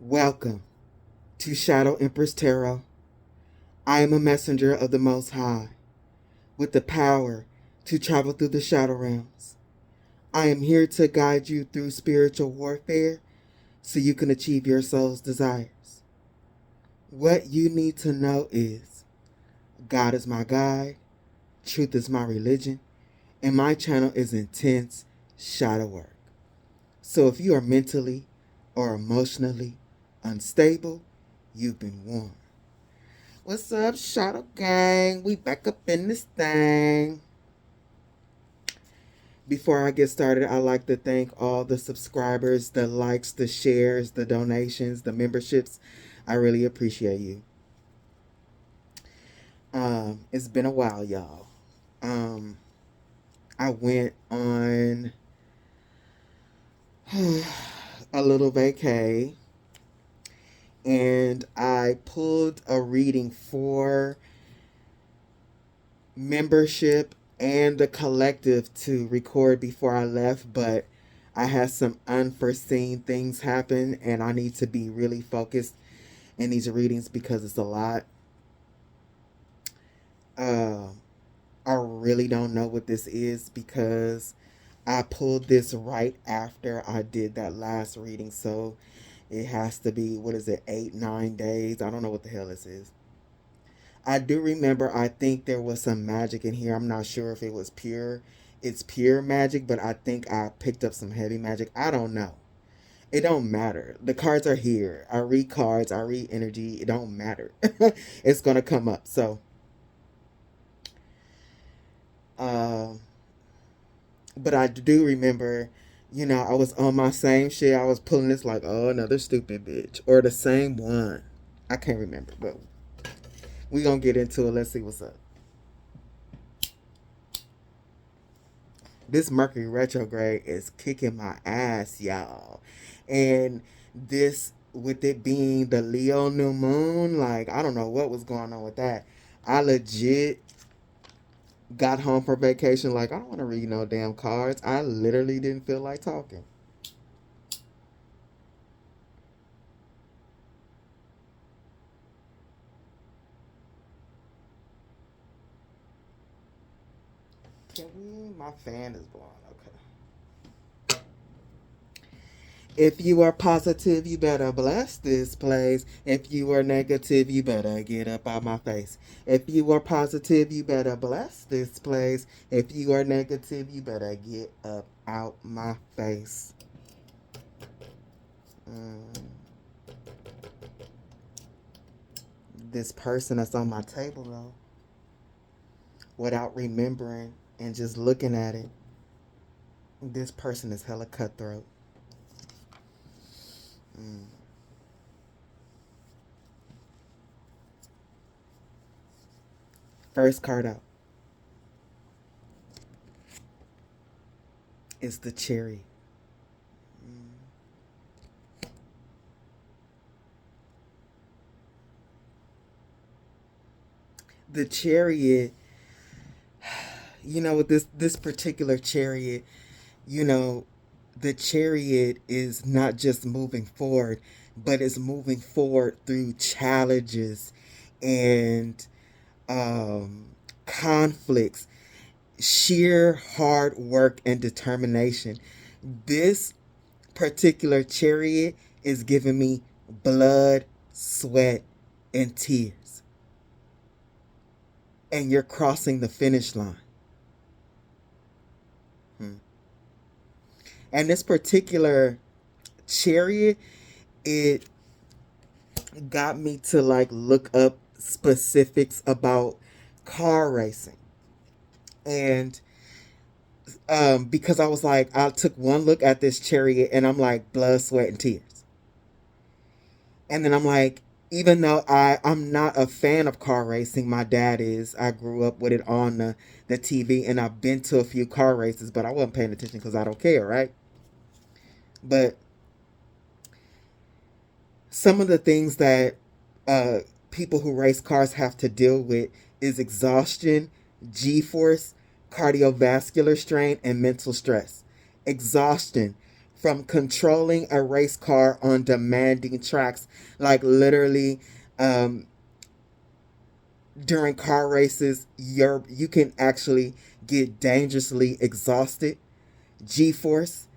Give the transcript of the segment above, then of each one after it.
Welcome to Shadow Empress Tarot. I am a messenger of the Most High, with the power to travel through the shadow realms. I am here to guide you through spiritual warfare so you can achieve your soul's desires. What you need to know is, God is my guide, truth is my religion, and my channel is intense shadow work. So if you are mentally or emotionally unstable, you've been warned. What's up, Shadow Gang? We back up in this thing. Before I get started, I'd like to thank all the subscribers, the likes, the shares, the donations, the memberships. I really appreciate you. It's been a while, y'all. I went on a little vacay, and I pulled a reading for membership and the collective to record before I left, but I had some unforeseen things happen, and I need to be really focused in these readings because it's a lot. I really don't know what this is because I pulled this right after I did that last reading, so it has to be, 8-9 days? I don't know what the hell this is. I do remember, I think there was some magic in here. I'm not sure if it was pure. It's pure magic, but I think I picked up some heavy magic. I don't know. It don't matter. The cards are here. I read cards. I read energy. It don't matter. It's going to come up. So, but I do remember, I was on my same shit. I was pulling this like, oh, another stupid bitch. Or the same one. I can't remember, but we gonna get into it. Let's see what's up. This Mercury retrograde is kicking my ass, y'all. And this, with it being the Leo new moon, like, I don't know what was going on with that. I legit got home from vacation like, I don't want to read no damn cards. I literally didn't feel like talking. My fan is blowing. Okay. If you are positive, you better bless this place. If you are negative, you better get up out my face. If you are positive, you better bless this place. If you are negative, you better get up out my face. This person that's on my table, though, without remembering and just looking at it, this person is hella cutthroat. First card out is the Chariot. The Chariot, with this particular Chariot, the Chariot is not just moving forward, but it's moving forward through challenges and conflicts, sheer hard work and determination. This particular Chariot is giving me blood, sweat, and tears. And you're crossing the finish line. And this particular Chariot, it got me to look up specifics about car racing. And because I was like, I took one look at this Chariot and I'm like, blood, sweat, and tears. And then I'm like, even though I'm not a fan of car racing, my dad is. I grew up with it on the TV, and I've been to a few car races, but I wasn't paying attention because I don't care, right? But some of the things that people who race cars have to deal with is exhaustion, G-force, cardiovascular strain, and mental stress. Exhaustion from controlling a race car on demanding tracks, like literally, during car races, you can actually get dangerously exhausted. G-force.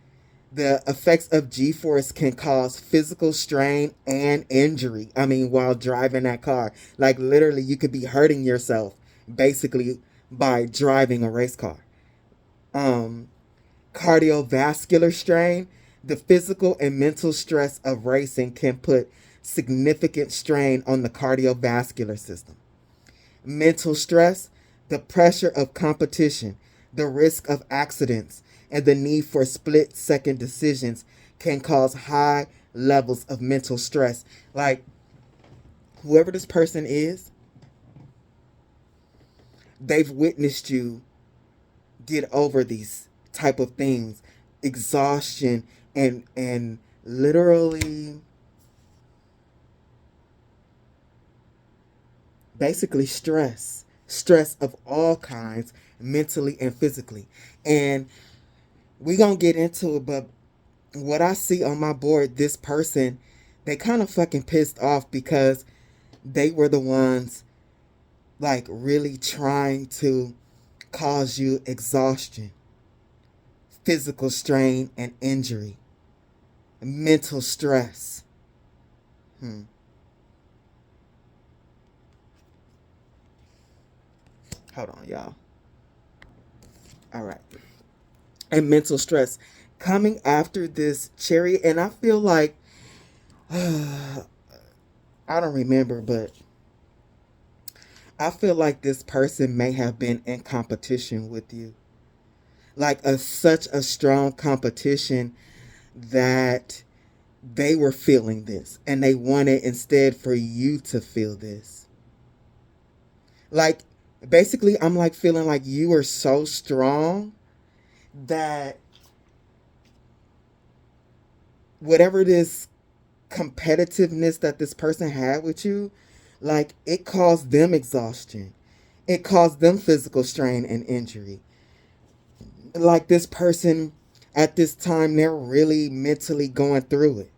The effects of G-force can cause physical strain and injury. I mean, while driving that car. Like literally, you could be hurting yourself basically by driving a race car. Cardiovascular strain. The physical and mental stress of racing can put significant strain on the cardiovascular system. Mental stress, the pressure of competition, the risk of accidents, and the need for split-second decisions can cause high levels of mental stress. Like, whoever this person is, they've witnessed you get over these type of things. Exhaustion and literally basically stress of all kinds, mentally and physically. And we gonna get into it, but what I see on my board, this person, they kind of fucking pissed off because they were the ones like really trying to cause you exhaustion, physical strain and injury, mental stress. Hold on, y'all. All right. And mental stress coming after this chariot. And I feel like, I don't remember, but I feel like this person may have been in competition with you. Like such a strong competition that they were feeling this. And they wanted instead for you to feel this. Like, basically, I'm like feeling like you are so strong that whatever this competitiveness that this person had with you, like it caused them exhaustion. It caused them physical strain and injury. Like this person at this time, they're really mentally going through it.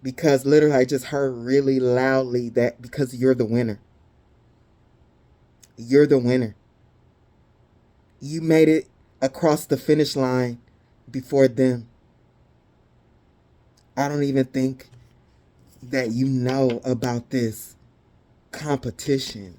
Because literally I just heard really loudly that because you're the winner. You're the winner. You made it across the finish line before them. I don't even think that you know about this competition.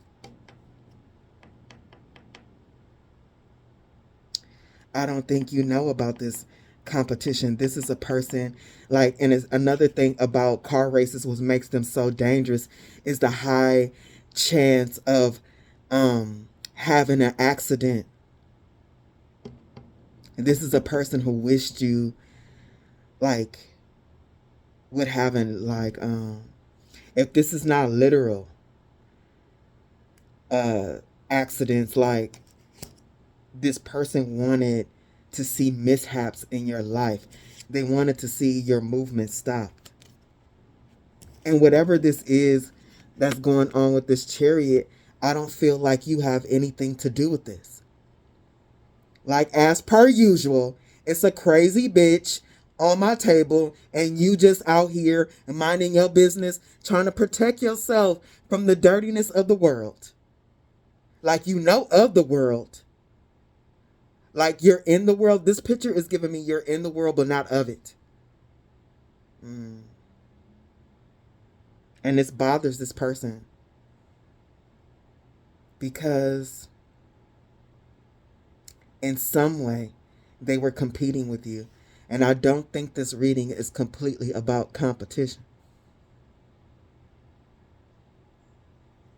I don't think you know about this competition. This is a person, like, and it's another thing about car races, what makes them so dangerous is the high chance of having an accident. And this is a person who wished you, like, would having, like, if this is not literal accidents, like, this person wanted to see mishaps in your life. They wanted to see your movement stopped. And whatever this is that's going on with this chariot, I don't feel like you have anything to do with this. Like, as per usual, it's a crazy bitch on my table and you just out here minding your business, trying to protect yourself from the dirtiness of the world. Like, you know of the world. Like, you're in the world. This picture is giving me you're in the world, but not of it. And this bothers this person. Because in some way, they were competing with you. And I don't think this reading is completely about competition.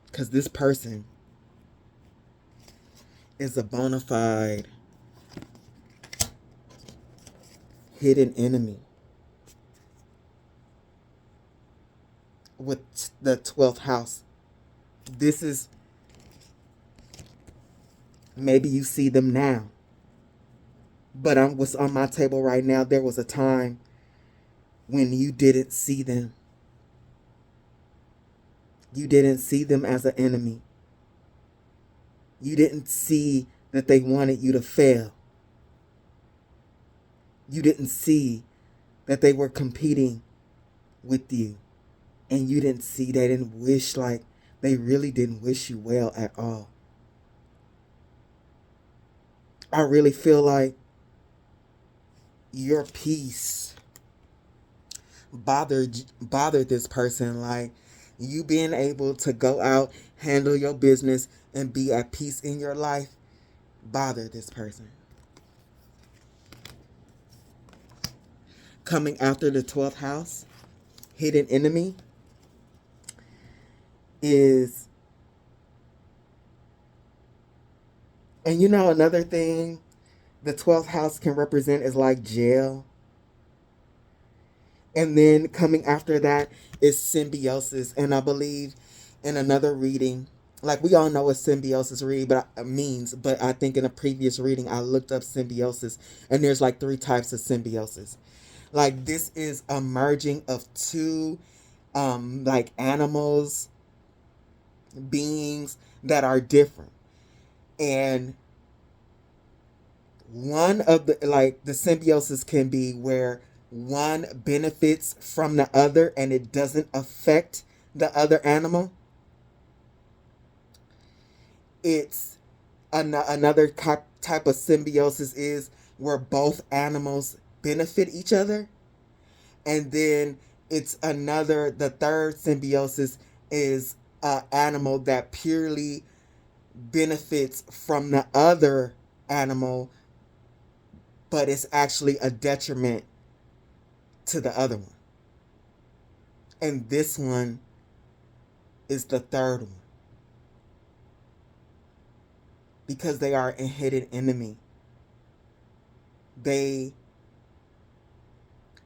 Because this person is a bona fide hidden enemy with the 12th house. This is, maybe you see them now, but what's on my table right now, there was a time when you didn't see them. You didn't see them as an enemy. You didn't see that they wanted you to fail. You didn't see that they were competing with you. And you didn't see, they didn't wish, like, they really didn't wish you well at all. I really feel like your peace bothered this person. Like, you being able to go out, handle your business, and be at peace in your life bothered this person. Coming after the 12th house, hidden enemy, is, and you know, another thing the 12th house can represent is like jail. And then coming after that is symbiosis. And I believe in another reading, like, we all know what symbiosis means, but I think in a previous reading I looked up symbiosis, and there's like 3 types of symbiosis. Like, this is a merging of 2 like animals, beings that are different. And one of the symbiosis can be where one benefits from the other and it doesn't affect the other animal. It's another type of symbiosis is where both animals benefit each other. And then the third symbiosis is an animal that purely benefits from the other animal, but it's actually a detriment to the other one. And this one is the third one, because they are a hidden enemy. They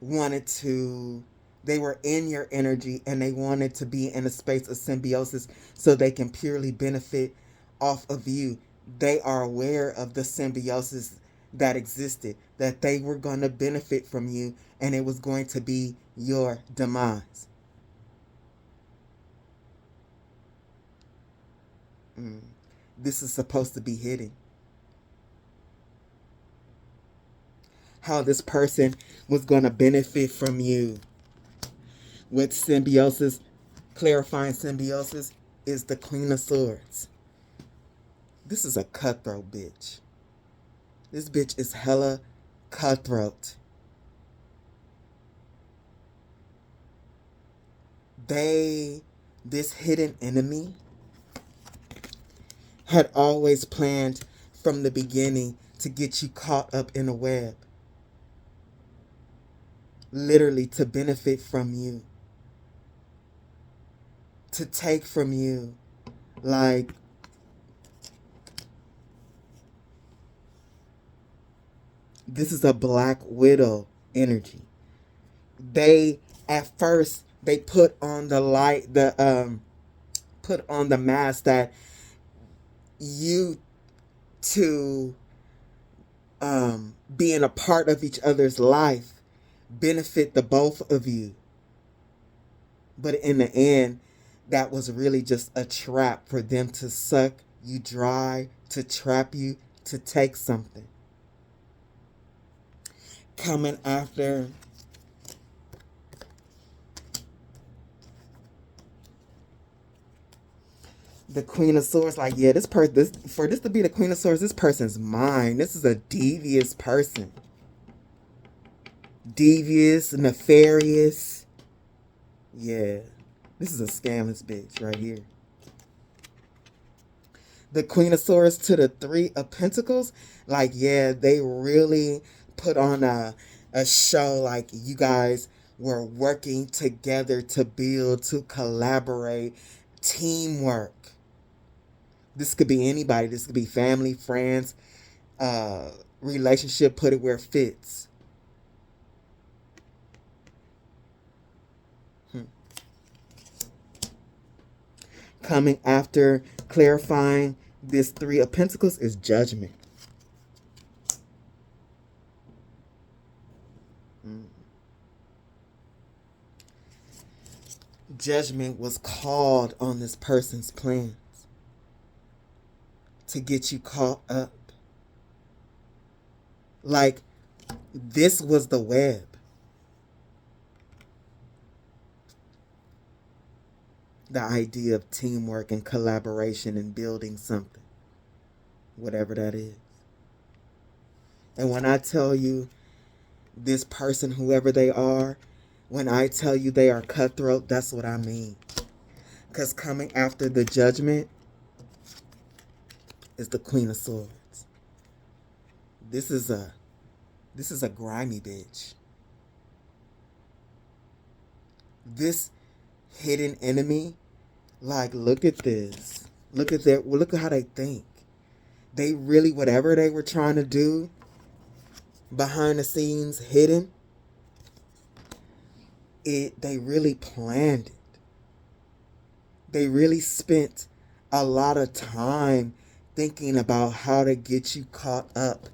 were in your energy, and they wanted to be in a space of symbiosis so they can purely benefit off of you. They are aware of the symbiosis that existed, that they were going to benefit from you, and it was going to be your demise. This is supposed to be hidden. How this person was going to benefit from you with symbiosis, clarifying symbiosis, is the Queen of Swords. This is a cutthroat bitch. This bitch is hella cutthroat. This hidden enemy had always planned from the beginning to get you caught up in a web. Literally to benefit from you. To take from you. Like, this is a Black Widow energy. At first they put on the mask that you two being a part of each other's life benefit the both of you. But in the end, that was really just a trap for them to suck you dry, to trap you, to take something. Coming after the Queen of Swords, like, yeah, for this to be the Queen of Swords, this person's mine. This is a devious person. Devious, nefarious. Yeah. This is a scamless bitch right here. The Queen of Swords to the 3 of Pentacles, like, yeah, they really put on a show. Like, you guys were working together to build, to collaborate, teamwork. This could be anybody. This could be family, friends, relationship, put it where it fits. Coming after clarifying this 3 of Pentacles is Judgment. Judgment was called on this person's plans to get you caught up. Like, This was the web. The idea of teamwork and collaboration and building something, whatever that is. And when I tell you this person, whoever they are, when I tell you they are cutthroat, that's what I mean. Because coming after the judgment is the Queen of Swords. This is a grimy bitch. This hidden enemy, like, look at this. Look at how they think. They really, whatever they were trying to do behind the scenes, hidden, they really planned it. They really spent a lot of time thinking about how to get you caught up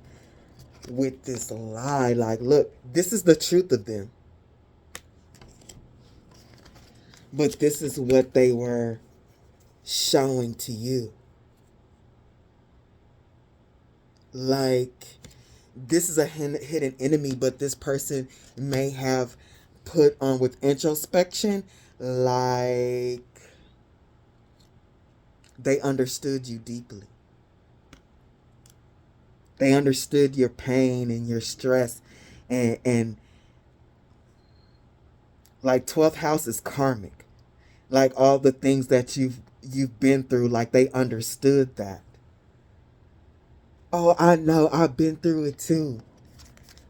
with this lie. Like, look, this is the truth of them. But this is what they were showing to you. Like, this is a hidden enemy, but this person may have put on with introspection, like, they understood you deeply. They understood your pain and your stress, and like 12th house is karmic. Like all the things that you've been through, like they understood that. Oh, I know, I've been through it too.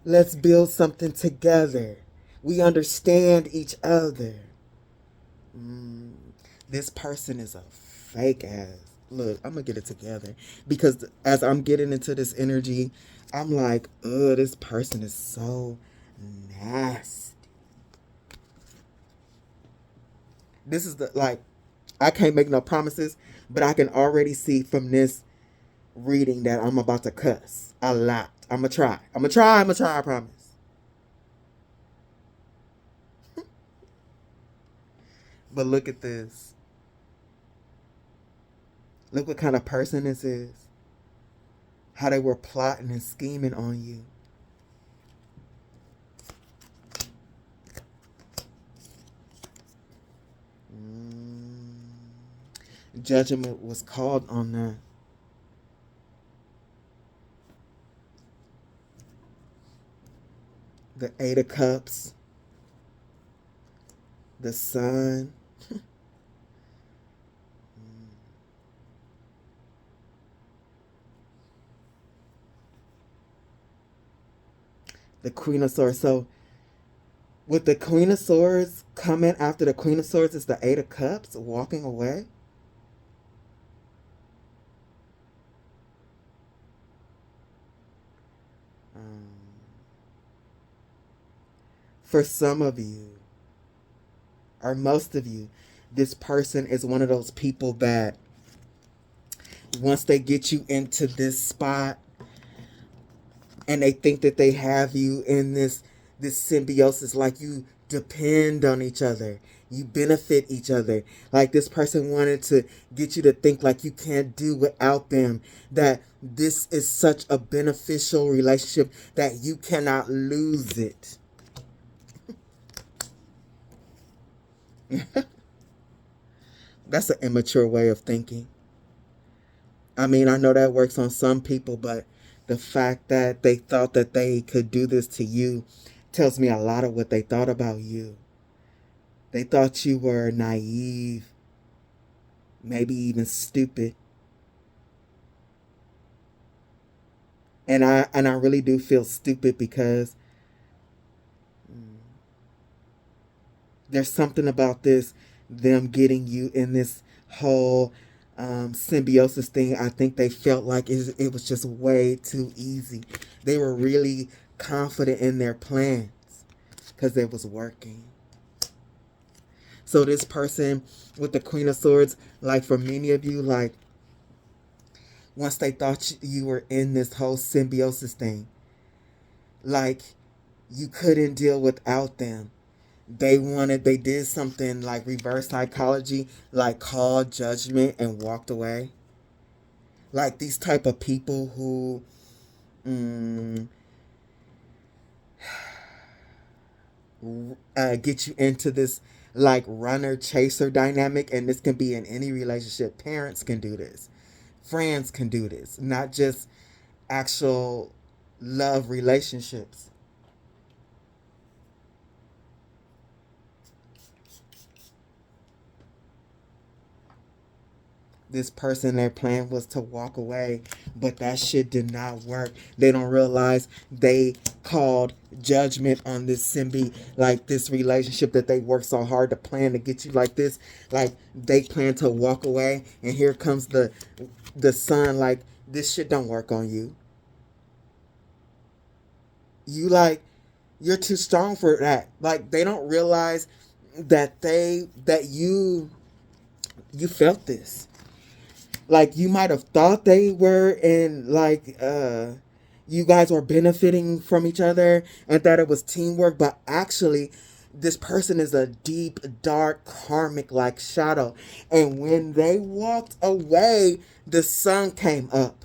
Let's build something together. We understand each other. This person is a fake ass. Look, I'm going to get it together. Because as I'm getting into this energy, I'm like, ugh, this person is so nasty. This is I can't make no promises, but I can already see from this reading that I'm about to cuss a lot. I'm going to try, I promise. But look at this. Look what kind of person this is. How they were plotting and scheming on you. Judgment was called on that. The Eight of Cups. The Sun. The Queen of Swords. So, with the Queen of Swords coming after the Queen of Swords is the Eight of Cups walking away. For some of you, or most of you, this person is one of those people that once they get you into this spot and they think that they have you in this symbiosis, like you depend on each other, you benefit each other. Like this person wanted to get you to think like you can't do without them, that this is such a beneficial relationship that you cannot lose it. That's an immature way of thinking. I mean, I know that works on some people, but the fact that they thought that they could do this to you tells me a lot of what they thought about you. They thought you were naive, maybe even stupid. And I really do feel stupid because there's something about them getting you in this whole symbiosis thing. I think they felt like it was just way too easy. They were really confident in their plans because it was working. So this person with the Queen of Swords, like for many of you, like once they thought you were in this whole symbiosis thing, like you couldn't deal without them. They did something like reverse psychology, like called judgment and walked away. Like these type of people who get you into this like runner chaser dynamic. And this can be in any relationship. Parents can do this, friends can do this, not just actual love relationships. This person, their plan was to walk away, but that shit did not work. They don't realize they called judgment on this like this relationship that they worked so hard to plan to get you like this. Like they plan to walk away, and here comes the sun. Like, this shit don't work on you. You like, you're too strong for that. Like, they don't realize that you felt this. Like, you might have thought they were in like you guys were benefiting from each other and that it was teamwork, but actually this person is a deep, dark, karmic like shadow. And when they walked away, the sun came up.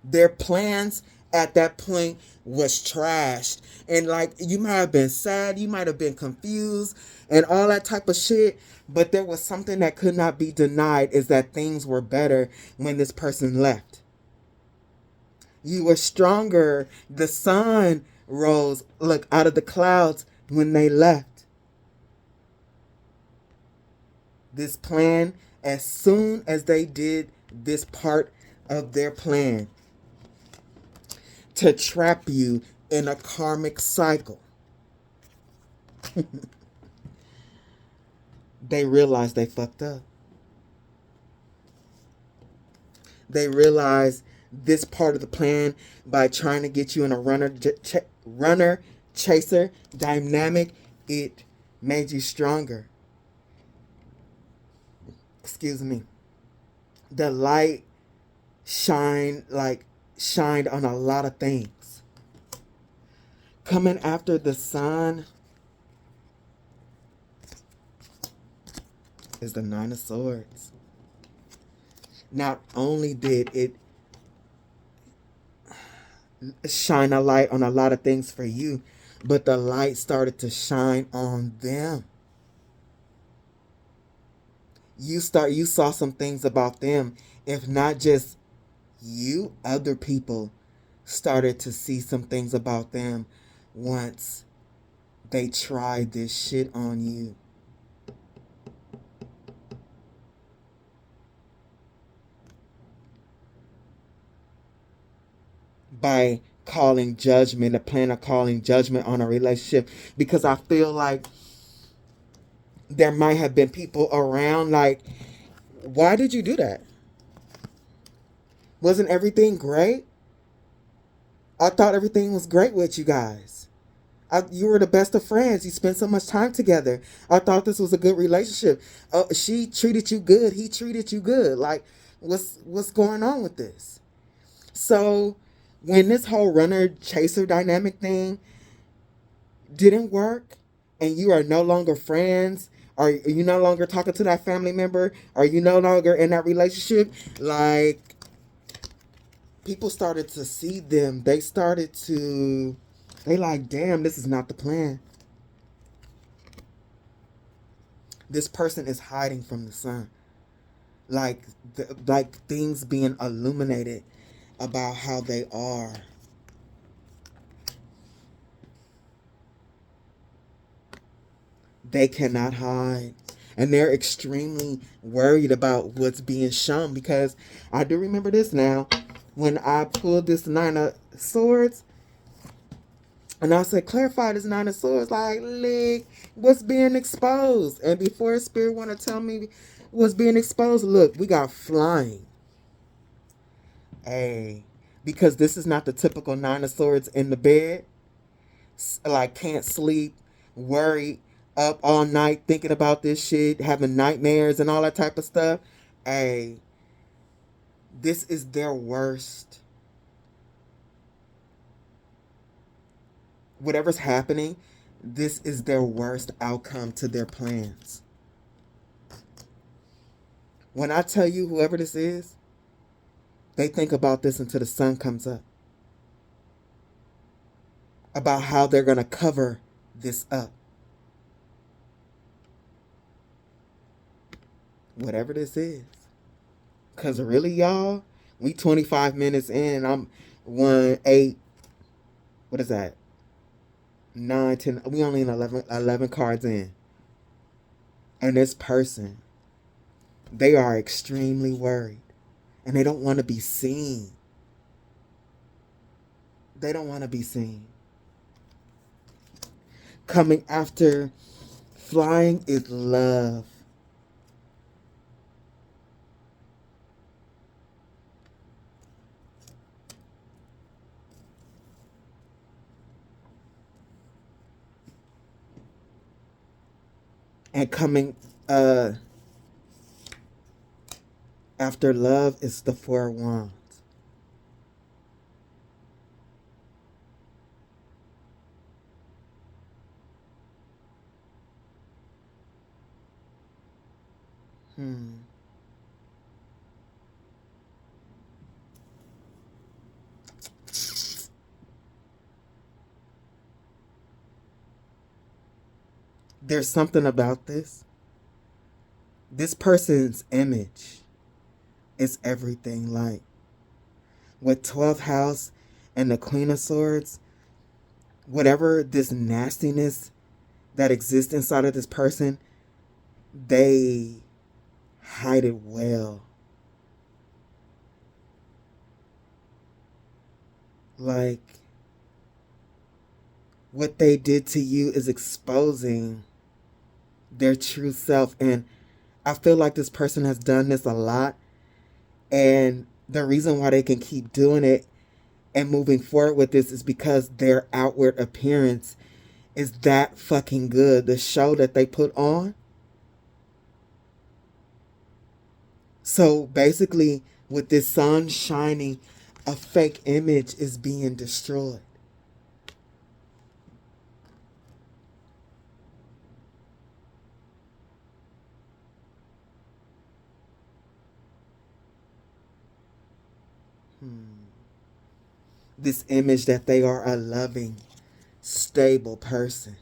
Their plans at that point was trashed. And like, you might have been sad, you might have been confused and all that type of shit, but there was something that could not be denied, is that things were better when this person left. You were stronger. The sun rose, look, out of the clouds when they left. This plan, as soon as they did this part of their plan to trap you in a karmic cycle, they realized they fucked up. They realized this part of the plan, by trying to get you in a runner chaser dynamic, it made you stronger. Excuse me. The light shined on a lot of things. Coming after the sun is the Nine of Swords. Not only did it shine a light on a lot of things for you, but the light started to shine on them. You saw some things about them. If not just you, other people started to see some things about them once they tried this shit on you. By calling judgment, a plan of calling judgment on a relationship, because I feel like there might have been people around like, why did you do that? Wasn't everything great? I thought everything was great with you guys. You were the best of friends. You spent so much time together. I thought this was a good relationship. She treated you good. He treated you good. Like, what's going on with this? So when this whole runner chaser dynamic thing didn't work, and you are no longer friends, or you no longer talking to that family member, or you no longer in that relationship, like, people started to see them. They like, damn, this is not the plan. This person is hiding from the sun. Like things being illuminated about how they are. They cannot hide. And they're extremely worried about what's being shown, because I do remember this now. When I pulled this Nine of Swords, and I said, clarify this Nine of Swords, like, look, what's being exposed? And before Spirit want to tell me what's being exposed, look, we got flying. Hey, because this is not the typical Nine of Swords in the bed. Like, can't sleep, worried, up all night thinking about this shit, having nightmares and all that type of stuff. Hey, this is their worst. Whatever's happening, this is their worst outcome to their plans. When I tell you, whoever this is, they think about this until the sun comes up. About how they're going to cover this up. Whatever this is. Because really, y'all, we 25 minutes in and I'm 1, 8, what is that? 9, 10, we only in 11 cards in. And this person, they are extremely worried. And they don't want to be seen. They don't want to be seen. Coming after flying is love. And coming after love is the 4 of Wands. There's something about this. This person's image is everything. Like with 12th house and the Queen of Swords, whatever this nastiness that exists inside of this person, they hide it well. Like what they did to you is exposing their true self. And I feel like this person has done this a lot. And the reason why they can keep doing it and moving forward with this is because their outward appearance is that fucking good. The show that they put on. So basically, with this sun shining, a fake image is being destroyed. This image that they are a loving, stable person.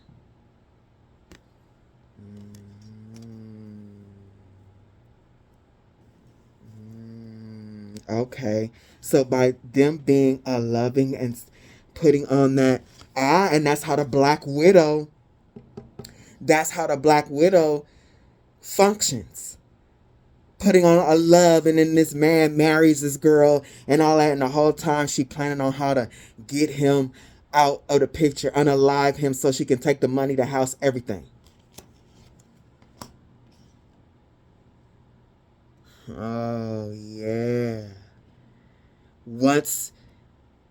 Okay. So by them being a loving and putting on that and that's how the Black Widow functions. Putting on a love, and then this man marries this girl and all that, and the whole time she planning on how to get him out of the picture, unalive him so she can take the money, the house, everything. Oh, yeah. Once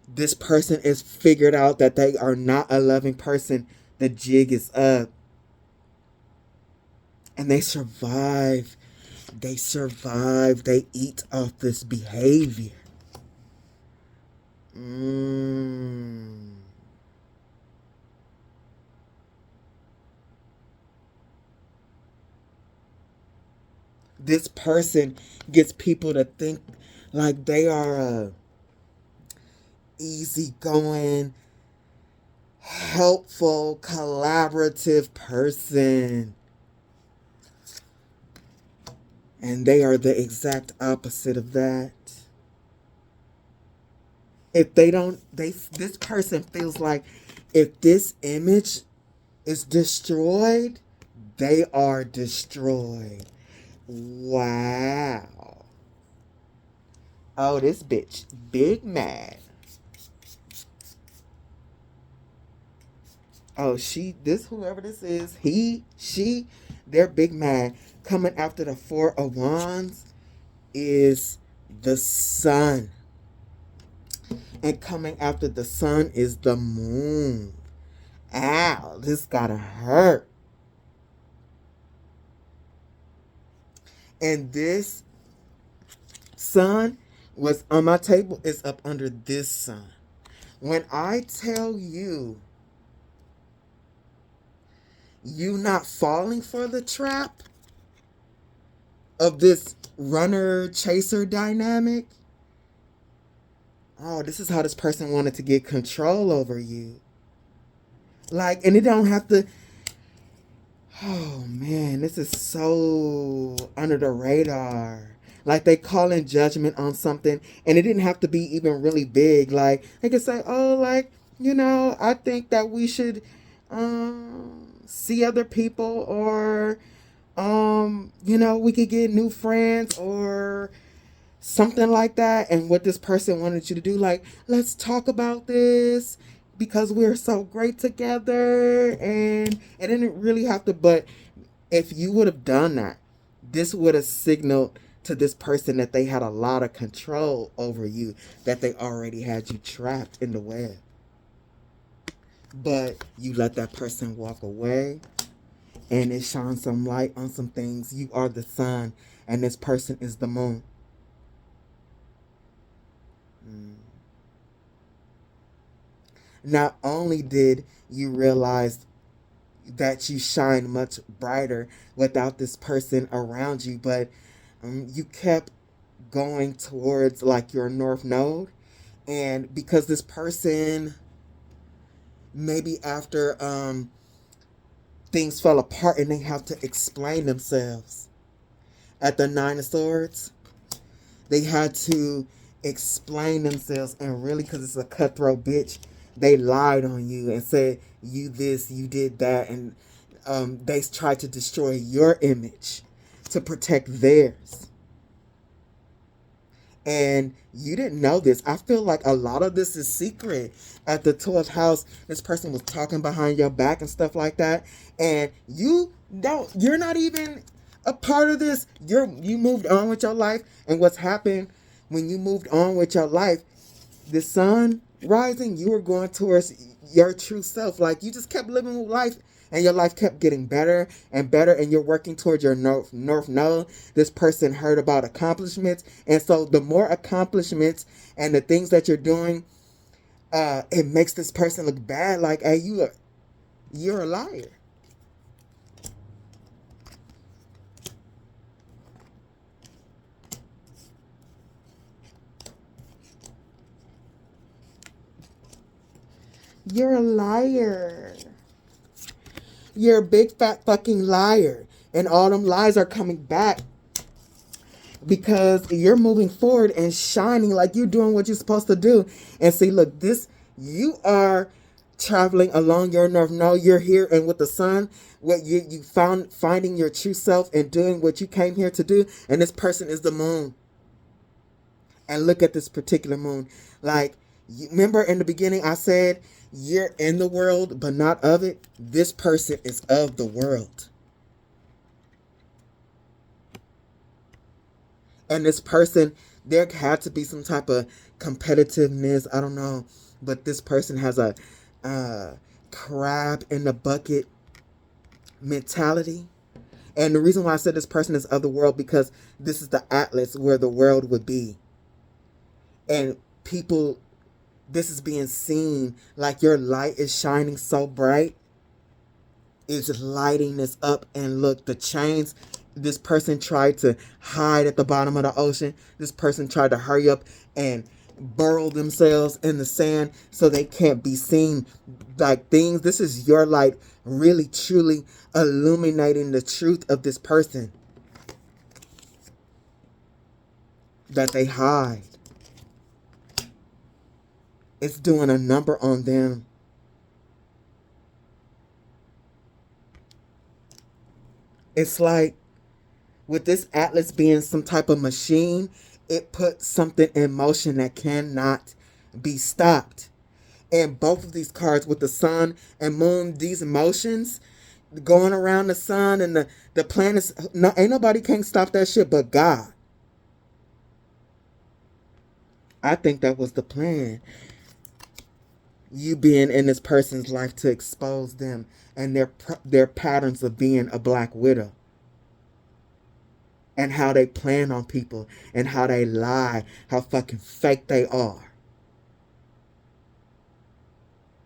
this person is figured out that they are not a loving person, the jig is up. And they survive. They eat off this behavior. This person gets people to think like they are a easygoing, helpful, collaborative person. And they are the exact opposite of that. If they don't, this person feels like if this image is destroyed, they are destroyed. Wow. Oh, this bitch big mad. Oh, whoever this is, he, she, they're big mad. Coming after the 4 of Wands is the Sun. And coming after the Sun is the Moon. Ow, this gotta hurt. And this Sun was on my table, is up under this Sun. When I tell you, you not falling for the trap of this runner-chaser dynamic, oh, this is how this person wanted to get control over you. Like, and it don't have to, oh man, this is so under the radar. Like, they call in judgment on something, and it didn't have to be even really big. Like, they could say, oh, like, I think that we should see other people, or we could get new friends, or something like that. And what this person wanted you to do, like, let's talk about this because we're so great together. And it didn't really have to, but if you would have done that, this would have signaled to this person that they had a lot of control over you, that they already had you trapped in the web. But you let that person walk away, and it shines some light on some things. You are the sun, and this person is the moon. Not only did you realize that you shine much brighter without this person around you, but you kept going towards like your north node. And because this person, maybe after things fell apart and they have to explain themselves at the Nine of Swords, they had to explain themselves, and really, because it's a cutthroat bitch, they lied on you and said you this, you did that, and they tried to destroy your image to protect theirs. And you didn't know this. I feel like a lot of this is secret. At the 12th house, this person was talking behind your back and stuff like that, and you're not even a part of this. You moved on with your life, and what's happened when you moved on with your life, the sun rising, you were going towards your true self. Like, you just kept living with life, and your life kept getting better and better, and you're working towards your north node. This person heard about accomplishments, and so the more accomplishments and the things that you're doing, it makes this person look bad. Like, hey, you're a liar. You're a liar. You're a big fat fucking liar. And all them lies are coming back because you're moving forward and shining, like you're doing what you're supposed to do. And see, look, you are traveling along your north node. You're here, and with the sun, what you finding your true self and doing what you came here to do. And this person is the moon. And look at this particular moon. Like, remember in the beginning I said you're in the world but not of it? This person is of the world. And this person, there had to be some type of competitiveness. I don't know. But this person has a crab in the bucket mentality. And the reason why I said this person is of the world, because this is the atlas where the world would be. And people, this is being seen, like your light is shining so bright. It's lighting this up. And look, the chains, this person tried to hide at the bottom of the ocean. This person tried to hurry up and burrow themselves in the sand so they can't be seen. Like, things, this is your light really truly illuminating the truth of this person that they hide. It's doing a number on them. It's like, with this atlas being some type of machine, it puts something in motion that cannot be stopped. And both of these cards, with the sun and moon, these motions going around the sun and the planets, no, ain't nobody can stop that shit but God. I think that was the plan. You being in this person's life to expose them and their patterns of being a black widow, and how they plan on people, and how they lie, how fucking fake they are,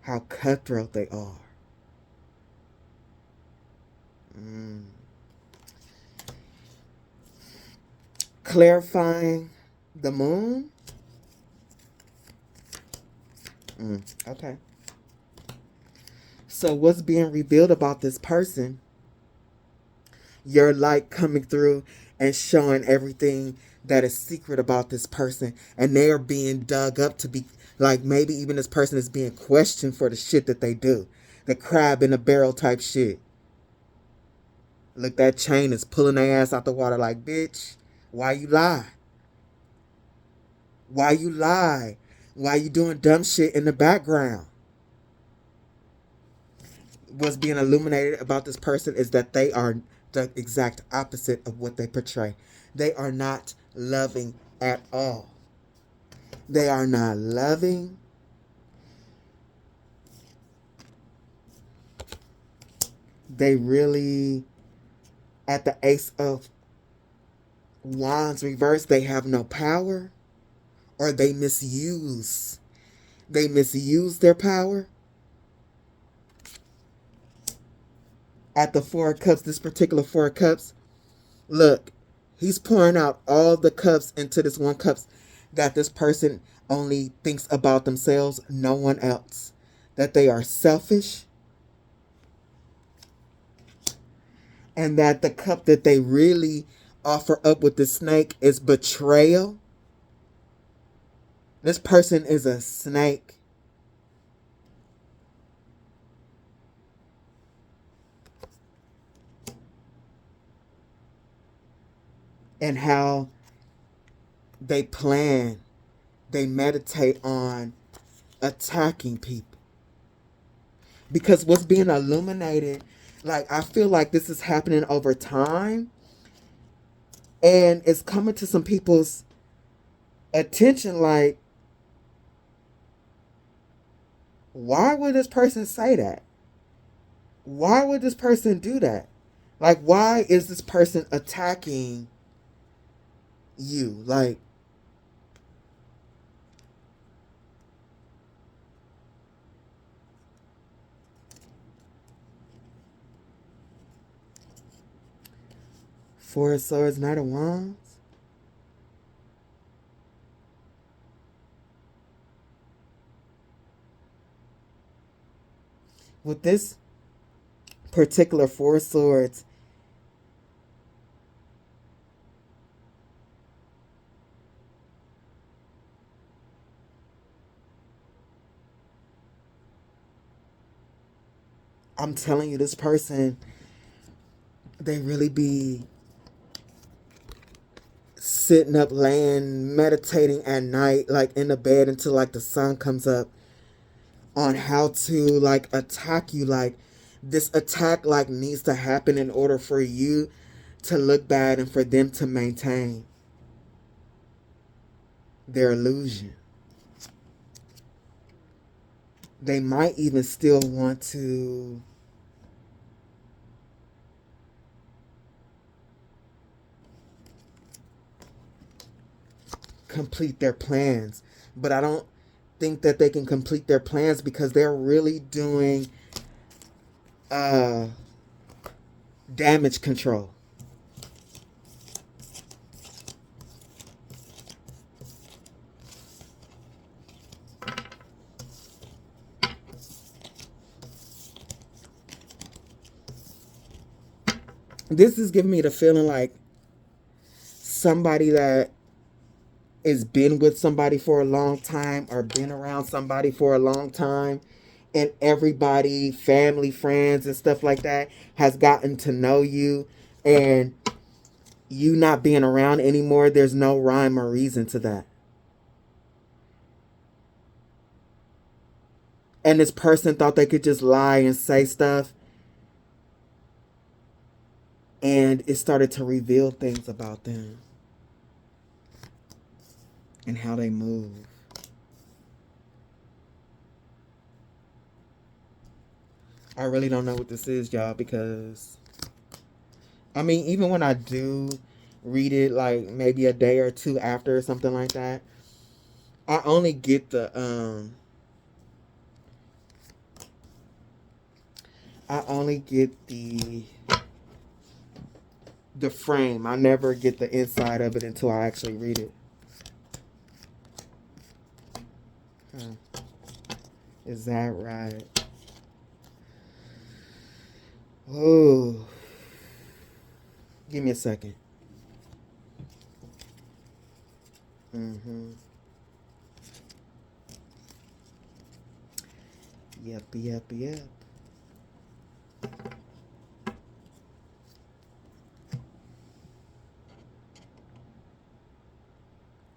how cutthroat they are. Clarifying the moon. Okay. So what's being revealed about this person? Your light coming through and showing everything that is secret about this person. And they are being dug up to be, like, maybe even this person is being questioned for the shit that they do. The crab in the barrel type shit. Look, that chain is pulling their ass out the water like, bitch, why you lie? Why you lie? Why you doing dumb shit in the background? What's being illuminated about this person is that they are the exact opposite of what they portray. They are not loving at all. They are not loving. They really, at the Ace of Wands reverse, they have no power, or they misuse. They misuse their power. At the Four of Cups, this particular Four of Cups, look, he's pouring out all the cups into this one cup that this person only thinks about themselves, no one else. That they are selfish. And that the cup that they really offer up with the snake is betrayal. This person is a snake. And how they plan, they meditate on attacking people. Because what's being illuminated, like, I feel like this is happening over time. And it's coming to some people's attention, like, why would this person say that? Why would this person do that? Like, why is this person attacking you? Like, Four of Swords, Knight of Wands. With this particular Four of Swords, I'm telling you, this person, they really be sitting up, laying, meditating at night, like in the bed until like the sun comes up, on how to like attack you. Like, this attack like needs to happen in order for you to look bad and for them to maintain their illusion. They might even still want to complete their plans, but I don't think that they can complete their plans because they're really doing damage control. This is giving me the feeling like somebody that has been with somebody for a long time or been around somebody for a long time, and everybody, family, friends, and stuff like that has gotten to know you, and you not being around anymore, there's no rhyme or reason to that. And this person thought they could just lie and say stuff, and it started to reveal things about them and how they move. I really don't know what this is, y'all, because I mean, even when I do read it, like maybe a day or two after or something like that, I only get the the frame. I never get the inside of it until I actually read it. Is that right? Oh, give me a second. Yep.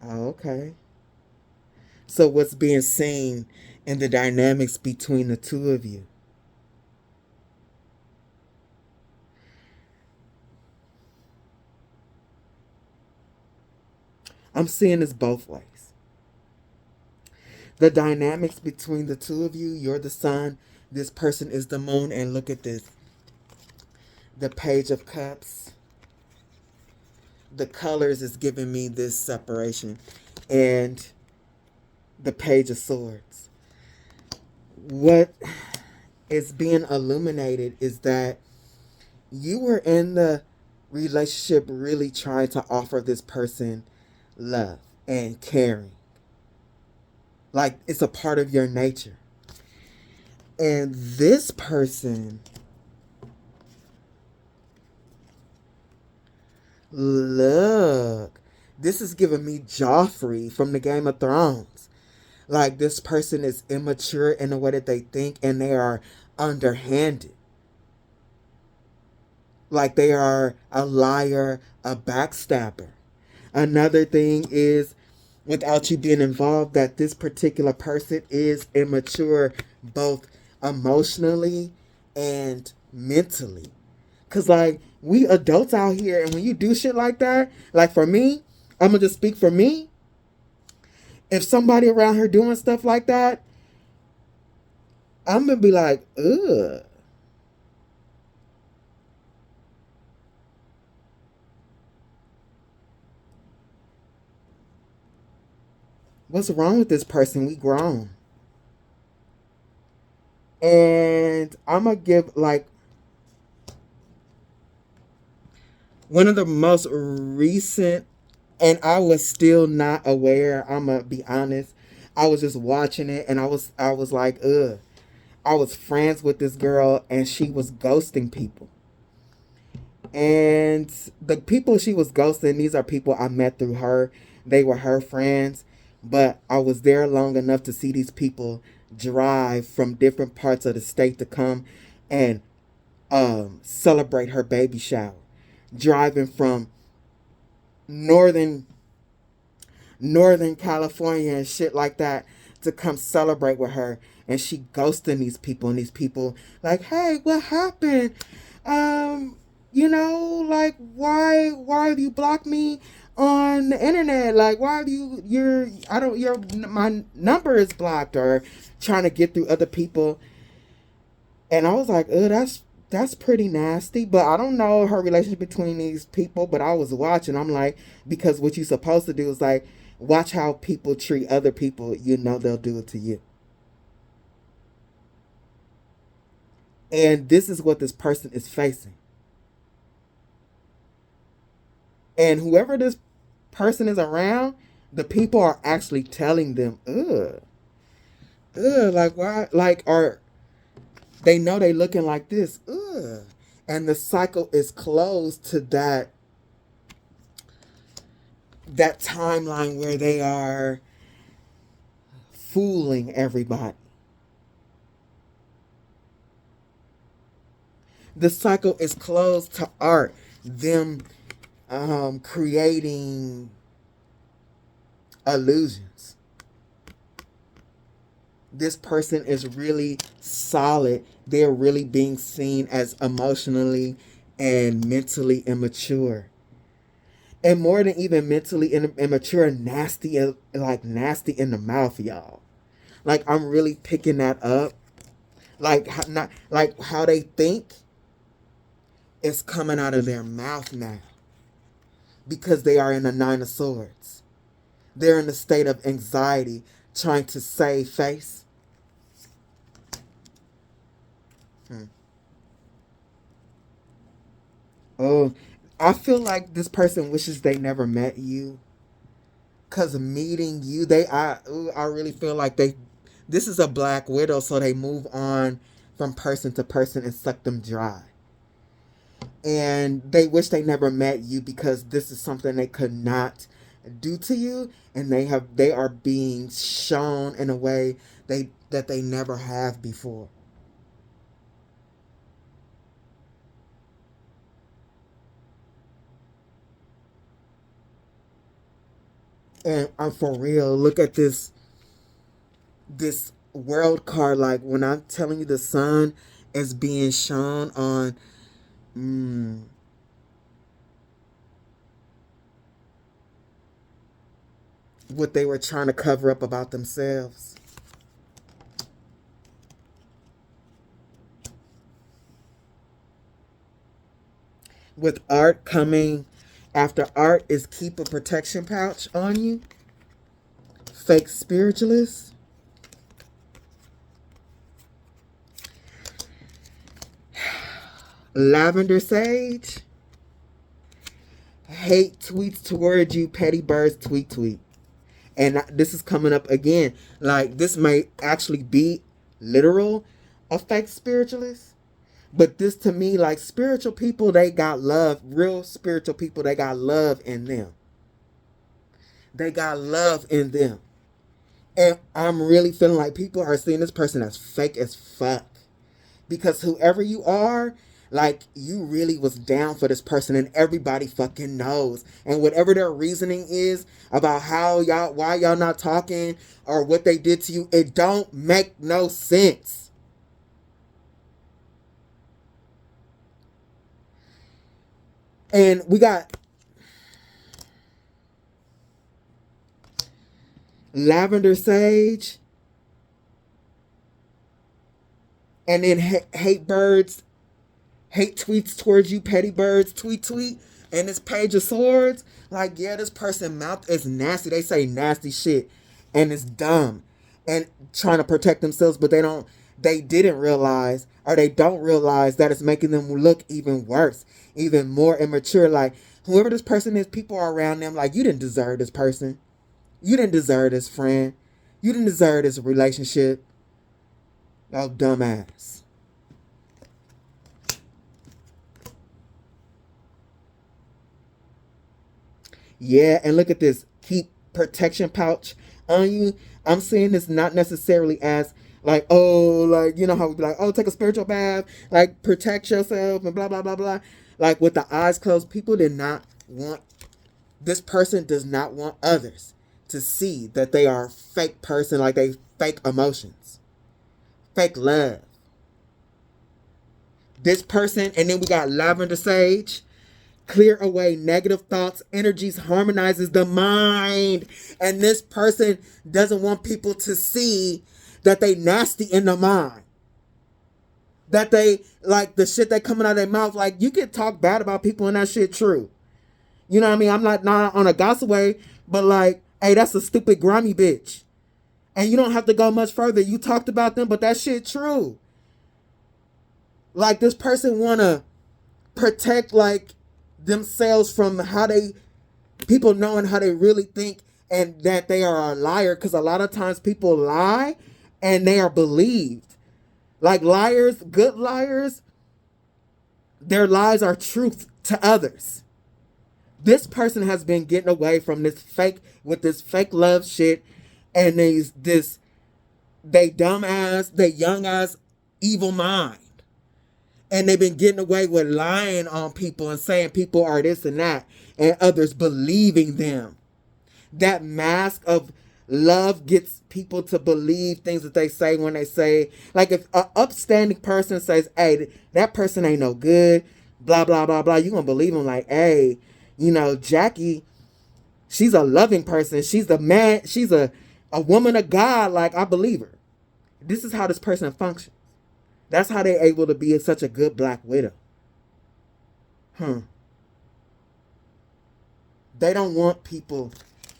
Oh, okay. So what's being seen in the dynamics between the two of you? I'm seeing this both ways. The dynamics between the two of you, you're the sun, this person is the moon, and look at this. The Page of Cups. The colors is giving me this separation. And the Page of Swords. What is being illuminated is that you were in the relationship really trying to offer this person love and caring. Like it's a part of your nature. And this person, look, this is giving me Joffrey from the Game of Thrones. Like this person is immature in the way that they think, and they are underhanded. Like they are a liar, a backstabber. Another thing is, without you being involved, that this particular person is immature both emotionally and mentally. Because, like, we adults out here, and when you do shit like that, like for me, I'm going to just speak for me. If somebody around here doing stuff like that, I'm going to be like, ugh. What's wrong with this person? We grown. And I'm going to give, like, one of the most recent, and I was still not aware, I'm going to be honest. I was just watching it, and I was like, ugh. I was friends with this girl, and she was ghosting people. And the people she was ghosting, these are people I met through her. They were her friends. But I was there long enough to see these people drive from different parts of the state to come and celebrate her baby shower. Driving from Northern California and shit like that to come celebrate with her. And she ghosting these people, and these people like, hey, what happened? Like, why have you blocked me on the internet? Like, why have my number is blocked, or trying to get through other people. And I was like, oh, that's pretty nasty. But I don't know her relationship between these people, but I was watching. I'm like, because what you're supposed to do is like, watch how people treat other people. You know they'll do it to you. And this is what this person is facing. And whoever this person is around, the people are actually telling them, like why, like, or they know they looking like this, and the cycle is closed to that timeline where they are fooling everybody. The cycle is closed to art, them creating illusions. This person is really solid. They're really being seen as emotionally and mentally immature. And more than even mentally immature, nasty, like nasty in the mouth, y'all. Like, I'm really picking that up. Like, not like how they think is coming out of their mouth now. Because they are in a Nine of Swords. They're in a state of anxiety, trying to save face. Oh, I feel like this person wishes they never met you. Cause meeting you, I really feel like this is a Black Widow, so they move on from person to person and suck them dry. And they wish they never met you because this is something they could not do to you, and they are being shown in a way that they never have before. And I'm for real. Look at this world card. Like when I'm telling you the sun is being shown on what they were trying to cover up about themselves. With art coming after art is keep a protection pouch on you. Fake spiritualists. Lavender sage. Hate tweets towards you, petty birds, tweet. And this is coming up again. Like, this may actually be literal a fake spiritualist. But this to me, like, spiritual people, they got love. Real spiritual people, they got love in them. They got love in them. And I'm really feeling like people are seeing this person as fake as fuck. Because whoever you are, like, you really was down for this person, and everybody fucking knows. And whatever their reasoning is about why y'all not talking or what they did to you, it don't make no sense. And we got lavender sage, and then hate birds, hate tweets towards you, petty birds, tweet, and this page of swords. Like, yeah, this person's mouth is nasty. They say nasty shit, and it's dumb, and trying to protect themselves, but they didn't realize, or they don't realize that it's making them look even worse, even more immature. Like, whoever this person is, people are around them like, you didn't deserve this person. You didn't deserve this friend. You didn't deserve this relationship. Y'all dumbass. Yeah, and look at this. Keep protection pouch on you. I'm saying this not necessarily as like, oh, like, you know how we be like, oh, take a spiritual bath, like, protect yourself and blah, blah, blah, blah. Like, with the eyes closed, people did not want, this person does not want others to see that they are a fake person, like they fake emotions, fake love. This person, and then we got lavender sage. Clear away negative thoughts, energies, harmonizes the mind. And this person doesn't want people to see that they nasty in the mind. That they, like, the shit that coming out of their mouth, like, you can talk bad about people and that shit true. You know what I mean? I'm not on a gossip way, but like, hey, that's a stupid grimy bitch. And you don't have to go much further. You talked about them, but that shit true. Like, this person wanna protect, like, themselves from people knowing how they really think, and that they are a liar, because a lot of times people lie and they are believed. Like, liars, good liars, their lies are truth to others. This person has been getting away from this fake love shit, and they dumbass, they young ass evil mind. And they've been getting away with lying on people and saying people are this and that, and others believing them. That mask of love gets people to believe things that they say when they say, like, if an upstanding person says, hey, that person ain't no good, blah, blah, blah, blah, you're going to believe them like, hey, you know, Jackie, she's a loving person. She's a woman of God. Like, I believe her. This is how this person functions. That's how they're able to be such a good black widow. They don't want people.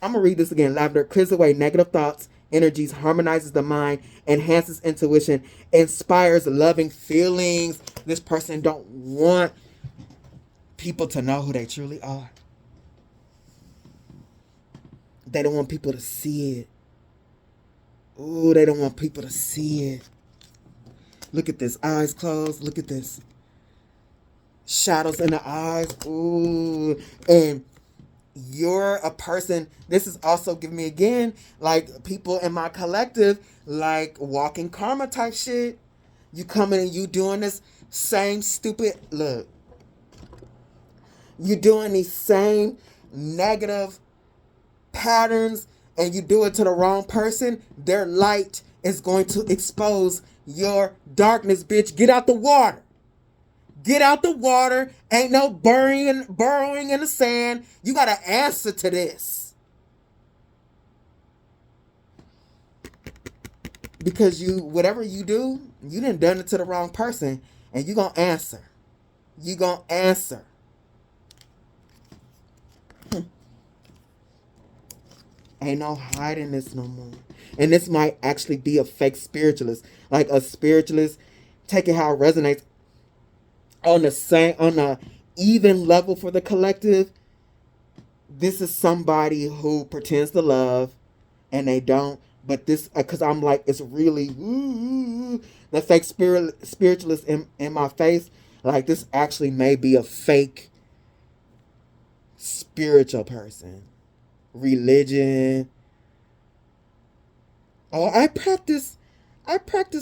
I'm going to read this again. Lavender clears away negative thoughts, energies, harmonizes the mind, enhances intuition, inspires loving feelings. This person don't want people to know who they truly are. They don't want people to see it. Ooh, they don't want people to see it. Look at this. Eyes closed. Look at this. Shadows in the eyes. Ooh. And you're a person, this is also giving me again, like people in my collective, like walking karma type shit. You coming and you doing this same stupid, look, you doing these same negative patterns and you do it to the wrong person, their light is going to expose your darkness, bitch. Get out the water. Get out the water. Ain't no burrowing in the sand. You got to answer to this. Because whatever you do, you done it to the wrong person. And you going to answer. You going to answer. Ain't no hiding this no more. And this might actually be a fake spiritualist. Like a spiritualist, take it how it resonates. On the even level for the collective, this is somebody who pretends to love and they don't. But this, because I'm like, it's really the fake spiritualist in my face. Like, this actually may be a fake spiritual person. Religion. Oh, I practice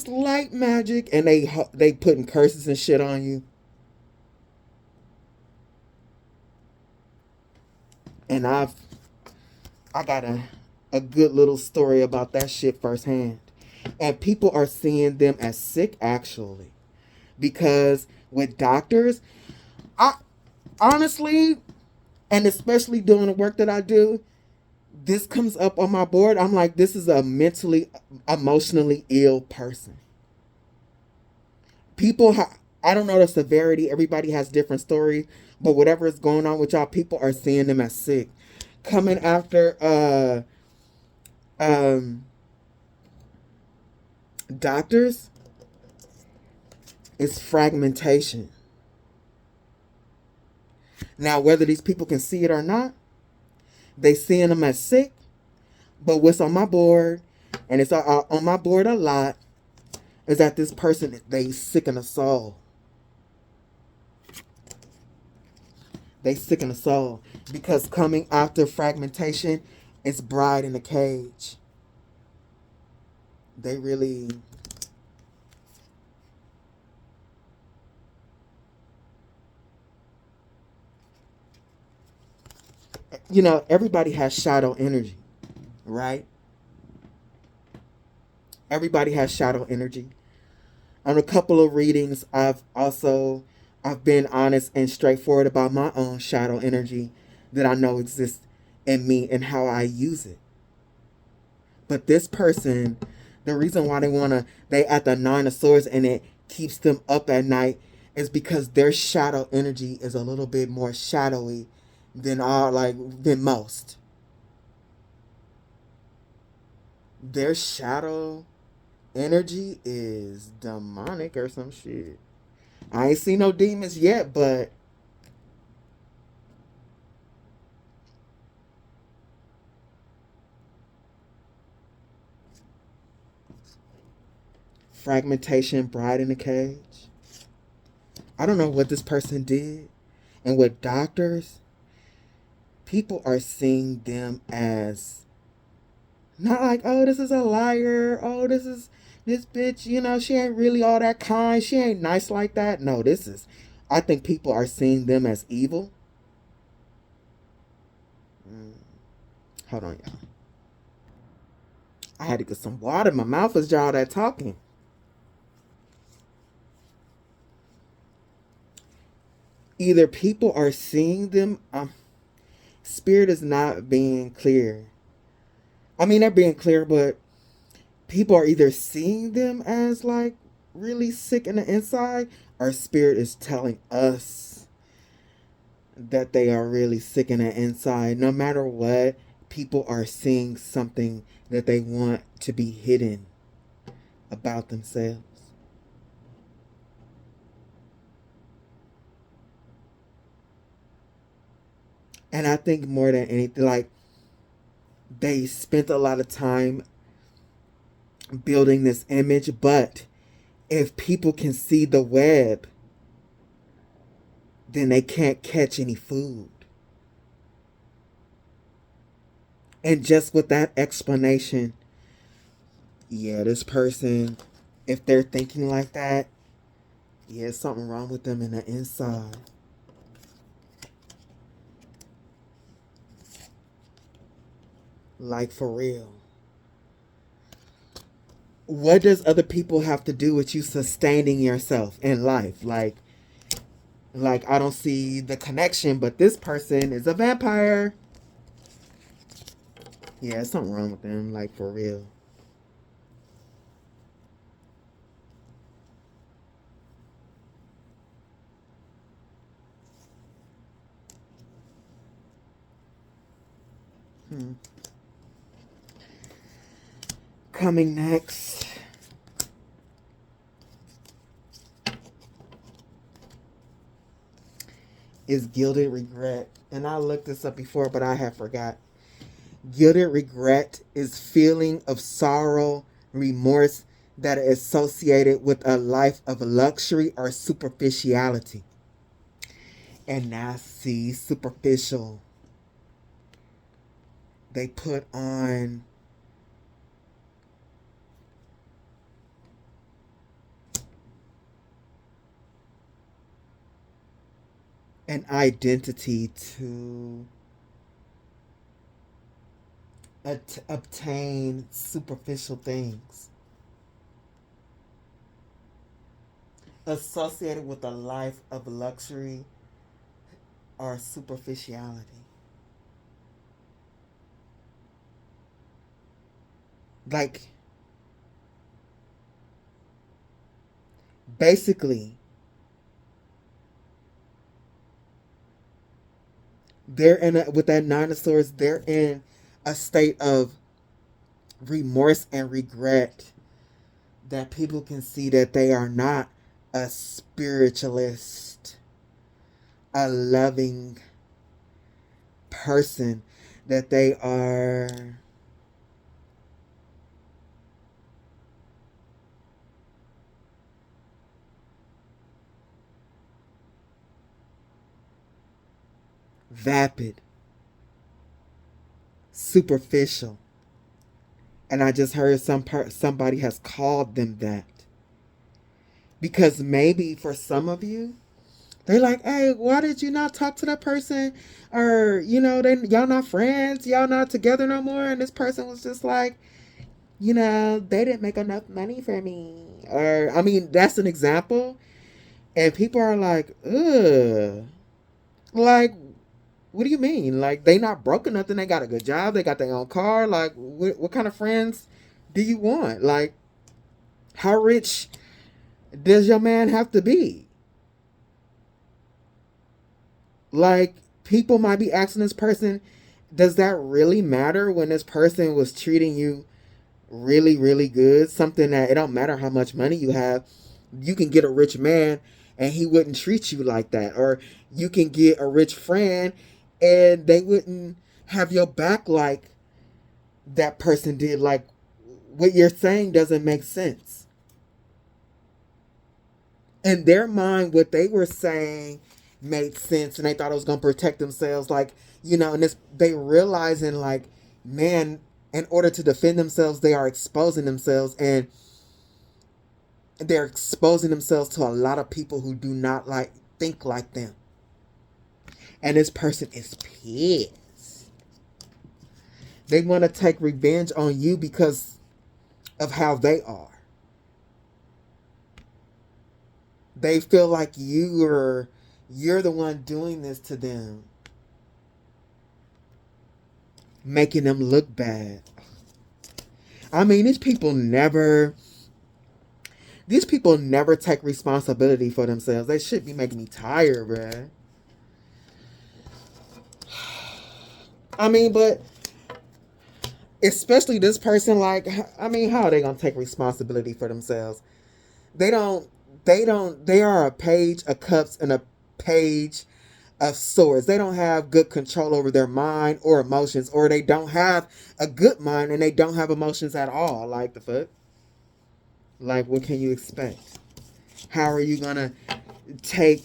light magic, and they putting curses and shit on you. And I got a good little story about that shit firsthand. And people are seeing them as sick, actually. Because with doctors, I honestly, and especially doing the work that I do, this comes up on my board. I'm like, this is a mentally, emotionally ill person. People, I don't know the severity. Everybody has different stories. But whatever is going on with y'all, people are seeing them as sick. Coming after doctors is fragmentation. Now, whether these people can see it or not, they seeing them as sick. But what's on my board, and it's on my board a lot, is that this person, they sick in the soul. They sick in the soul. Because coming after fragmentation is bride in the cage. They really... You know, everybody has shadow energy, right? Everybody has shadow energy. On a couple of readings, I've been honest and straightforward about my own shadow energy that I know exists in me and how I use it. But this person, the reason why they at the 9 of swords and it keeps them up at night is because their shadow energy is a little bit more shadowy than most. Their shadow energy is demonic or some shit. I ain't seen no demons yet, but fragmentation, bride in the cage. I don't know what this person did. And with doctors, people are seeing them as not like, oh, this is a liar. Oh, this bitch, you know, she ain't really all that kind. She ain't nice like that. No, I think people are seeing them as evil. Hold on, y'all. I had to get some water. My mouth was dry all that talking. Either people are seeing them, spirit is not being clear. I mean, they're being clear, but people are either seeing them as like really sick in the inside, or spirit is telling us that they are really sick in the inside. No matter what, people are seeing something that they want to be hidden about themselves. And I think more than anything, like, they spent a lot of time building this image, but if people can see the web, then they can't catch any food. And just with that explanation, yeah, this person, if they're thinking like that, yeah, there's something wrong with them in the inside. Like, for real. What does other people have to do with you sustaining yourself in life? Like I don't see the connection, but this person is a vampire. Yeah, there's something wrong with them, like, for real. Coming next is gilded regret. And I looked this up before, but I have forgot. Gilded regret is feeling of sorrow, remorse that is associated with a life of luxury or superficiality. And now see, superficial. They put on an identity to obtain superficial things associated with a life of luxury or superficiality. Like, basically, they're with that Nine of Swords, they're in a state of remorse and regret that people can see that they are not a spiritualist, a loving person, that they are vapid, superficial. And I just heard somebody has called them that. Because maybe for some of you, they're like, hey, why did you not talk to that person? Or, y'all not friends, y'all not together no more. And this person was just like, they didn't make enough money for me. Or, I mean, that's an example. And people are like, ugh. Like, what do you mean? Like, they not broke or nothing. They got a good job. They got their own car. Like, what kind of friends do you want? Like, how rich does your man have to be? Like, people might be asking this person, does that really matter when this person was treating you really, really good? Something that it don't matter how much money you have. You can get a rich man and he wouldn't treat you like that. Or you can get a rich friend and they wouldn't have your back like that person did. Like, what you're saying doesn't make sense. In their mind, what they were saying made sense, and they thought it was going to protect themselves. Like, and they realizing, like, man, in order to defend themselves, they are exposing themselves, and they're exposing themselves to a lot of people who do not think like them. And this person is pissed. They want to take revenge on you because of how they are. They feel like you're the one doing this to them, making them look bad. I mean, these people never take responsibility for themselves. They should be making me tired, bruh. I mean, but especially this person, like, I mean, how are they gonna take responsibility for themselves? They are a page of cups and a page of swords. They don't have good control over their mind or emotions, or they don't have a good mind and they don't have emotions at all. Like, the fuck? Like, what can you expect? How are you gonna take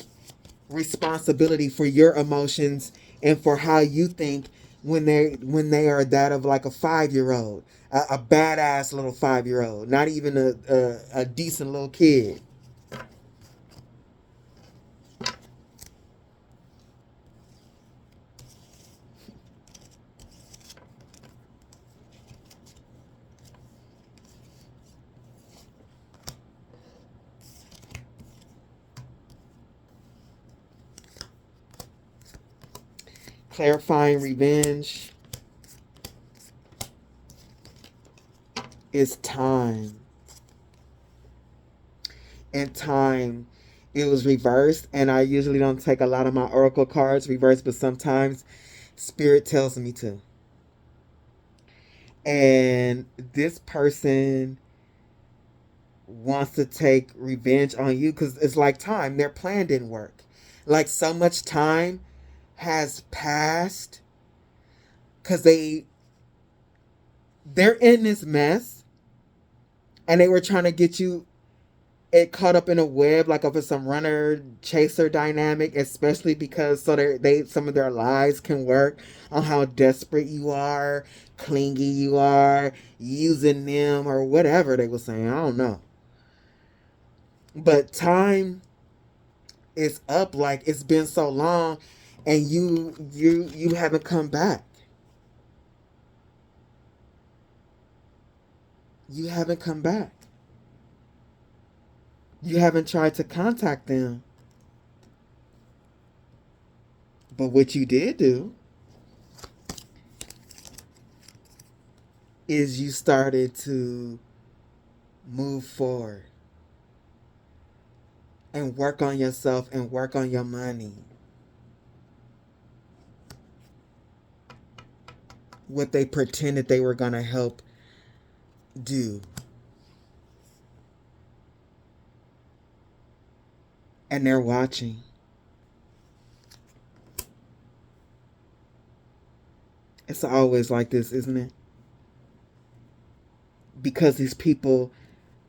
responsibility for your emotions and for how you think when they are that of like a 5-year-old, a badass little 5-year-old, not even a decent little kid. Clarifying revenge is time. And time, it was reversed. And I usually don't take a lot of my oracle cards reversed, but sometimes spirit tells me to. And this person wants to take revenge on you because it's like time. Their plan didn't work. Like so much time has passed because they're in this mess and they were trying to get you it caught up in a web like of some runner chaser dynamic, especially because so they some of their lies can work on how desperate you are, clingy you are, using them or whatever they were saying. I don't know. But time is up. Like it's been so long and you haven't come back. You haven't come back. You haven't tried to contact them. But what you did do is you started to move forward and work on yourself and work on your money. What they pretended they were going to help do. And they're watching. It's always like this, isn't it? Because these people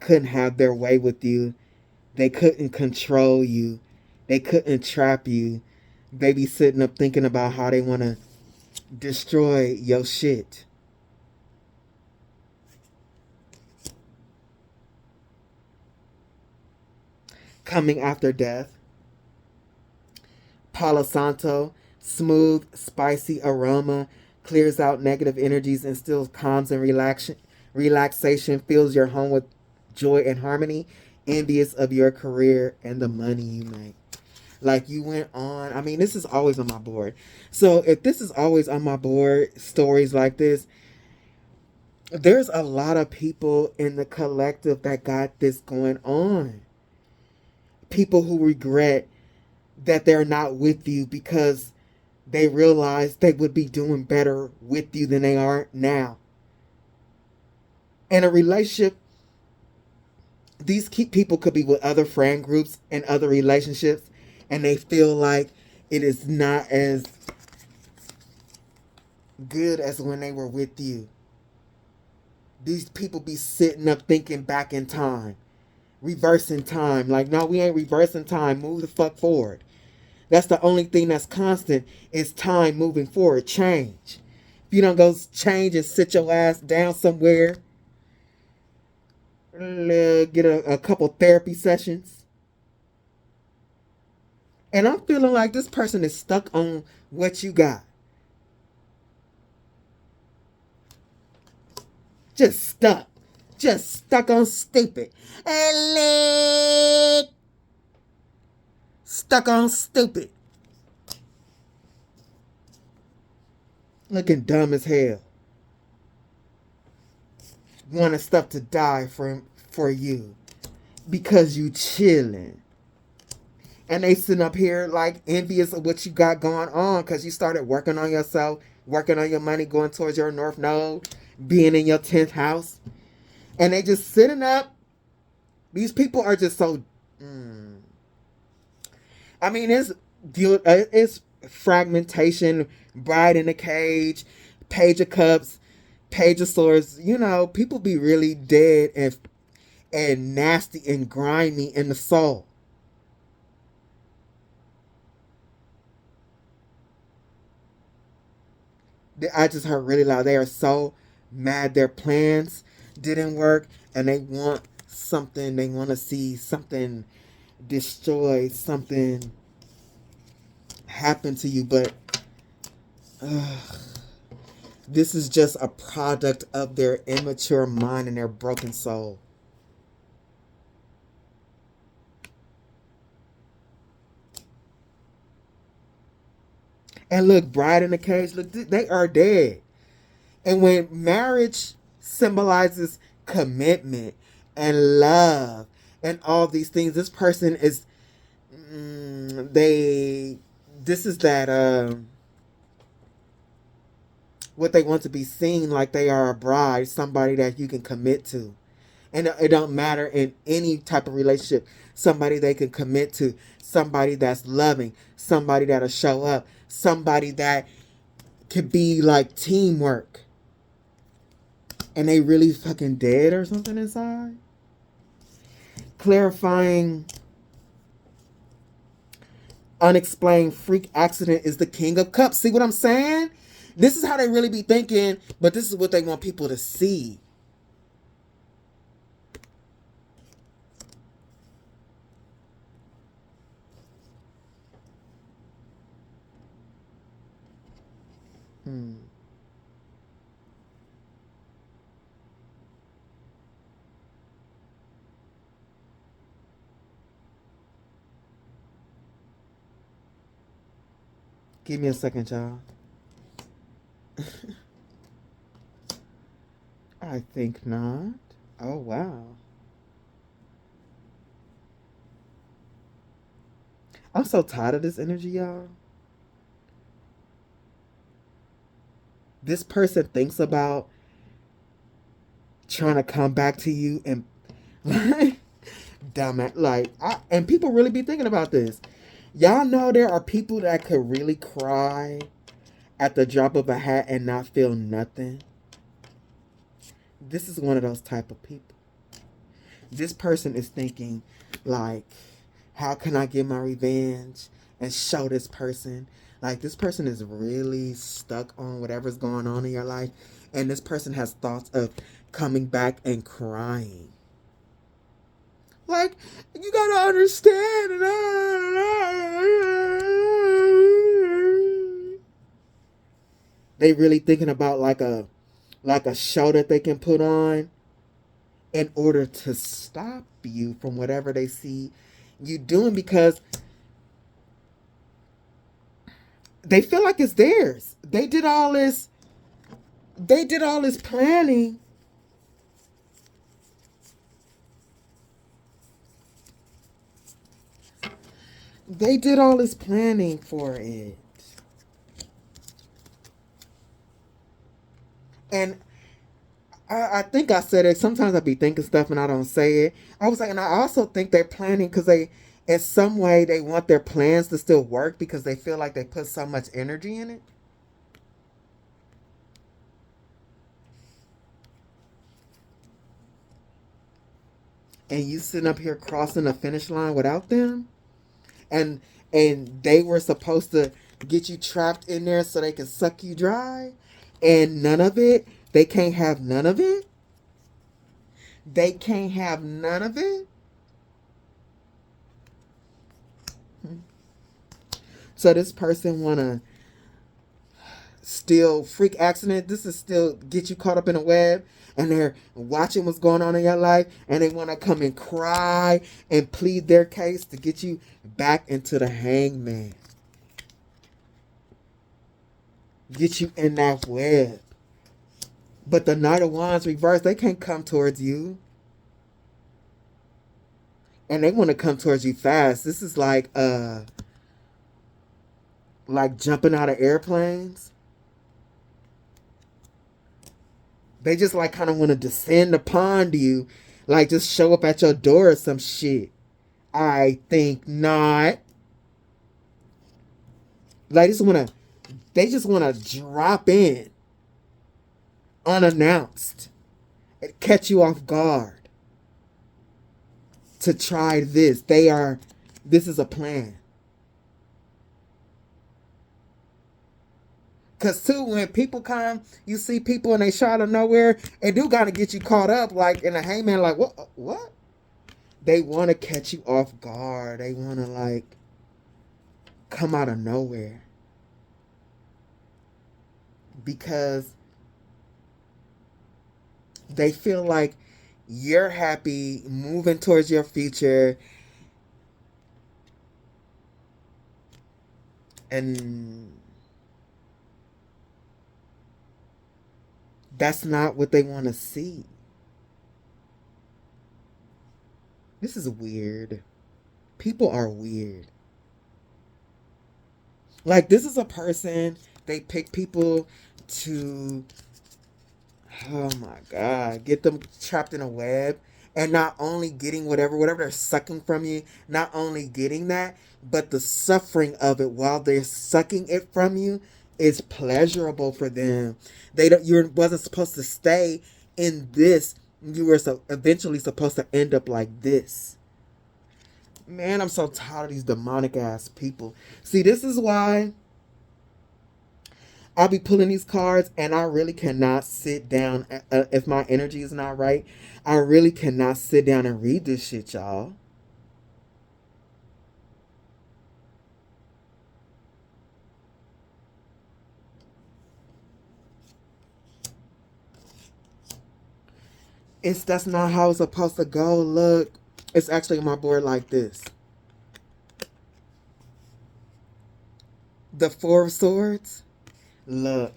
couldn't have their way with you. They couldn't control you. They couldn't trap you. They be sitting up thinking about how they want to destroy your shit. Coming after death. Palo Santo, smooth, spicy aroma, clears out negative energies, instills calms and relaxation, fills your home with joy and harmony, envious of your career and the money you make. Like you went on, I mean, this is always on my board. So if this is always on my board, stories like this, there's a lot of people in the collective that got this going on. People who regret that they're not with you because they realize they would be doing better with you than they are now. In a relationship, these people could be with other friend groups and other relationships, and they feel like it is not as good as when they were with you. These people be sitting up thinking back in time, reversing time. Like, no, we ain't reversing time. Move the fuck forward. That's the only thing that's constant is time moving forward. Change. If you don't go change and sit your ass down somewhere, get a couple therapy sessions. And I'm feeling like this person is stuck on what you got. Just stuck. Just stuck on stupid. Stuck on stupid. Looking dumb as hell. Wanting stuff to die for you. Because you chilling. And they sitting up here like envious of what you got going on. Because you started working on yourself. Working on your money. Going towards your North Node. Being in your 10th house. And they just sitting up. These people are just so... I mean, it's fragmentation, Bride in a Cage, Page of Cups, Page of Swords. You know, people be really dead and nasty and grimy in the soul. I just heard really loud. They are so mad their plans didn't work, and they want something. They want to see something destroyed, something happen to you. But this is just a product of their immature mind and their broken soul. And look, bride in the cage, look, they are dead. And when marriage symbolizes commitment and love and all these things, this person is, this is that, what they want to be seen like they are a bride, somebody that you can commit to. And it don't matter in any type of relationship, somebody they can commit to, somebody that's loving, somebody that'll show up, somebody that could be like teamwork. And they really fucking dead or something inside. Clarifying unexplained freak accident is the King of Cups. See what I'm saying? This is how they really be thinking, but this is what they want people to see. Give me a second, y'all. I think not. Oh, wow. I'm so tired of this energy, y'all. This person thinks about trying to come back to you and dumb it. And people really be thinking about this. Y'all know there are people that could really cry at the drop of a hat and not feel nothing. This is one of those type of people. This person is thinking, like, how can I get my revenge and show this person? Like, this person is really stuck on whatever's going on in your life. And this person has thoughts of coming back and crying. Like, you gotta understand. They really thinking about like a show that they can put on in order to stop you from whatever they see you doing, because they feel like it's theirs. They did all this planning. They did all this planning for it. And I think I said it. Sometimes I be thinking stuff and I don't say it. I was like, and I also think they're planning because they, in some way, they want their plans to still work because they feel like they put so much energy in it. And you sitting up here crossing the finish line without them, and they were supposed to get you trapped in there so they can suck you dry, and none of it. They can't have none of it. They can't have none of it. So this person wanna still freak accident. This is still get you caught up in a web, and they're watching what's going on in your life, and they want to come and cry and plead their case to get you back into the hangman. Get you in that web. But the Knight of Wands reversed, they can't come towards you. And they want to come towards you fast. This is like jumping out of airplanes. They just like kind of want to descend upon you, like just show up at your door or some shit. I think not. Like they just wanna drop in unannounced and catch you off guard to try this. This is a plan. Because, too, when people come, you see people and they shot out of nowhere, it do kind of get you caught up, like, in a hangman, like, what? They want to catch you off guard. They want to, like, come out of nowhere. Because they feel like you're happy, moving towards your future, and that's not what they want to see. This is weird. People are weird. Like, this is a person, they pick people to, oh my God, get them trapped in a web, and not only getting whatever they're sucking from you, not only getting that, but the suffering of it while they're sucking it from you is pleasurable for them. You wasn't supposed to stay in this. You were eventually supposed to end up like this. Man, I'm so tired of these demonic ass people. See, this is why I'll be pulling these cards, and I really cannot sit down. If my energy is not right, I really cannot sit down and read this shit, y'all. That's not how it's supposed to go. Look, it's actually on my board like this. The Four of Swords. Look,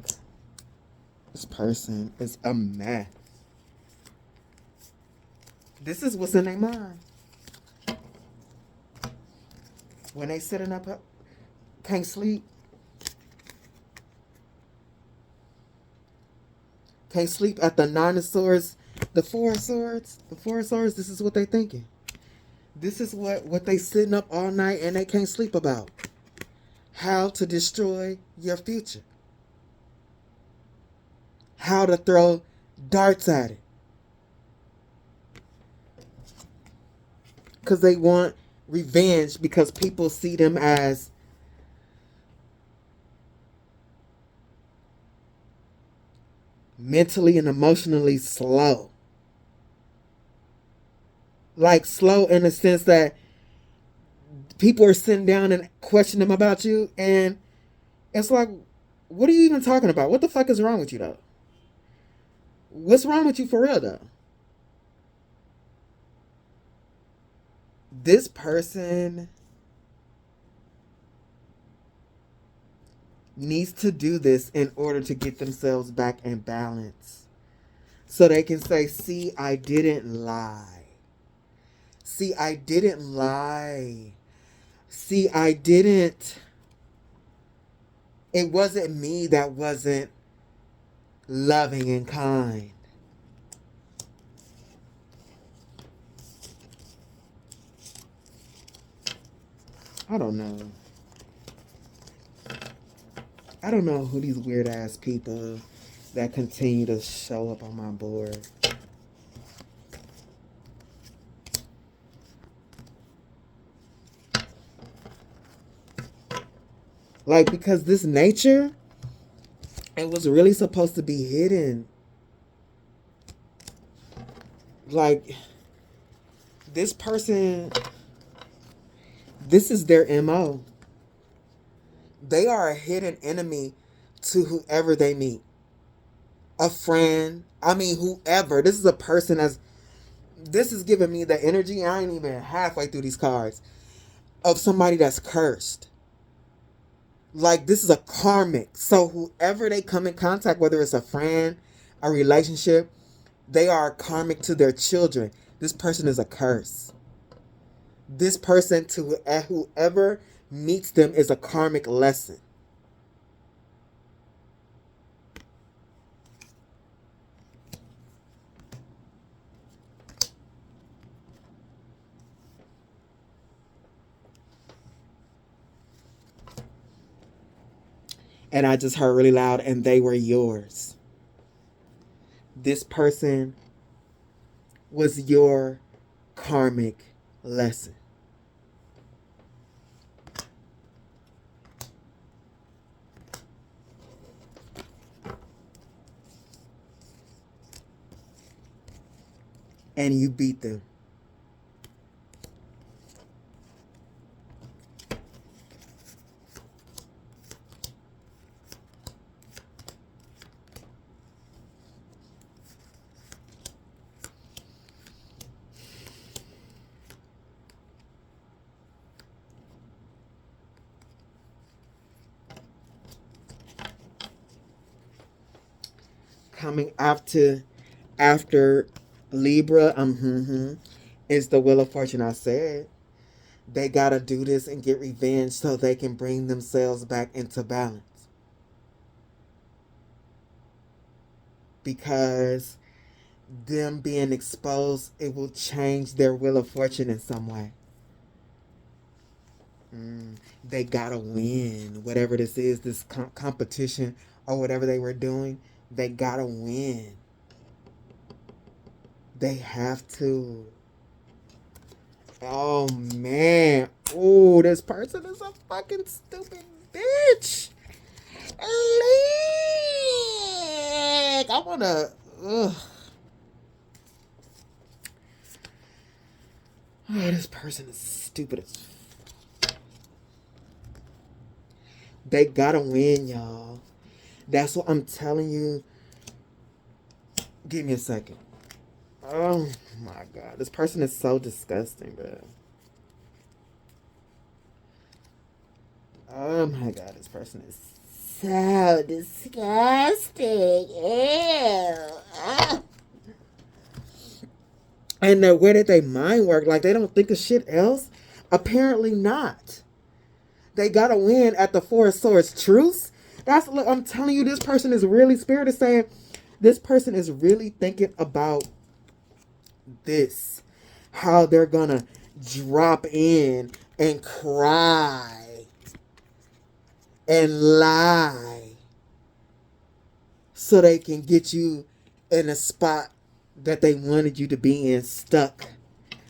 this person is a mess. This is what's in their mind. When they sitting up, can't sleep. Can't sleep at the Nine of Swords. The Four of Swords. The Four of Swords, this is what they thinking. This is what they sitting up all night and they can't sleep about. How to destroy your future. How to throw darts at it. Because they want revenge, because people see them as mentally and emotionally slow. Like, slow in the sense that people are sitting down and questioning them about you, and it's like, what are you even talking about? What the fuck is wrong with you, though? What's wrong with you for real, though? This person needs to do this in order to get themselves back in balance. So they can say, see, I didn't lie. See, I didn't lie. See, I didn't. It wasn't me that wasn't loving and kind. I don't know. I don't know who these weird ass people that continue to show up on my board. Like, because this nature, it was really supposed to be hidden. Like, this person, this is their MO. They are a hidden enemy to whoever they meet. A friend, I mean, whoever. This is a person this is giving me the energy, I ain't even halfway through these cards, of somebody that's cursed. Like, this is a karmic. So whoever they come in contact, whether it's a friend, a relationship, they are karmic to their children. This person is a curse. This person, to whoever meets them, is a karmic lesson. And I just heard really loud, and they were yours. This person was your karmic lesson. and you beat them. Coming after Libra, is the Wheel of Fortune. I said they gotta do this and get revenge so they can bring themselves back into balance. Because them being exposed, it will change their Wheel of Fortune in some way. They gotta win. Whatever this is, this competition or whatever they were doing, they gotta win. They have to. Oh, man. Oh, this person is a fucking stupid bitch. I wanna... Ugh. Oh, this person is stupid as... They gotta win, y'all. That's what I'm telling you. Give me a second. Oh my God. This person is so disgusting, bro. Oh my God. This person is so disgusting. Ew. Ah. And where did they mind work? Like, they don't think of shit else? Apparently not. They gotta win at the Four of Swords. Truce? Look, I'm telling you, this person is really, Spirit is saying, this person is really thinking about this. How they're gonna drop in and cry and lie so they can get you in a spot that they wanted you to be in, stuck.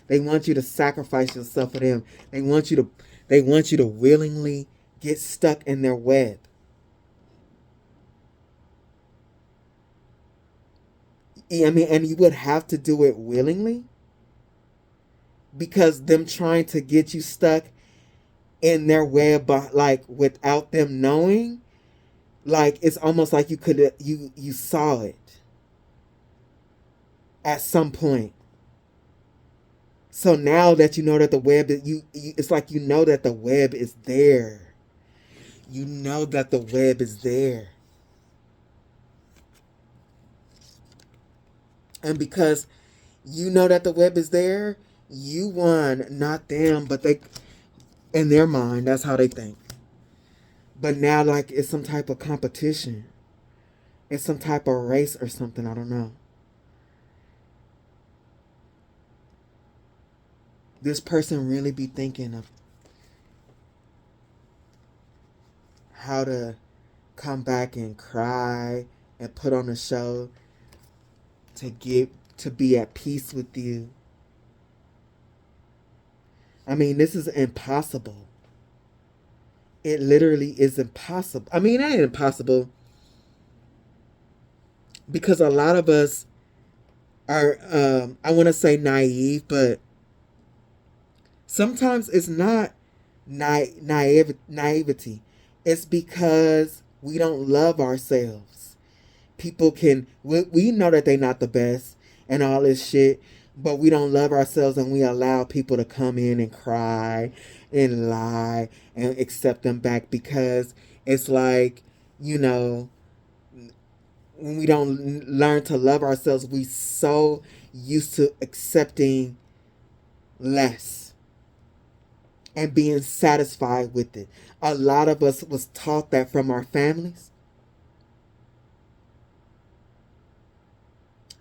They want you to sacrifice yourself for them. They want you to willingly get stuck in their web. I mean, and you would have to do it willingly, because them trying to get you stuck in their web, like, without them knowing, like, it's almost like you saw it at some point. So now that you know that the web, it's like you know that the web is there. You know that the web is there. And because you know that the web is there, you won, not them, but they, in their mind, that's how they think. But now, like, it's some type of competition. It's some type of race or something, I don't know. This person really be thinking of how to come back and cry and put on a show to be at peace with you. I mean, this is impossible. It literally is impossible. I mean, it ain't impossible, because a lot of us are, I want to say naive, but sometimes it's not naivety. It's because we don't love ourselves. People we know that they're not the best and all this shit, but we don't love ourselves, and we allow people to come in and cry and lie and accept them back, because it's like, when we don't learn to love ourselves, we so used to accepting less and being satisfied with it. A lot of us was taught that from our families.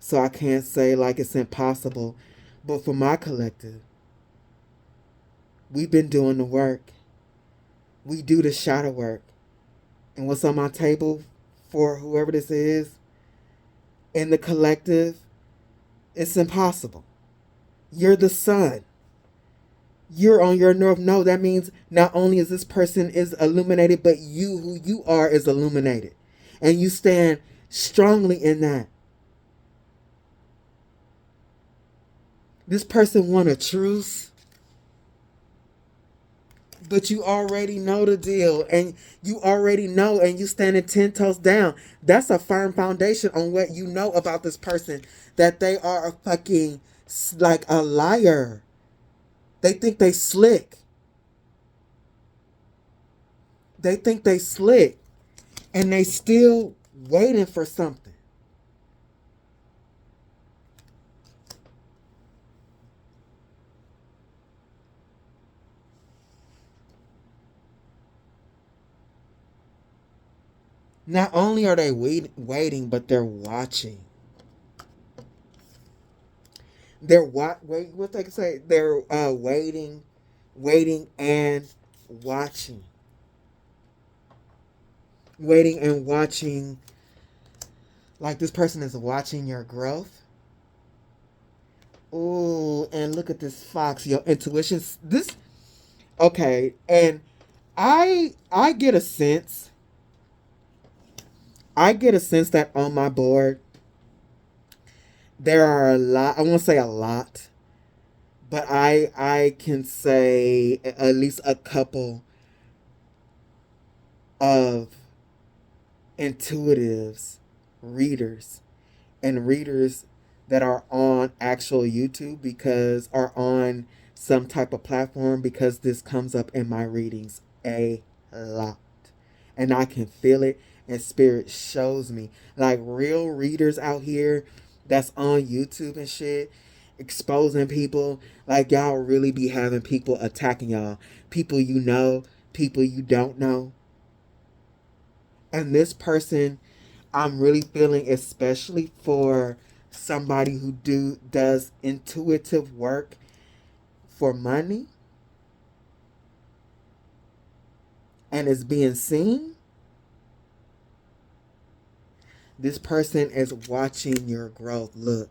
So I can't say like it's impossible. But for my collective, we've been doing the work. We do the shadow work. And what's on my table for whoever this is in the collective, it's impossible. You're the sun. You're on your north node. That means not only is this person is illuminated, but you, who you are, is illuminated. And you stand strongly in that. This person want a truce, but you already know the deal, and you already know, and you standing 10 toes down. That's a firm foundation on what you know about this person, that they are a fucking, like, a liar. They think they slick. They think they slick, and they still waiting for something. Not only are they waiting, but they're watching. They're what they can say? They're waiting and watching. Waiting and watching. Like, this person is watching your growth. Ooh, and look at this fox. Your intuition. Okay, and I get a sense. That on my board, there are a lot. I won't say a lot, but I can say at least a couple of intuitives, readers that are on actual YouTube, because are on some type of platform, because this comes up in my readings a lot, and I can feel it, and spirit shows me, like, real readers out here that's on YouTube and shit, exposing people. Like, y'all really be having people attacking y'all, people you know, people you don't know. And this person, I'm really feeling, especially for somebody who does intuitive work for money and is being seen. This person is watching your growth. Look.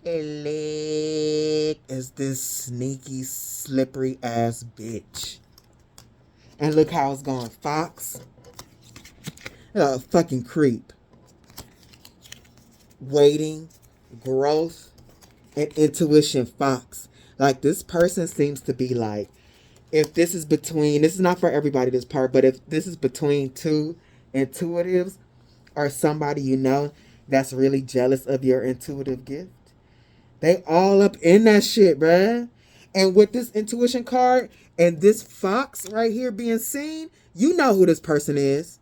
Is this sneaky, slippery ass bitch. And look how it's going. Fox. A fucking creep. Waiting, growth, and intuition. Fox. Like, this person seems to be like, if this is not for everybody, this part, but if this is between two intuitives or somebody you know that's really jealous of your intuitive gift, they all up in that shit, bruh. And with this intuition card and this fox right here being seen, you know who this person is.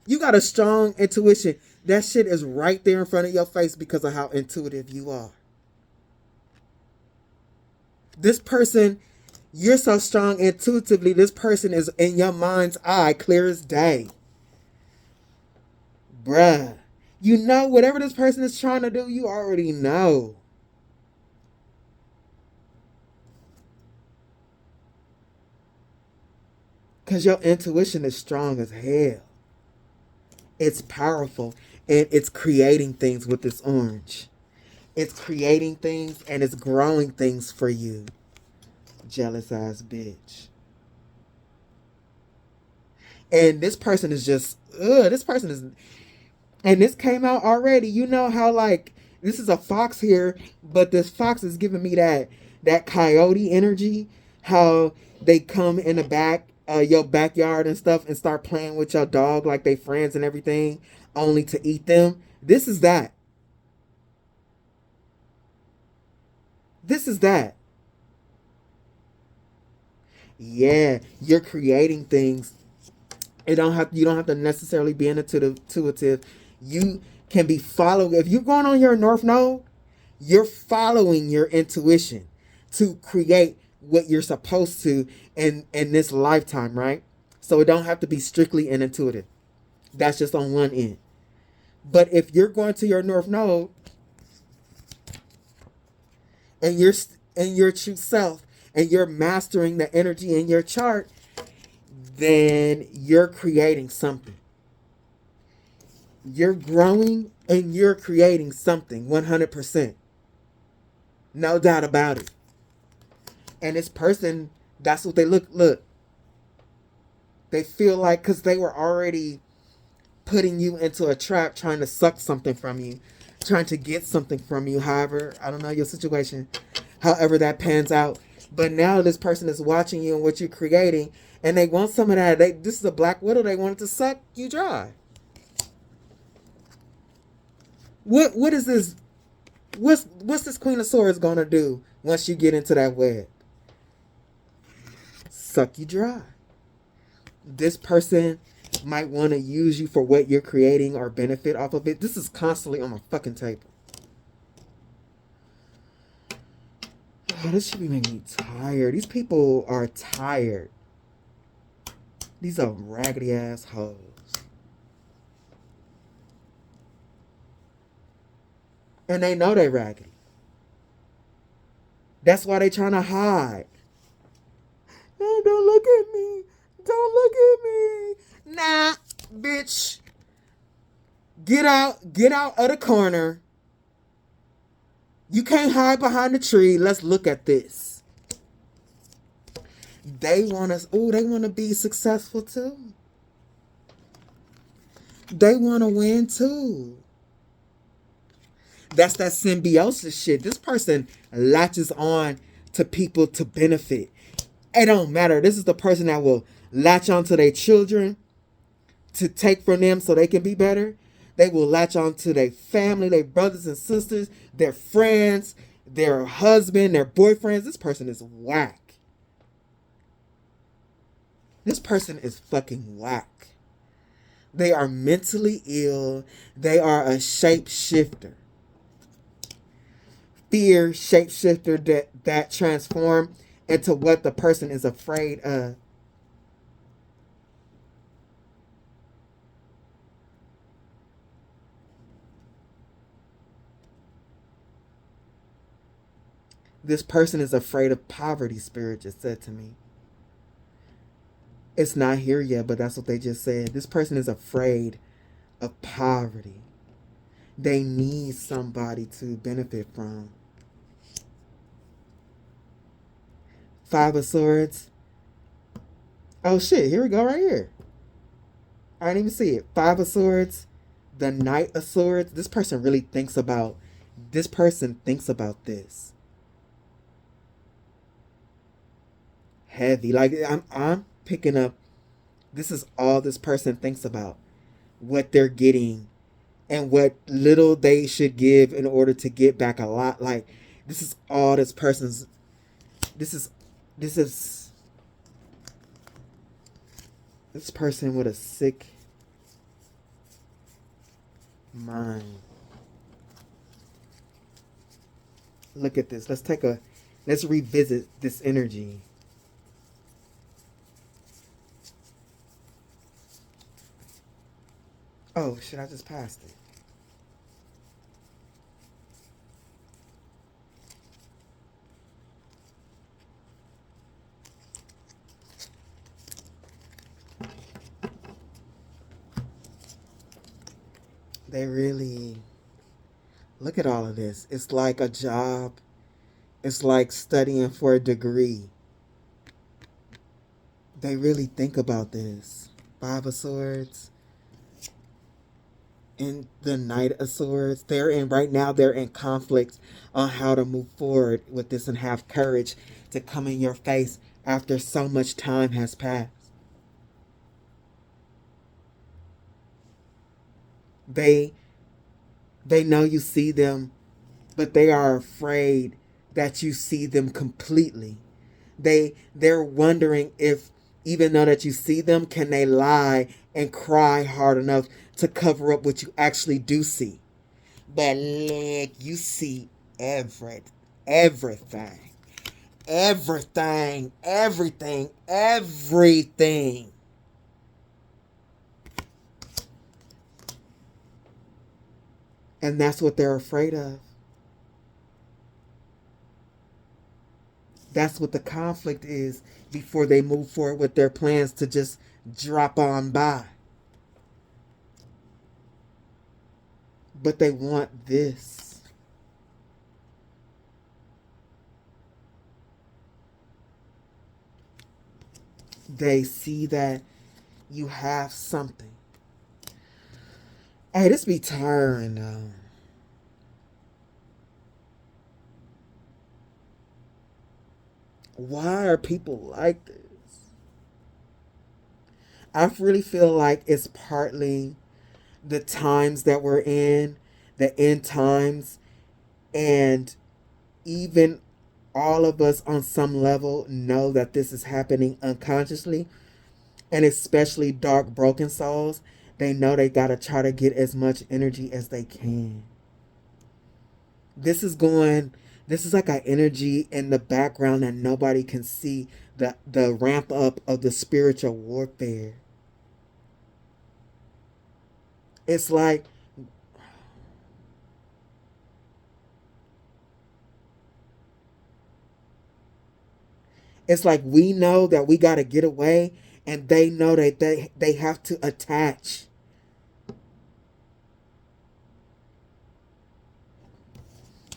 You got a strong intuition. That shit is right there in front of your face because of how intuitive you are. This person, you're so strong intuitively, this person is in your mind's eye, clear as day. Bruh. You know, whatever this person is trying to do, you already know. Because your intuition is strong as hell. It's powerful. And it's creating things with this orange. It's creating things and it's growing things for you. Jealous ass bitch. And this person is just, and this came out already. You know how, like, this is a fox here, but this fox is giving me that coyote energy. How they come in the back, your backyard and stuff, and start playing with your dog like they friends and everything, only to eat them. This is that. This is that. Yeah, you're creating things. You don't have to necessarily be intuitive. You can be following. If you're going on your North Node, you're following your intuition to create what you're supposed to in this lifetime, right? So it don't have to be strictly intuitive. That's just on one end. But if you're going to your North Node and you're in your true self and you're mastering the energy in your chart, then you're creating something. You're growing and you're creating something 100%. No doubt about it. And this person, that's what they look. They feel like, because they were already putting you into a trap, trying to suck something from you. trying to get something from you. However, I don't know your situation, however that pans out. But now this person is watching you and what you're creating, and they want some of that. This is a black widow. They want it to suck you dry. What is this? What's this Queen of Swords gonna do once you get into that web? Suck you dry. This person might want to use you for what you're creating or benefit off of it. This is constantly on my fucking table. Oh, this should be making me tired. These people are tired. These are raggedy ass hoes. And they know they raggedy. That's why they trying to hide. Hey, don't look at me. Don't look at me. Nah, bitch. Get out of the corner. You can't hide behind the tree. Let's look at this. They want us. Oh, they want to be successful too. They want to win too. That's that symbiosis shit. This person latches on to people to benefit. It don't matter. This is the person that will latch on to their children to take from them so they can be better. They will latch on to their family, their brothers and sisters, their friends, their husband, their boyfriends. This person is whack. This person is fucking whack. They are mentally ill. They are a shapeshifter. Fear shapeshifter that transform into what the person is afraid of. This person is afraid of poverty, Spirit just said to me. It's not here yet, but that's what they just said. This person is afraid of poverty. They need somebody to benefit from. Five of Swords. Oh shit, here we go right here. I didn't even see it. Five of Swords. The Knight of Swords. This person really thinks about this. Heavy. Like I'm picking up. This is all this person thinks about. What they're getting and what little they should give in order to get back a lot. Like this is all this person's. This is this person with a sick mind. Look at this. Let's revisit this energy. Oh shit, I just passed it. They really look at all of this. It's like a job. It's like studying for a degree. They really think about this. Five of Swords and the Knight of Swords. They're in conflict on how to move forward with this and have courage to come in your face after so much time has passed. They know you see them, but they are afraid that you see them completely. They're wondering if, even though that you see them, can they lie and cry hard enough to cover up what you actually do see. But look, you see everything. And that's what they're afraid of. That's what the conflict is before they move forward with their plans to just drop on by. But they want this. They see that you have something. Hey, this be tiring though. Why are people like this? I really feel like it's partly the times that we're in, the end times, and even all of us on some level know that this is happening unconsciously, and especially dark broken souls, they know they gotta try to get as much energy as they can. This is like an energy in the background that nobody can see, the ramp up of the spiritual warfare. It's like we know that we got to get away, and they know that they have to attach.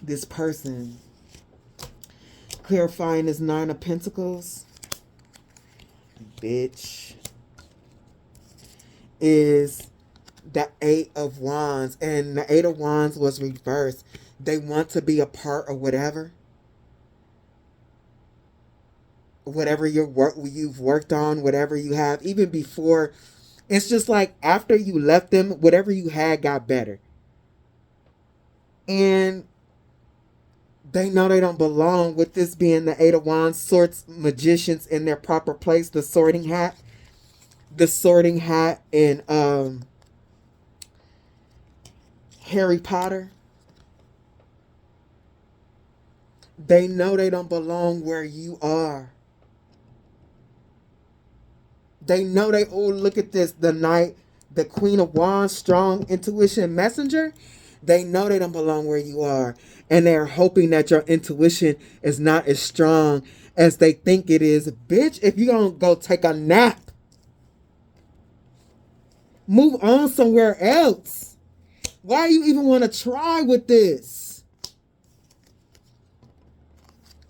This person, clarifying this Nine of Pentacles, bitch, is the Eight of Wands. And the Eight of Wands was reversed. They want to be a part of whatever you've worked on, whatever you have, even before. It's just like after you left them, whatever you had got better. And they know they don't belong, with this being the Eight of Wands, Swords, Magicians in their proper place, the sorting hat. The sorting hat in Harry Potter. They know they don't belong where you are. They know look at this, the Knight, the Queen of Wands, strong intuition messenger. They know they don't belong where you are. And they're hoping that your intuition is not as strong as they think it is. Bitch, if you don't go take a nap, move on somewhere else. Why you even want to try with this?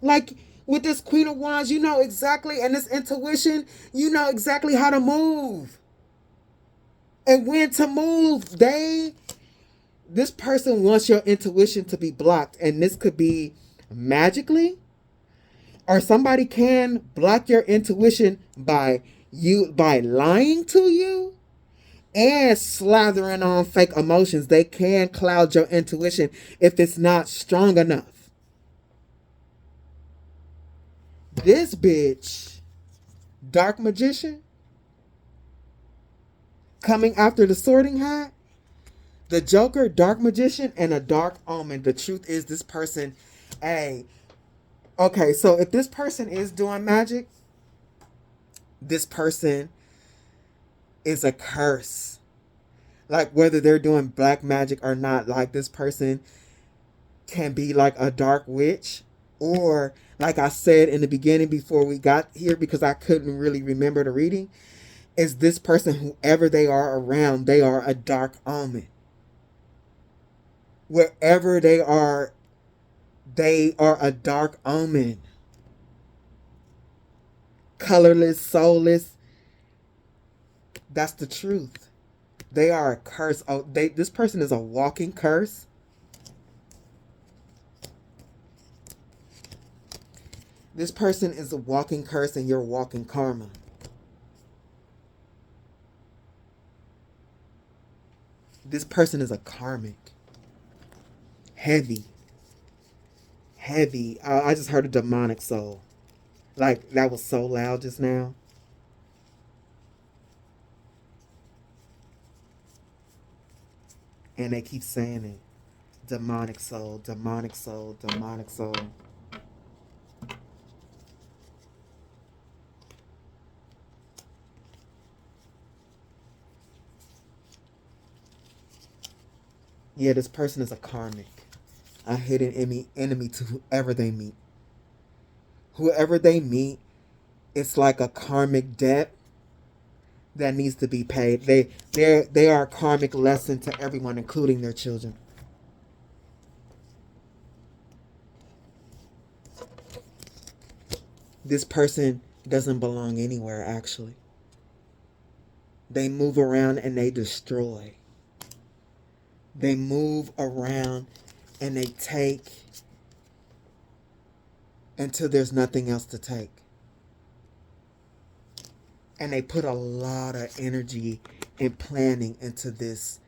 Like, with this Queen of Wands, you know exactly, and this intuition, you know exactly how to move. And when to move. This person wants your intuition to be blocked. And this could be magically, or somebody can block your intuition by lying to you and slathering on fake emotions. They can cloud your intuition if it's not strong enough. This bitch, dark magician, coming after the sorting hat, the Joker, dark magician, and a dark omen. The truth is, this person, okay, so if this person is doing magic, this person is a curse. Like, whether they're doing black magic or not, like, this person can be like a dark witch, or like I said in the beginning before we got here, because I couldn't really remember the reading, is this person, whoever they are around, they are a dark omen. Wherever they are a dark omen. Colorless, soulless. That's the truth. They are a curse. This person is a walking curse. This person is a walking curse, and you're walking karma. This person is a karmic. Heavy. I just heard a demonic soul. Like, that was so loud just now. And they keep saying it. Demonic soul, demonic soul, demonic soul. Yeah, this person is a karmic. A hidden enemy to whoever they meet. Whoever they meet, it's like a karmic debt that needs to be paid. They are a karmic lesson to everyone, including their children. This person doesn't belong anywhere, actually. They move around and they destroy. They move around and they take until there's nothing else to take. And they put a lot of energy and planning into this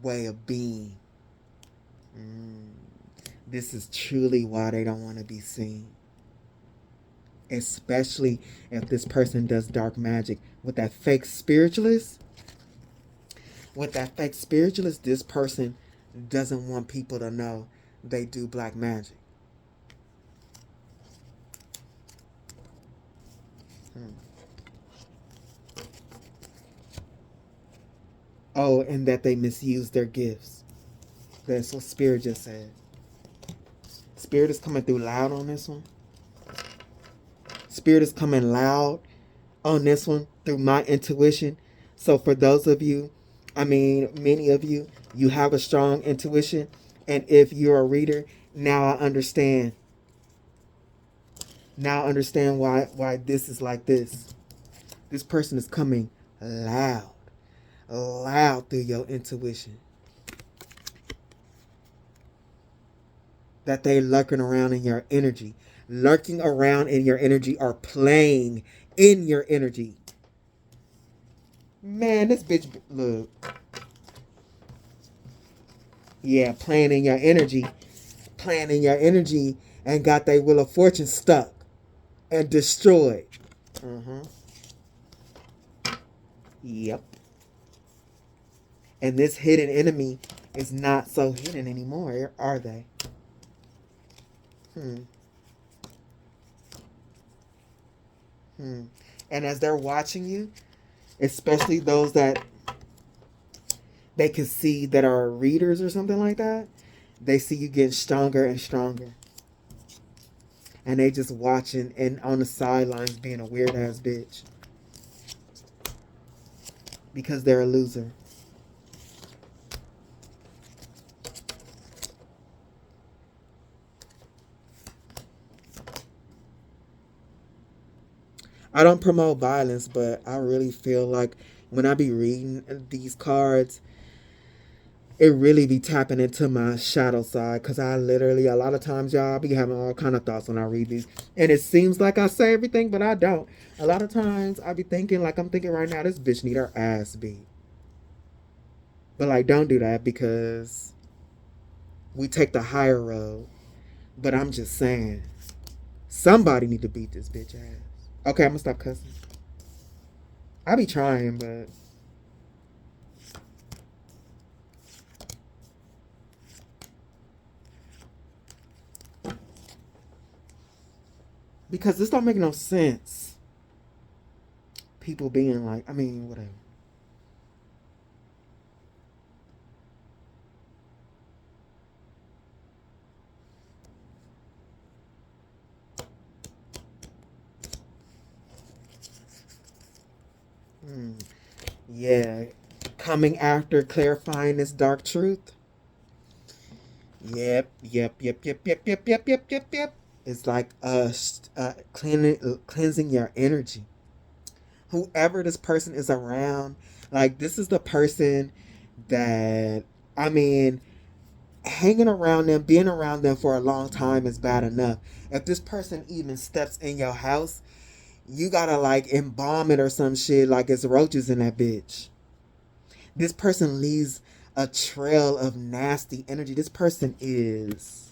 way of being. This is truly why they don't want to be seen. Especially if this person does dark magic. With that fake spiritualist, this person doesn't want people to know they do black magic. Oh, and that they misuse their gifts. That's what Spirit just said. Spirit is coming through loud on this one. Spirit is coming loud on this one through my intuition. So for those of you, many of you, you have a strong intuition. And if you're a reader, now I understand. Now I understand why this is like this. This person is coming loud through your intuition. That they lurking around in your energy. Lurking around in your energy or playing in your energy. Man, this bitch, look. Yeah, playing in your energy. Playing in your energy and got their Wheel of Fortune stuck and destroyed. Yep. And this hidden enemy is not so hidden anymore, are they? And as they're watching you, especially those that they can see that are readers or something like that, they see you getting stronger and stronger. And they just watching and on the sidelines being a weird ass bitch. Because they're a loser. I don't promote violence, but I really feel like when I be reading these cards, it really be tapping into my shadow side. Because I literally, a lot of times, y'all, I be having all kind of thoughts when I read these. And it seems like I say everything, but I don't. A lot of times, I be thinking, like I'm thinking right now, this bitch need her ass beat. But, like, don't do that because we take the higher road. But I'm just saying, somebody need to beat this bitch ass. Okay, I'm gonna stop cussing. I be trying, but because this don't make no sense. People being like, whatever. Yeah, coming after clarifying this dark truth. Yep. It's like cleansing your energy. Whoever this person is around, like this is the person that, hanging around them, being around them for a long time is bad enough. If this person even steps in your house, you gotta like embalm it or some shit like it's roaches in that bitch. This person leaves a trail of nasty energy. This person is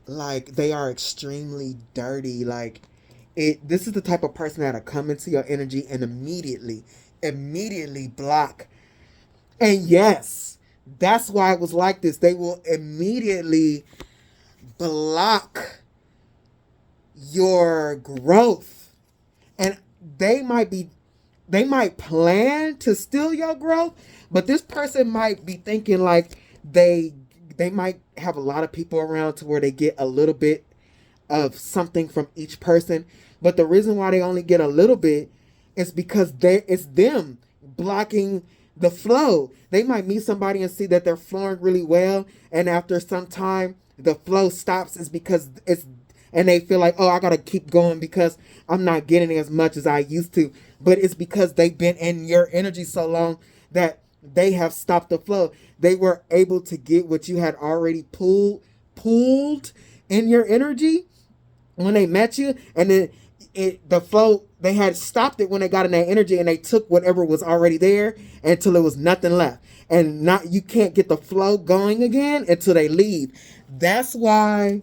like, they are extremely dirty. Like this is the type of person that'll come into your energy and immediately block. And yes, that's why it was like this. They will immediately block your growth. And they might plan to steal your growth, but this person might be thinking like they might have a lot of people around to where they get a little bit of something from each person. But the reason why they only get a little bit is because it's them blocking the flow. They might meet somebody and see that they're flowing really well, and after some time the flow stops. Is because and they feel like, oh, I gotta keep going because I'm not getting as much as I used to. But it's because they've been in your energy so long that they have stopped the flow. They were able to get what you had already pulled in your energy, when they met you, and then the flow, they had stopped it when they got in that energy, and they took whatever was already there until it was nothing left. And not, you can't get the flow going again until they leave. That's why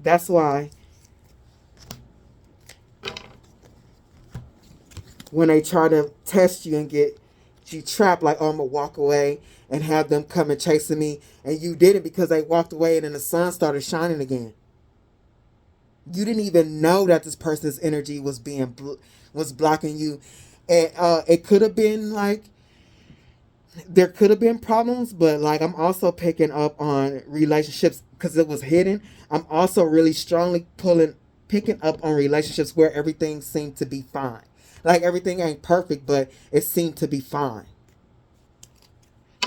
that's why when they try to test you and get you trapped, like, oh, I'm gonna walk away and have them come and chasing me, and you didn't, because they walked away and then the sun started shining again. You didn't even know that this person's energy was was blocking you. And it could have been like, there could have been problems, but like, I'm also picking up on relationships because it was hidden. I'm also really strongly picking up on relationships where everything seemed to be fine. Like, everything ain't perfect, but it seemed to be fine.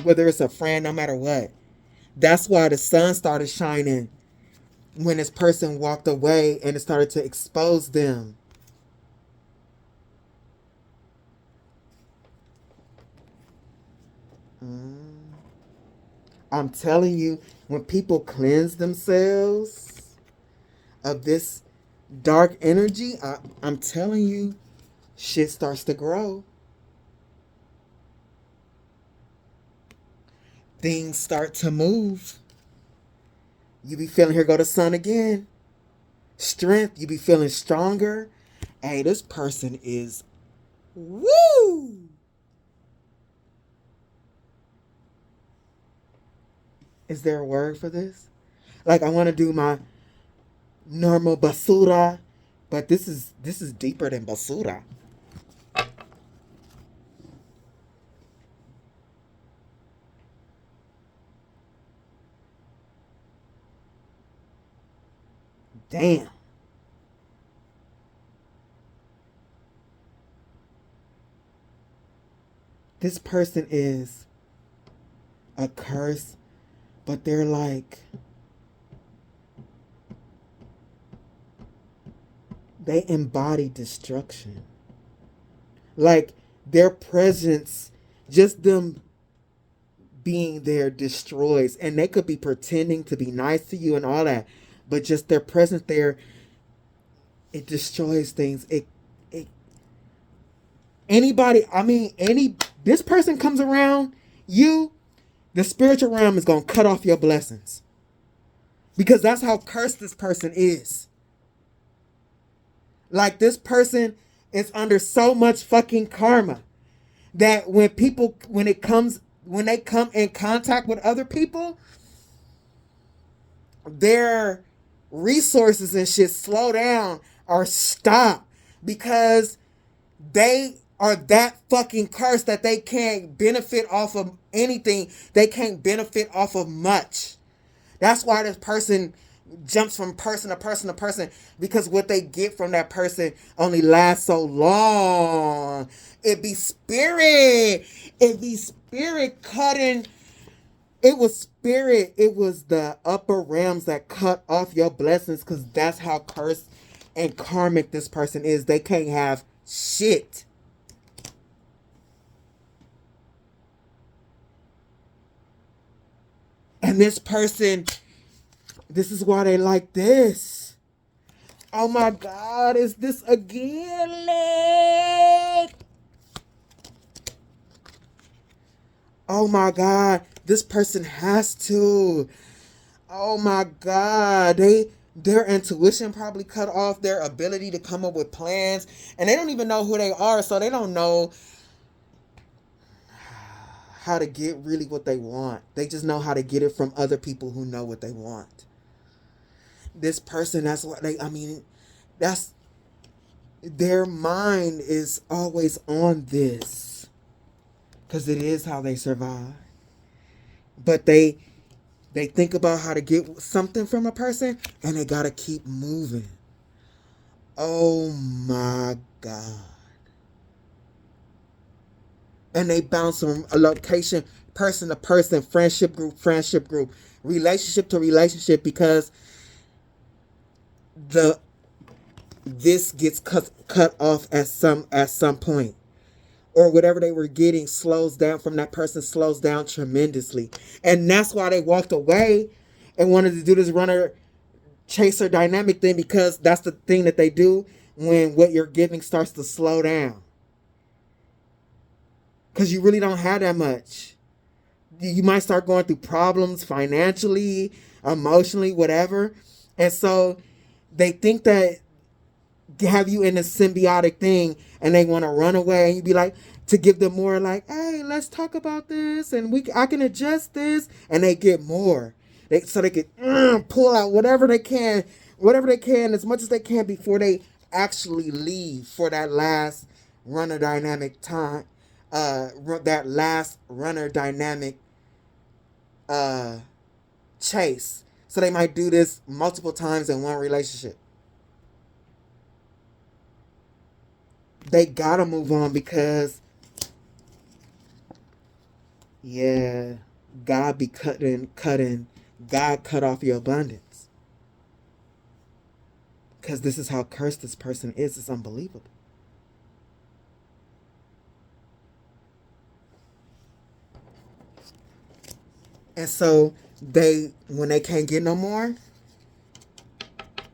Whether it's a friend, no matter what. That's why the sun started shining when this person walked away, and it started to expose them. I'm telling you, when people cleanse themselves of this dark energy, I'm telling you, shit starts to grow. Things start to move. You be feeling, here go the sun again. Strength, you be feeling stronger. Hey, this person is woo. Is there a word for this? Like, I want to do my normal basura, but this is deeper than basura. Damn. This person is a curse, but they're like, they embody destruction. Like, their presence, just them being there, destroys. And they could be pretending to be nice to you and all that, but just their presence there, it destroys things. This person comes around you, the spiritual realm is going to cut off your blessings. Because that's how cursed this person is. Like, this person is under so much fucking karma that when they come in contact with other people, their resources and shit slow down or stop, because they are that fucking cursed that they can't benefit off of anything. They can't benefit off of much. That's why this person jumps from person to person to person, because what they get from that person only lasts so long. It be spirit cutting. It was spirit. It was the upper realms that cut off your blessings, because that's how cursed and karmic this person is. They can't have shit. And this person, this is why they like this. Oh my God, is this again, leg? Oh my God, this person has to. Oh my God, their intuition probably cut off, their ability to come up with plans, and they don't even know who they are, so they don't know how to get really what they want. They just know how to get it from other people who know what they want. This person, that's what that's, their mind is always on this, because it is how they survive. But they think about how to get something from a person, and they gotta keep moving. Oh my God. And they bounce from a location, person to person, friendship group, relationship to relationship, because this gets cut off at some point, or whatever they were getting slows down from that person, slows down tremendously. And that's why they walked away and wanted to do this runner chaser dynamic thing, because that's the thing that they do when what you're giving starts to slow down, because you really don't have that much. You might start going through problems financially, emotionally, whatever. And so they think that have you in a symbiotic thing, and they want to run away, and you be like, to give them more, like, hey, let's talk about this, and I can adjust this, and they get more. So they can pull out whatever they can, as much as they can, before they actually leave for that last runner dynamic time, that last runner dynamic chase. So they might do this multiple times in one relationship. They gotta move on because, yeah, God be cutting. God cut off your abundance. Because this is how cursed this person is. It's unbelievable. And so when they can't get no more,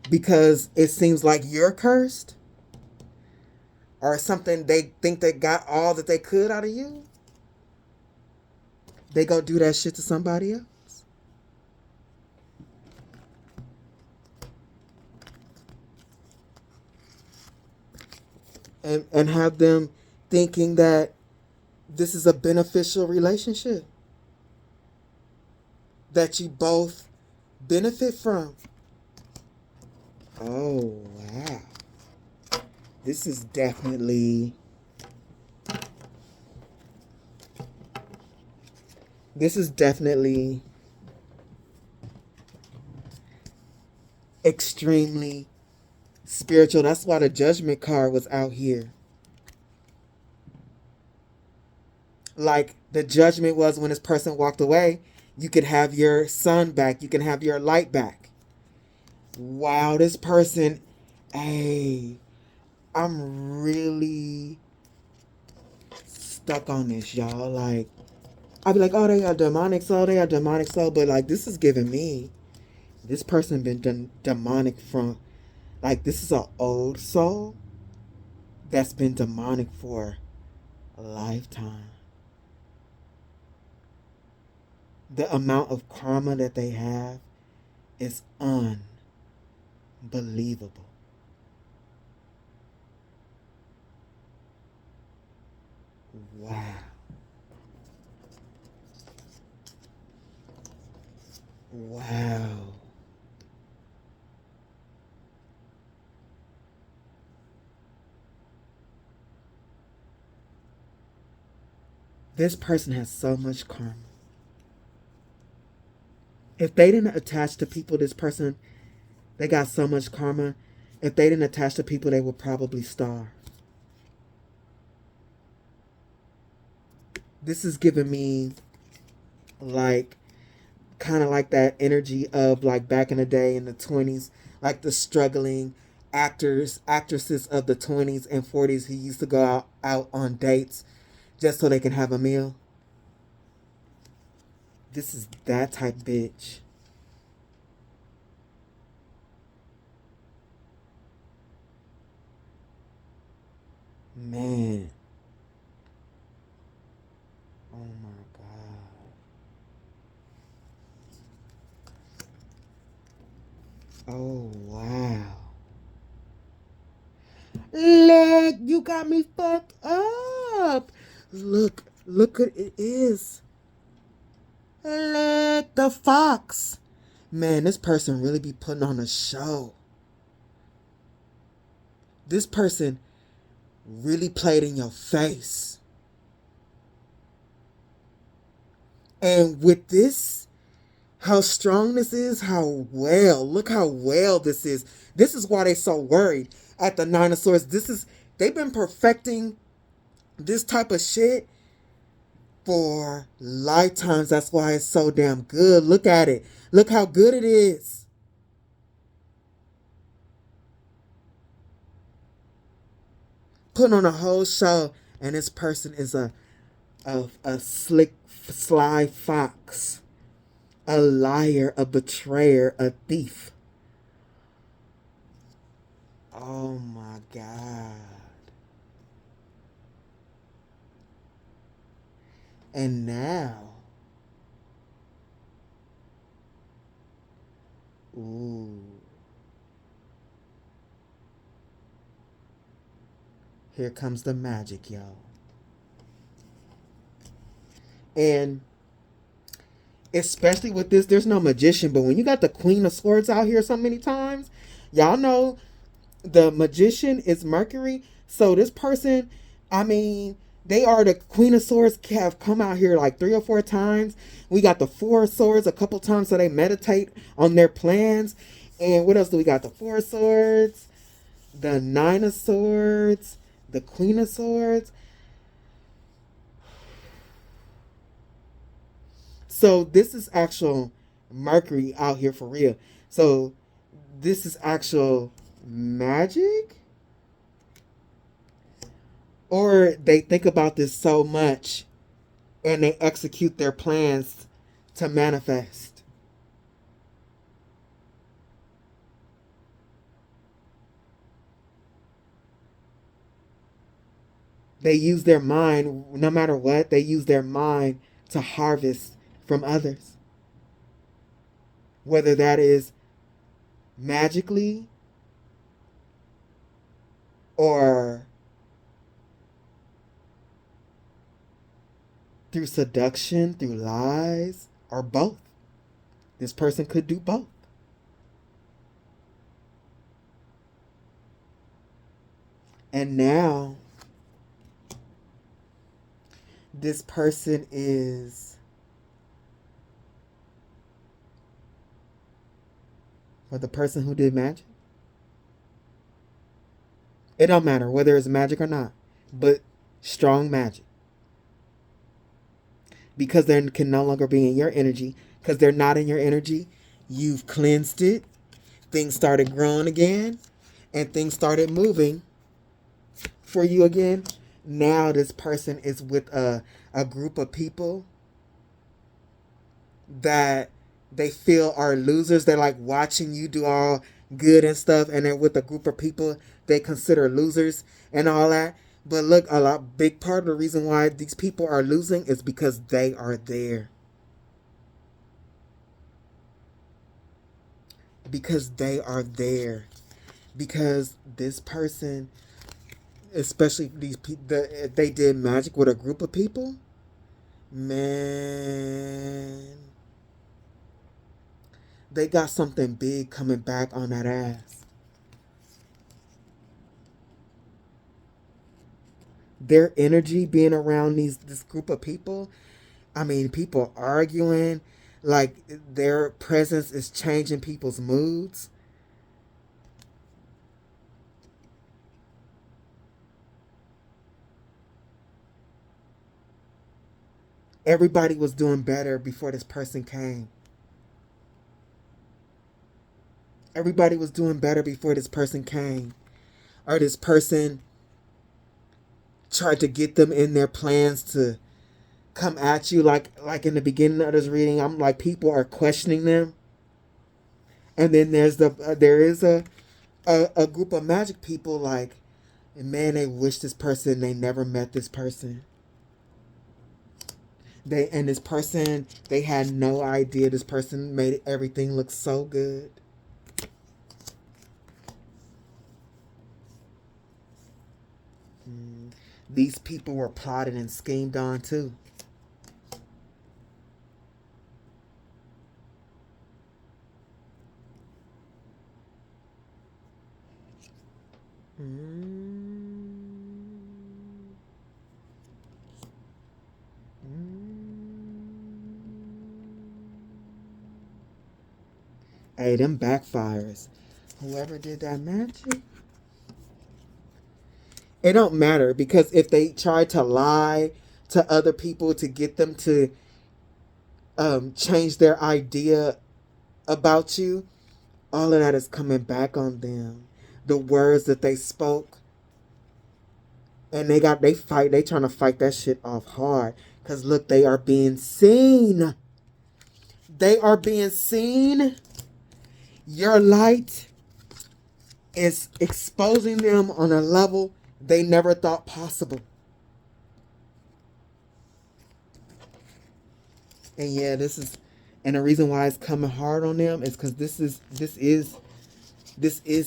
because it seems like you're cursed, or something, they think they got all that they could out of you, they go do that shit to somebody else. And have them thinking that this is a beneficial relationship that you both benefit from. Oh, wow. This is definitely extremely spiritual. That's why the Judgment card was out here. Like, the Judgment was when this person walked away, you could have your sun back, you can have your light back. Wow, this person, hey, I'm really stuck on this, y'all. Like, I'd be like, oh, they got demonic soul, but like, this is giving me, this person been demonic from, like, this is an old soul that's been demonic for a lifetime. The amount of karma that they have is unbelievable. Wow. Wow. This person has so much karma. If they didn't attach to people, this person, they got so much karma. If they didn't attach to people, they would probably starve. This is giving me, like, kind of like that energy of, like, back in the day in the 20s, like the struggling actresses of the 20s and 40s who used to go out on dates just so they can have a meal. This is that type bitch. Man. Oh my God. Oh wow. Leg, you got me fucked up. Look what it is. Leg, the fox. Man, this person really be putting on a show. This person really played in your face. And with this, how strong this is, look how well this is. This is why they're so worried at the Nine of Swords. They've been perfecting this type of shit for lifetimes. That's why it's so damn good. Look at it. Look how good it is. putting on a whole show, and this person is a slick, sly fox, a liar, a betrayer, a thief. Oh my God. And now, ooh, here comes the magic, y'all. And especially with this, there's no magician, but when you got the Queen of Swords out here so many times, y'all know the magician is Mercury. So this person, I mean, they are the Queen of Swords, have come out here like 3 or 4 times. We got the Four of Swords a couple times, so they meditate on their plans. And what else do we got? The Four of Swords, the Nine of Swords, the Queen of Swords. So this is actual Mercury out here for real. So this is actual magic? Or they think about this so much and they execute their plans to manifest. They use their mind, no matter what, they use their mind to harvest from others. Whether that is magically or through seduction, through lies, or both. This person could do both. And now, this person is, or the person who did magic. It don't matter whether it's magic or not, but strong magic. Because they can no longer be in your energy. Because they're not in your energy. You've cleansed it. Things started growing again. And things started moving for you again. Now this person is with a group of people that they feel are losers. They're like watching you do all good and stuff. And they're with a group of people they consider losers and all that. But look, big part of the reason why these people are losing is because they are there. Because they are there. Because this person, especially these people, if they did magic with a group of people, man, they got something big coming back on that ass. Their energy being around this group of people, I mean, people arguing, like their presence is changing people's moods. Everybody was doing better before this person came. Everybody was doing better before this person came. Or this person tried to get them in their plans to come at you. Like in the beginning of this reading, I'm like, people are questioning them. And then there is a group of magic people like, man, they wish this person, they never met this person. This person, they had no idea this person made everything look so good. These people were plotted and schemed on too. Hey, them backfires. Whoever did that magic. It don't matter, because if they try to lie to other people to get them to change their idea about you, all of that is coming back on them. The words that they spoke, And they trying to fight that shit off hard. Cause look, they are being seen. They are being seen. Your light is exposing them on a level they never thought possible. And yeah, and the reason why it's coming hard on them is because this is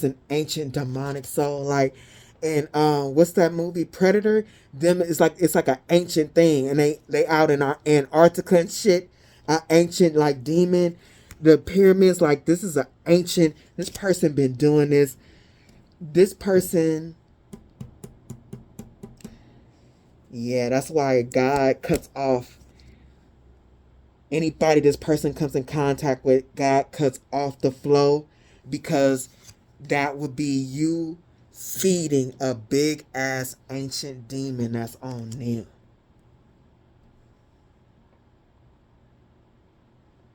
an ancient demonic soul. Like, and what's that movie, Predator? Them it's like an ancient thing, and they out in our Antarctica and shit. An ancient like demon. The pyramids, like, this is an ancient. This person been doing this. This person. Yeah, that's why God cuts off anybody this person comes in contact with. God cuts off the flow, because that would be you feeding a big ass ancient demon that's on them.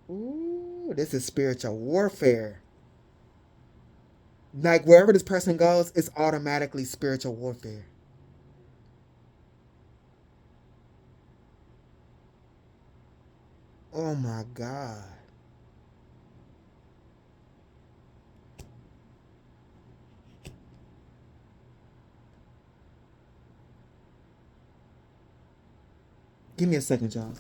Ooh, this is spiritual warfare. Like, wherever this person goes, it's automatically spiritual warfare. Oh my God. Give me a second, y'all.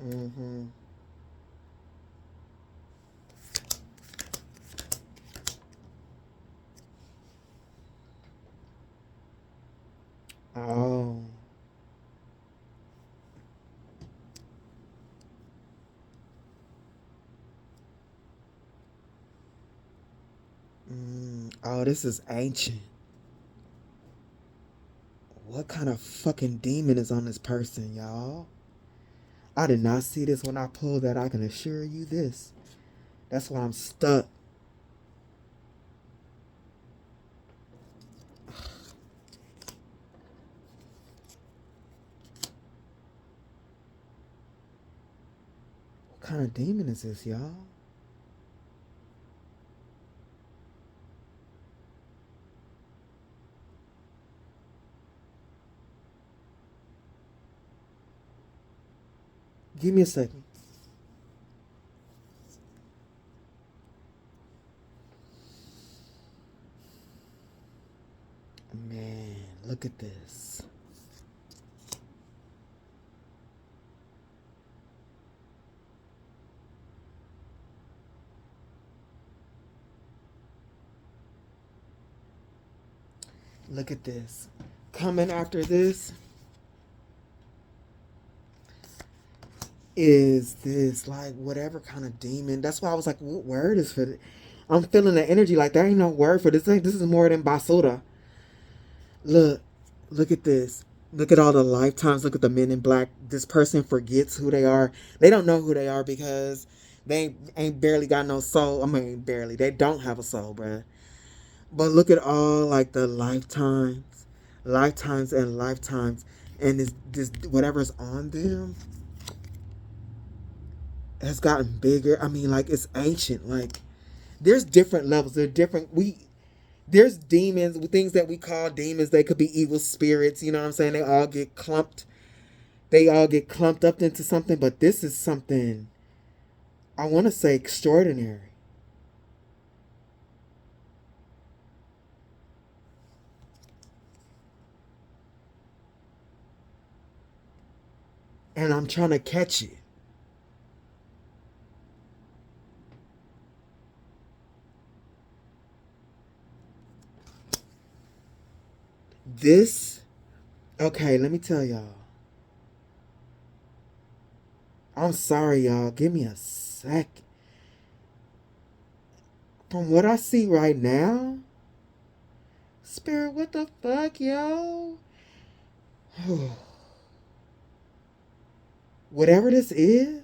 Mm-hmm. Oh. Oh, this is ancient. What kind of fucking demon is on this person, y'all? I did not see this when I pulled that. I can assure you this. That's why I'm stuck. What kind of demon is this, y'all? Give me a second. Man, look at this. Look at this. Coming after this is this, like, whatever kind of demon. That's why I was like, what word is for this? I'm feeling the energy like there ain't no word for this. This is more than basura. Look at this. Look at all the lifetimes. Look at the men in black. This person forgets who they are. They don't know who they are because they ain't barely got no soul. I mean, barely. They don't have a soul, bruh. But look at all, like, the lifetimes and lifetimes, and this whatever's on them has gotten bigger. I mean, like, it's ancient. Like, there's different levels. There's demons, things that we call demons. They could be evil spirits. You know what I'm saying? They all get clumped. They all get clumped up into something. But this is something, I want to say, extraordinary. And I'm trying to catch it. This, okay, let me tell y'all. I'm sorry, y'all. Give me a sec. From what I see right now, Spirit, what the fuck, yo? Whatever this is,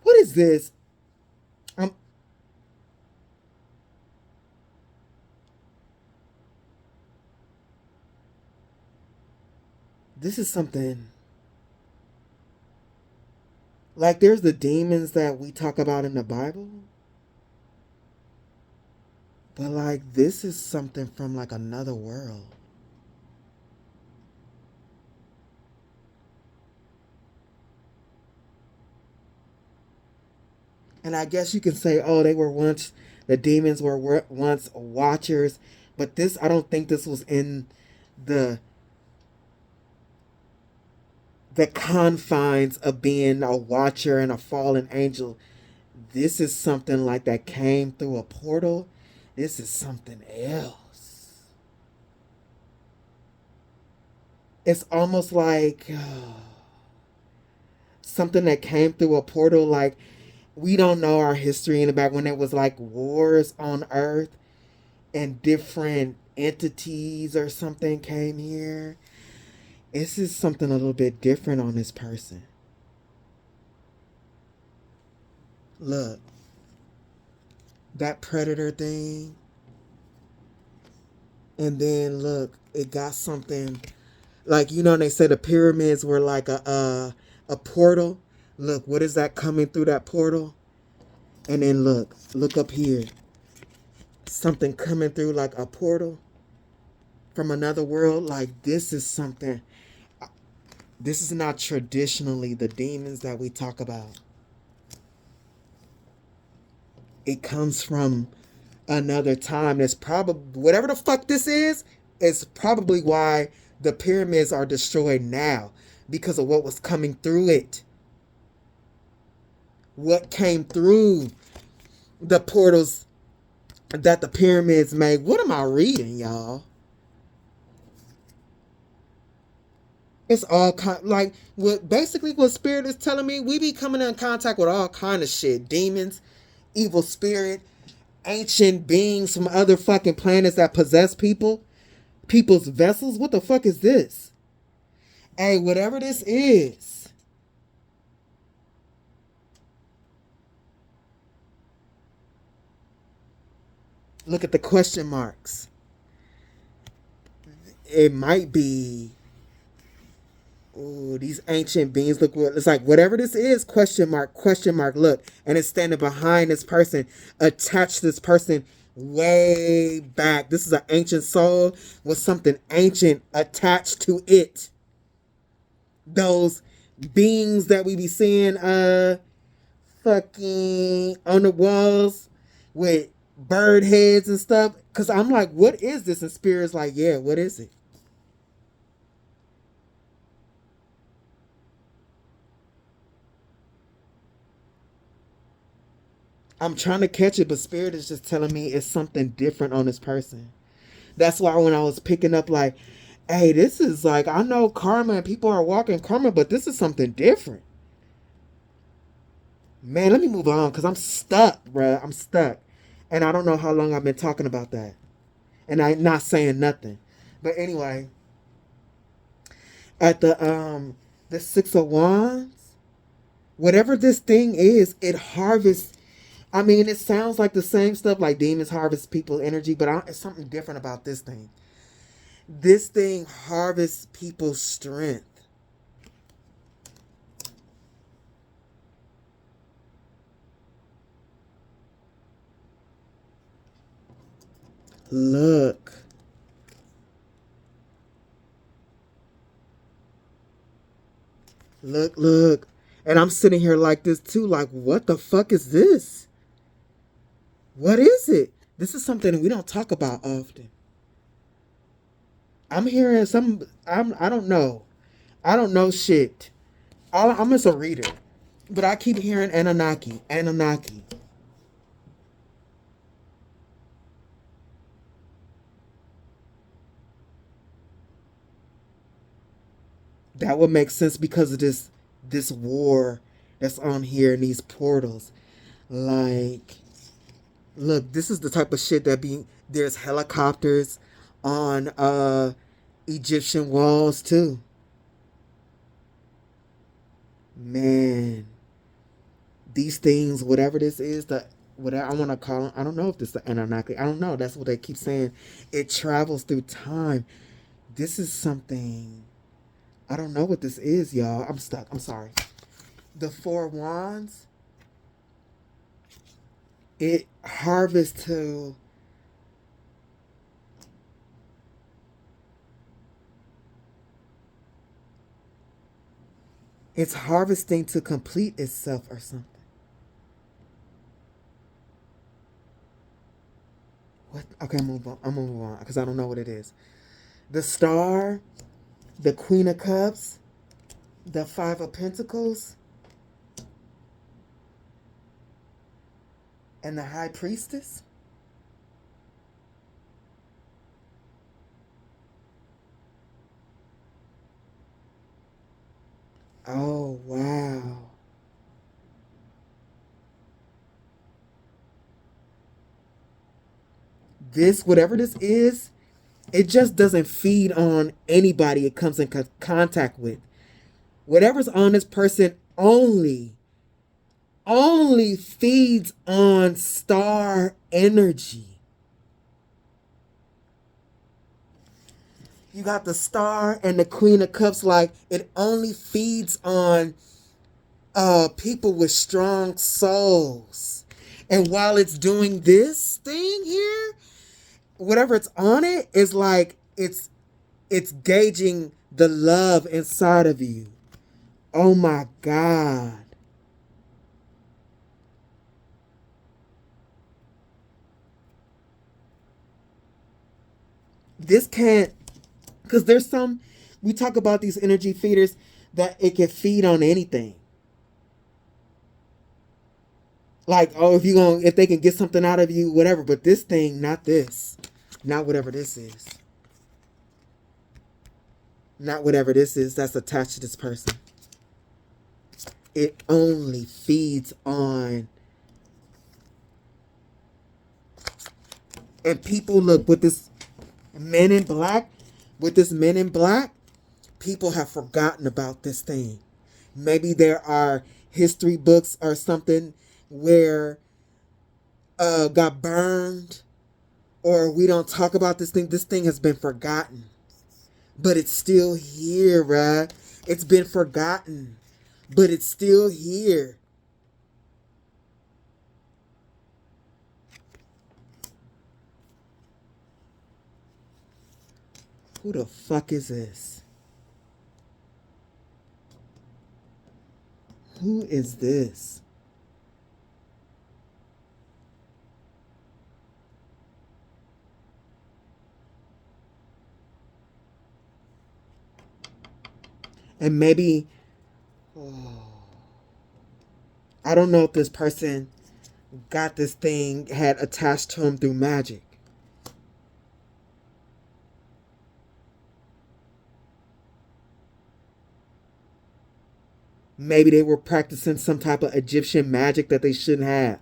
what is this? This is something. Like, there's the demons that we talk about in the Bible. But, like, this is something from, like, another world. And I guess you can say, oh, the demons were once watchers. But this, I don't think this was in the confines of being a watcher and a fallen angel. This is something like that came through a portal. This is something else. It's almost like something that came through a portal. Like, we don't know our history in the back when it was like wars on Earth and different entities or something came here. This is something a little bit different on this person. Look, that predator thing. And then look, it got something like, you know, they say the pyramids were like a portal. Look, what is that coming through that portal? And then look up here. Something coming through like a portal from another world. Like, this is something. This is not traditionally the demons that we talk about. It comes from another time. That's probably, whatever the fuck this is probably why the pyramids are destroyed now. Because of what was coming through it. What came through the portals that the pyramids made. What am I reading, y'all? It's all like what spirit is telling me. We be coming in contact with all kind of shit. Demons, evil spirit, ancient beings from other fucking planets that possess people's vessels. What the fuck is this? Hey, whatever this is, look at the question marks. It might be, oh, these ancient beings. Look, it's like whatever this is, question mark, look. And it's standing behind this person, attached to this person way back. This is an ancient soul with something ancient attached to it. Those beings that we be seeing fucking on the walls with bird heads and stuff. Cause I'm like, what is this? And Spirit's like, yeah, what is it? I'm trying to catch it, but Spirit is just telling me it's something different on this person. That's why when I was picking up, like, hey, this is like, I know karma and people are walking karma, but this is something different. Man, let me move on because I'm stuck, bruh. I'm stuck. And I don't know how long I've been talking about that. And I'm not saying nothing. But anyway, at the Six of Wands, whatever this thing is, it harvests. I mean, it sounds like the same stuff like demons harvest people's energy, but it's something different about this thing. This thing harvests people's strength. Look. Look. And I'm sitting here like this too, like, what the fuck is this? What is it? This is something we don't talk about often. I'm hearing I don't know. I don't know shit. I'm just a reader. But I keep hearing Anunnaki. That would make sense because of this war that's on here in these portals. Like, look, this is the type of shit there's helicopters on Egyptian walls too. Man, these things, whatever this is, whatever I want to call them, I don't know if this is the Anunnaki. I don't know. That's what they keep saying. It travels through time. This is something. I don't know what this is, y'all. I'm stuck. I'm sorry. The Four Wands. It harvests to. It's harvesting to complete itself or something. What? Okay, I'm gonna move on because I don't know what it is. The Star, the Queen of Cups, the Five of Pentacles, and the High Priestess. Oh, wow. This, whatever this is, it just doesn't feed on anybody it comes in contact with. Whatever's on this person only feeds on star energy. You got the Star and the Queen of Cups, like it only feeds on people with strong souls. And while it's doing this thing here, whatever it's on it is like it's gauging the love inside of you. Oh my God. This can't, because there's some, we talk about these energy feeders that it can feed on anything. Like, oh, if they can get something out of you, whatever. But this thing, not this. Not whatever this is. Not whatever this is that's attached to this person. It only feeds on. And people look with this men in black, people have forgotten about this thing. Maybe there are history books or something where got burned, or we don't talk about this thing. This thing has been forgotten, but it's still here, right? It's been forgotten, but it's still here. Who the fuck is this? Who is this? And maybe, I don't know if this person got this thing, had attached to him through magic. Maybe they were practicing some type of Egyptian magic that they shouldn't have.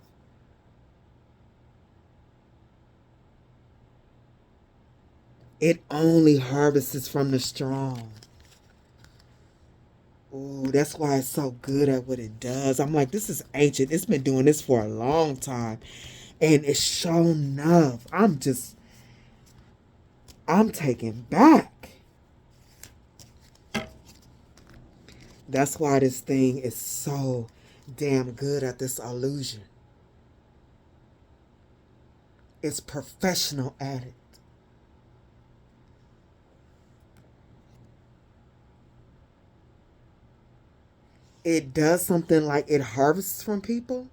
It only harvests from the strong. Ooh, that's why it's so good at what it does. I'm like, this is ancient. It's been doing this for a long time. And it's shown enough. I'm taken back. That's why this thing is so damn good at this illusion. It's professional at it. It does something like it harvests from people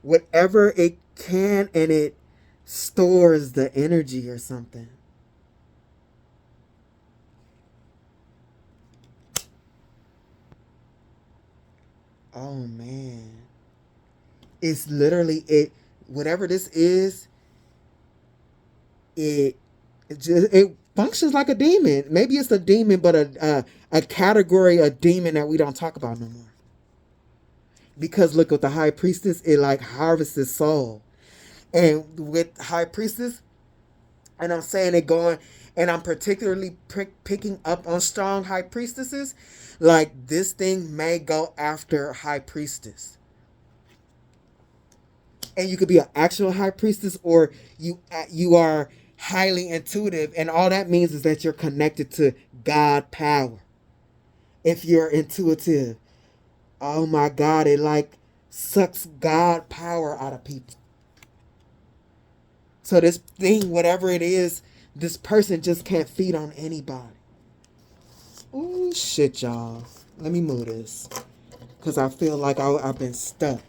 whatever it can, and it stores the energy or something. Oh man. It's literally it. Whatever this is, it functions like a demon. Maybe it's a demon, but a category of demon that we don't talk about no more. Because look, with the High Priestess, it like harvests his soul. And with High Priestess, and I'm saying it going, and I'm particularly picking up on strong high priestesses, like this thing may go after high priestess. And you could be an actual high priestess, or you are highly intuitive, and all that means is that you're connected to God power. If you're intuitive, oh my God, it like sucks God power out of people. So this thing, whatever it is, this person just can't feed on anybody. Oh shit, y'all. Let me move this, because I feel like I've been stuck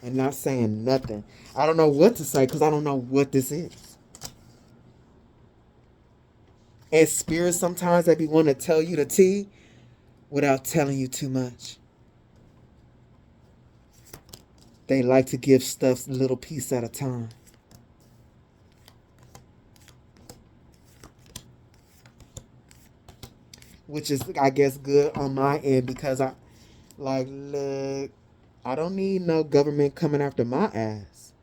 and not saying nothing. I don't know what to say because I don't know what this is. And spirits sometimes they be wanting to tell you the tea without telling you too much. They like to give stuff a little piece at a time. Which is, I guess, good on my end, because I, like, look, I don't need no government coming after my ass.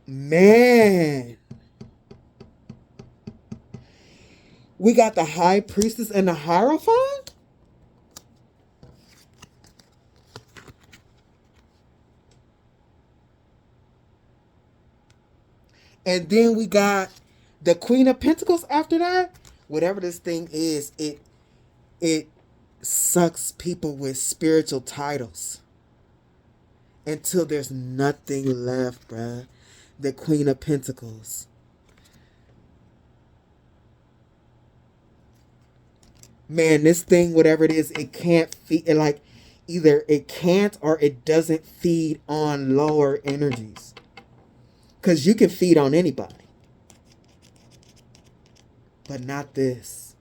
Man. We got the High Priestess and the Hierophant? And then we got the Queen of Pentacles after that. Whatever this thing is, it sucks people with spiritual titles until there's nothing left, bruh. The Queen of Pentacles. Man, this thing, whatever it is, it can't feed, like, either it can't or it doesn't feed on lower energies. Because you can feed on anybody. But not this.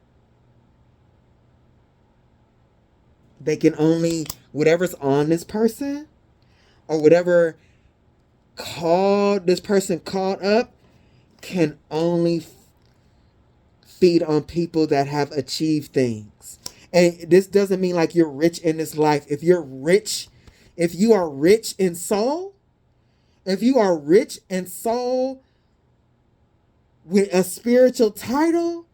They can only, whatever's on this person, or whatever this person called up, can only feed on people that have achieved things. And this doesn't mean like you're rich in this life. If you're rich, if you are rich in soul, if you are rich in soul with a spiritual title,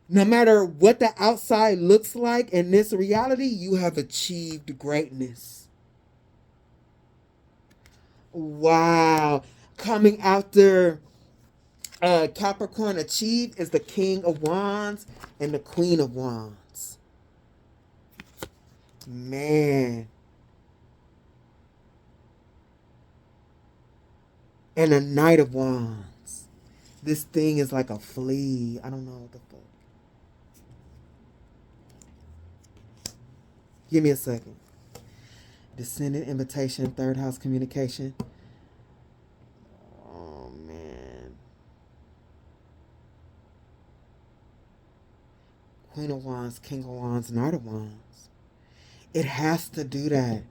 no matter what the outside looks like in this reality, you have achieved greatness. Wow. Coming after Capricorn achieved is the King of Wands and the Queen of Wands. Man. And a Knight of Wands. This thing is like a flea. I don't know what the fuck. Give me a second. Descendant, invitation, third house communication. Oh, man. Queen of Wands, King of Wands, Knight of Wands. It has to do that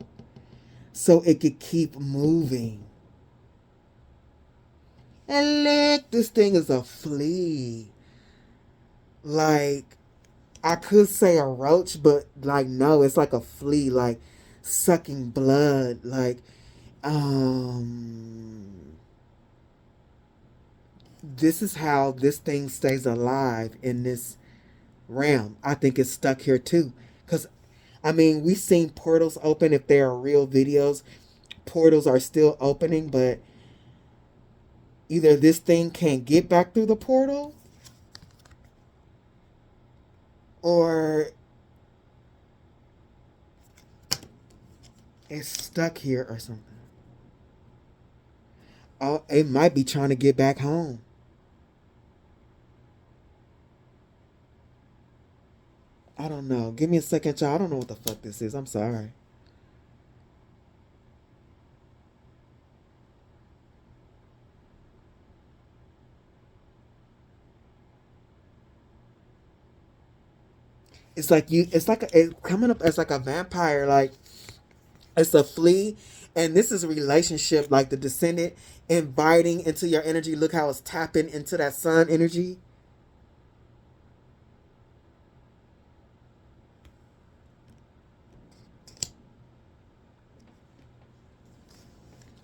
so it could keep moving. And look, this thing is a flea. Like, I could say a roach, but like, no, it's like a flea, like sucking blood. Like, this is how this thing stays alive in this realm. I think it's stuck here too. Because, I mean, we've seen portals open. If they are real videos, portals are still opening, but either this thing can't get back through the portal, or it's stuck here or something. Oh, it might be trying to get back home. I don't know. Give me a second, y'all. I don't know what the fuck this is. I'm sorry. It's like it's coming up as like a vampire, like it's a flea, and this is a relationship, like the descendant inviting into your energy. Look how it's tapping into that sun energy.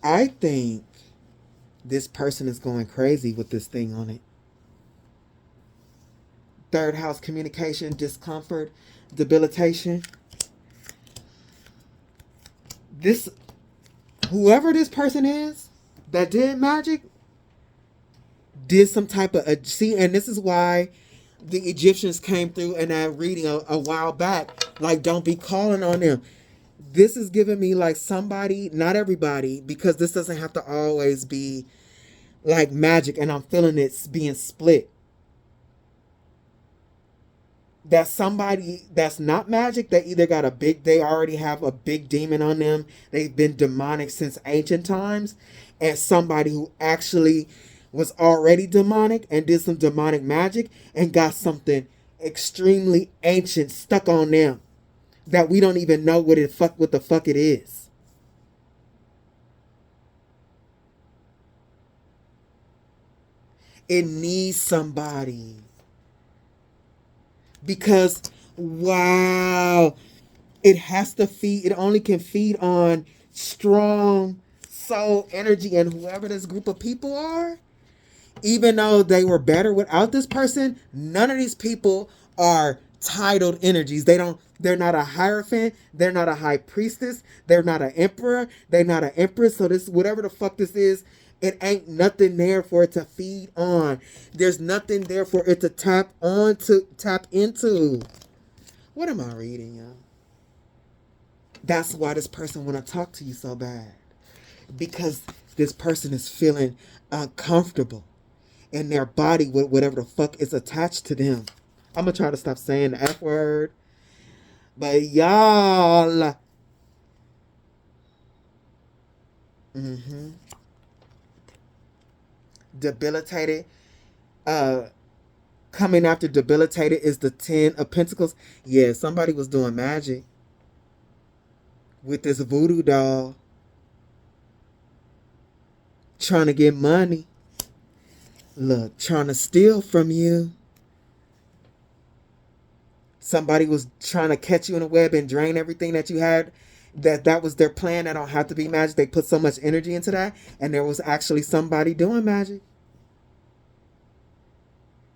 I think This person is going crazy with this thing on it. Third house, communication, discomfort, debilitation. This, whoever this person is that did magic, did some type of, see, and this is why the Egyptians came through in that reading a while back. Like, don't be calling on them. This is giving me like somebody, not everybody, because this doesn't have to always be like magic, and I'm feeling it's being split. That's somebody that's not magic. They either got they already have a big demon on them. They've been demonic since ancient times. And somebody who actually was already demonic and did some demonic magic and got something extremely ancient stuck on them that we don't even know what the fuck it is. It needs somebody. Because, wow, it has to feed, it only can feed on strong soul energy, and whoever this group of people are, even though they were better without this person, none of these people are titled energies. They're not a hierophant, they're not a high priestess, they're not an emperor, they're not an empress. So this, whatever the fuck this is, it ain't nothing there for it to feed on. There's nothing there for it to tap into. What am I reading, y'all? That's why this person want to talk to you so bad. Because this person is feeling uncomfortable in their body with whatever the fuck is attached to them. I'm going to try to stop saying the F word. But y'all. Debilitated. Coming after debilitated is the 10 of Pentacles. Yeah, somebody was doing magic with this voodoo doll, trying to get money. Look, trying to steal from you. Somebody was trying to catch you in a web and drain everything that you had. That was their plan. That don't have to be magic. They put so much energy into that, and there was actually somebody doing magic.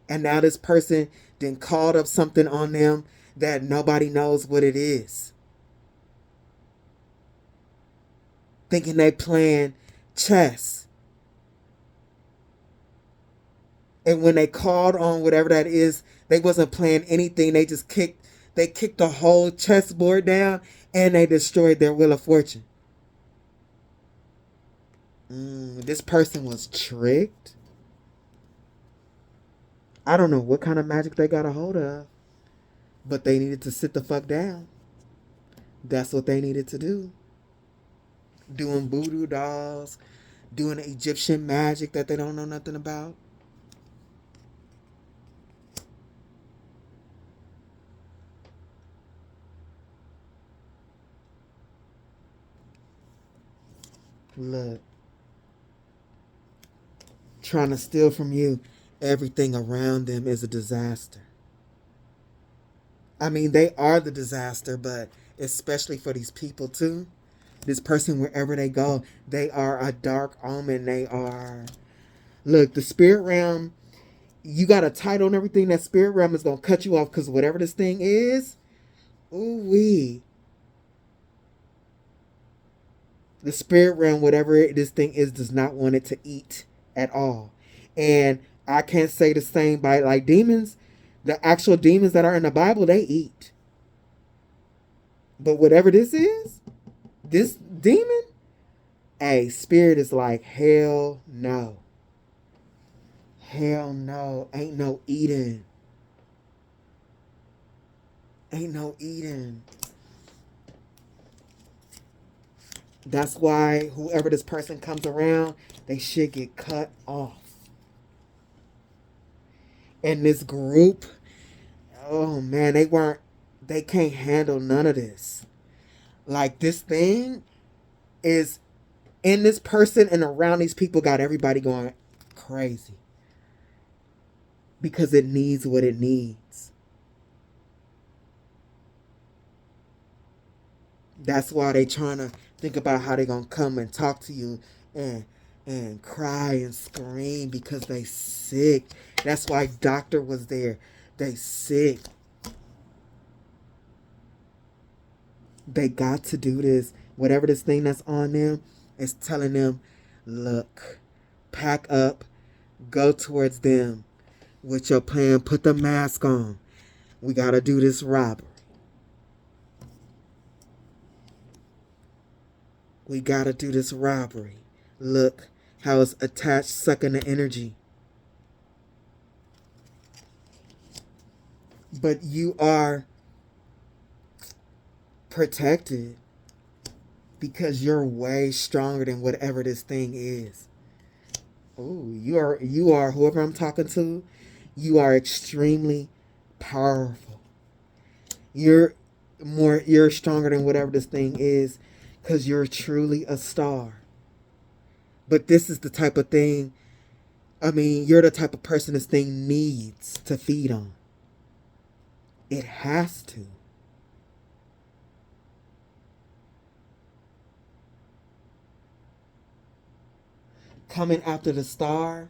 And now this person then called up something on them that nobody knows what it is. Thinking they playing chess. And when they called on whatever that is, they wasn't playing anything. They just kicked the whole chessboard down, and they destroyed their wheel of fortune. This person was tricked. I don't know what kind of magic they got a hold of, but they needed to sit the fuck down. That's what they needed to do. Doing voodoo dolls, doing Egyptian magic that they don't know nothing about. Look. Trying to steal from you. Everything around them is a disaster. I mean, they are the disaster, but especially for these people too. This person, wherever they go, they are a dark omen. They are... Look, the spirit realm, you got a title and everything. That spirit realm is going to cut you off because whatever this thing is, ooh-wee. The spirit realm, whatever this thing is, does not want it to eat at all. And I can't say the same by like demons. The actual demons that are in the Bible, they eat. But whatever this is, this demon, hey, spirit is like, hell no. Hell no. Ain't no eating. Ain't no eating. That's why whoever this person comes around, they should get cut off. And this group, oh man, they can't handle none of this. Like, this thing is in this person and around these people, got everybody going crazy. Because it needs what it needs. That's why they trying to think about how they gonna come and talk to you and and cry and scream because they sick. That's why doctor was there. They sick. They got to do this. Whatever this thing that's on them is telling them, look, pack up, go towards them with your plan. Put the mask on. We got to do this robbery. We got to do this robbery. Look how it's attached, sucking the energy. But you are protected because you're way stronger than whatever this thing is. Oh, you are whoever I'm talking to, you are extremely powerful. You're stronger than whatever this thing is because you're truly a star. But this is the type of thing, you're the type of person this thing needs to feed on. It has to. Coming after the star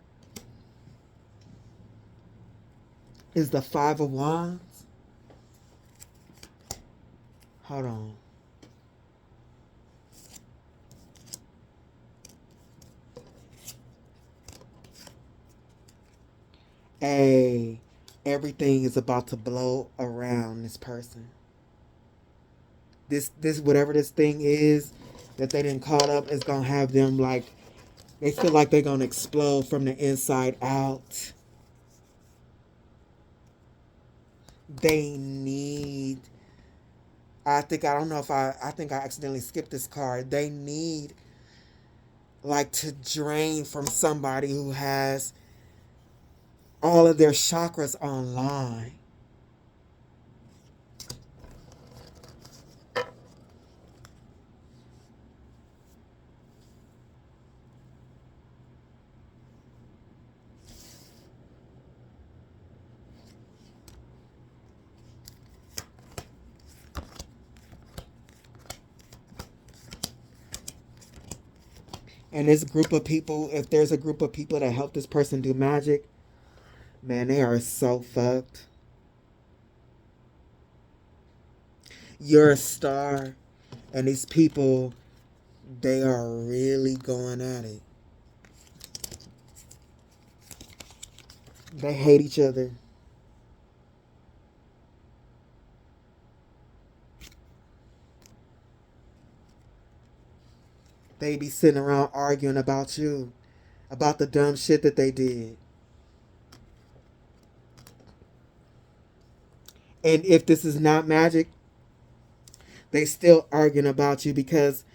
is the Five of Wands. Hold on. Hey, everything is about to blow around this person. This whatever this thing is that they didn't call up is gonna have them like, they feel like they're gonna explode from the inside out. They need, I think I accidentally skipped this card. They need like to drain from somebody who has all of their chakras online. And this group of people, if there's a group of people that help this person do magic, man, they are so fucked. You're a star, and these people, they are really going at it. They hate each other. They be sitting around arguing about you, about the dumb shit that they did. And if this is not magic, they still arguing about you because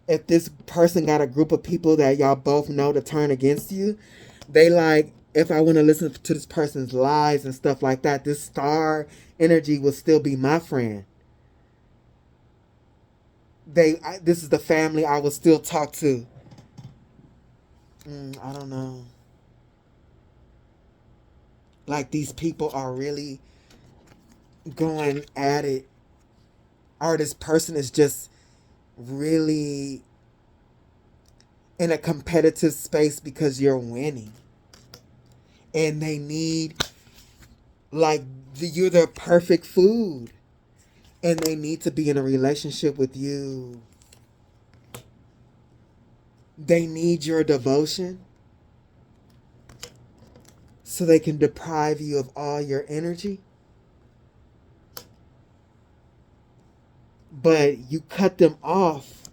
if this person got a group of people that y'all both know to turn against you, they like, if I want to listen to this person's lies and stuff like that, this star energy will still be my friend. This is the family I will still talk to. I don't know. Like these people are really going at it. Or this person is just really in a competitive space because you're winning. And they need, like, you're their perfect food. And they need to be in a relationship with you. They need your devotion so they can deprive you of all your energy. But you cut them off.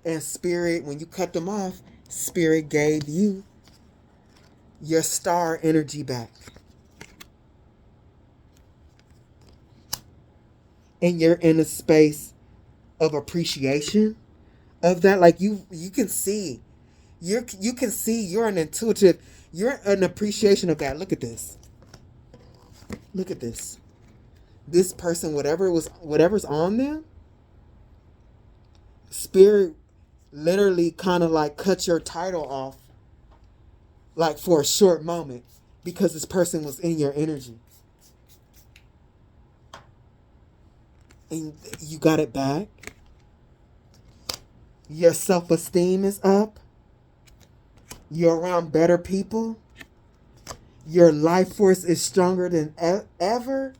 And Spirit, when you cut them off, Spirit gave you your star energy back. And you're in a space of appreciation of that. Like you can see. You can see you're an intuitive, you're an appreciation of that. Look at this. Look at this. This person, whatever's on them, Spirit literally kind of like cut your title off like for a short moment because this person was in your energy. And you got it back. Your self-esteem is up. You're around better people. Your life force is stronger than ever.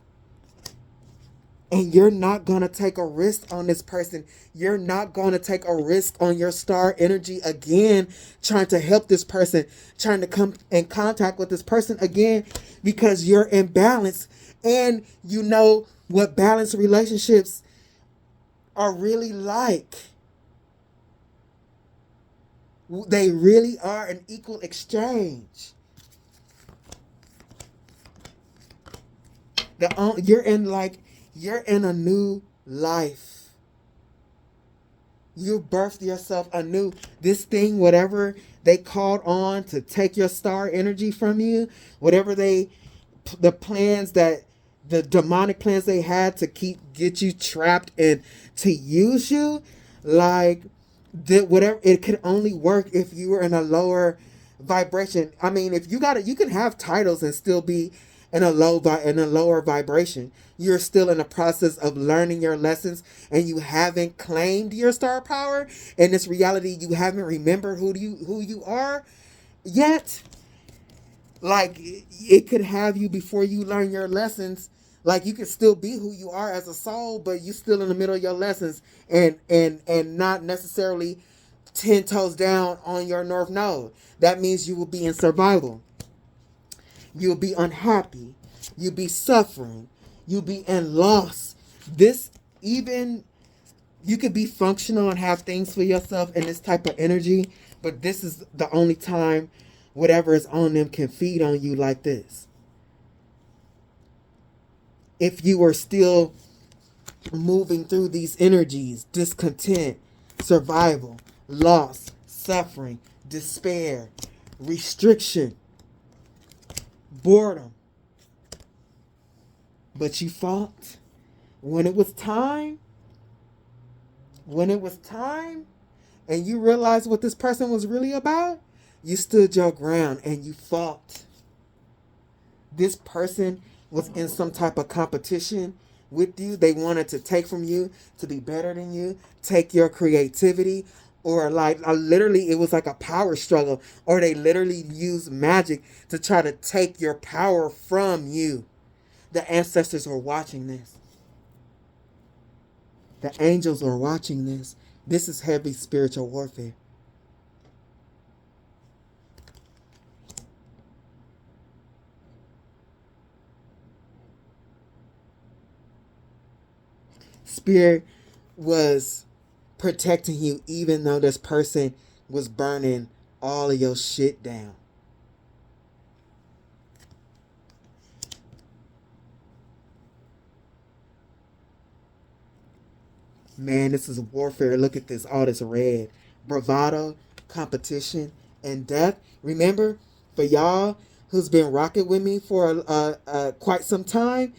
And you're not going to take a risk on this person. You're not going to take a risk on your star energy again, trying to help this person, trying to come in contact with this person again, because you're in balance. And you know what balanced relationships are really like. They really are an equal exchange. You're in a new life. You birthed yourself anew. This thing, whatever they called on to take your star energy from you, whatever the plans that, the demonic plans they had to get you trapped and to use you, like, whatever, it could only work if you were in a lower vibration. I mean, if you can have titles and still be in a lower vibration. You're still in the process of learning your lessons, and you haven't claimed your star power. In this reality, you haven't remembered who you are yet. Like, it could have you before you learn your lessons. Like, you could still be who you are as a soul, but you still in the middle of your lessons, and not necessarily 10 toes down on your north node. That means you will be in survival. You'll be unhappy. You'll be suffering. You'll be in loss. You could be functional and have things for yourself in this type of energy, but this is the only time whatever is on them can feed on you like this. If you are still moving through these energies, discontent, survival, loss, suffering, despair, restriction, boredom, but you fought when it was time, and you realized what this person was really about, you stood your ground and you fought. This person was in some type of competition with you. They wanted to take from you to be better than you, take your creativity, or literally it was like a power struggle, or they literally used magic to try to take your power from you. The ancestors are watching this. The angels are watching this. This is heavy spiritual warfare. Spirit was protecting you even though this person was burning all of your shit down. Man, this is warfare. Look at this. All this red. Bravado, competition, and death. Remember, for y'all who's been rocking with me for quite some time,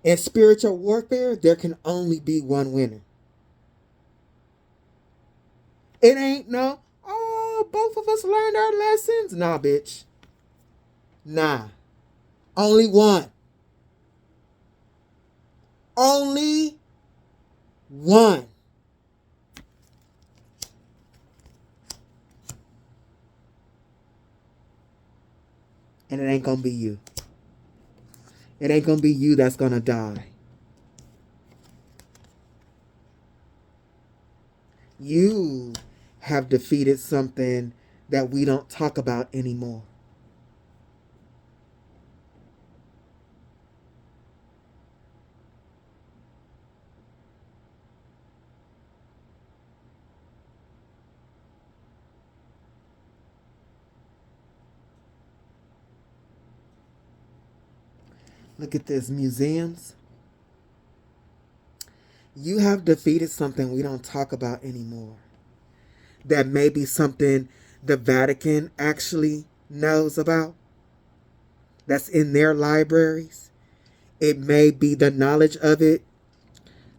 in spiritual warfare, there can only be one winner. It ain't no, oh, both of us learned our lessons. Nah, bitch. Nah. Only one. Only one. And it ain't gonna be you. It ain't gonna be you that's gonna die. You have defeated something that we don't talk about anymore. Look at this, museums. You have defeated something we don't talk about anymore. That may be something the Vatican actually knows about. That's in their libraries. It may be the knowledge of it.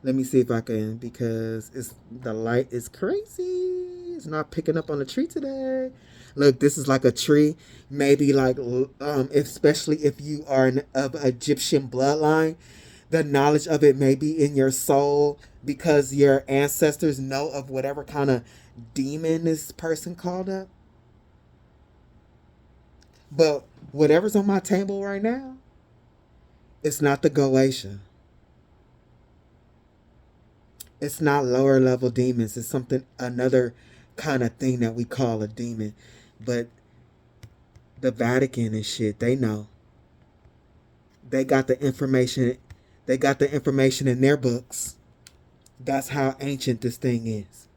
Let me see if I can, because the light is crazy. It's not picking up on the tree today. Look, this is like a tree. Maybe like, especially if you are of Egyptian bloodline, The knowledge of it may be in your soul because your ancestors know of whatever kind of demon this person called up. But whatever's on my table right now, it's not the Goetia. It's not lower level demons. It's something, another kind of thing that we call a demon. But the Vatican and shit, they know. They got the information. They got the information in their books. That's how ancient this thing is.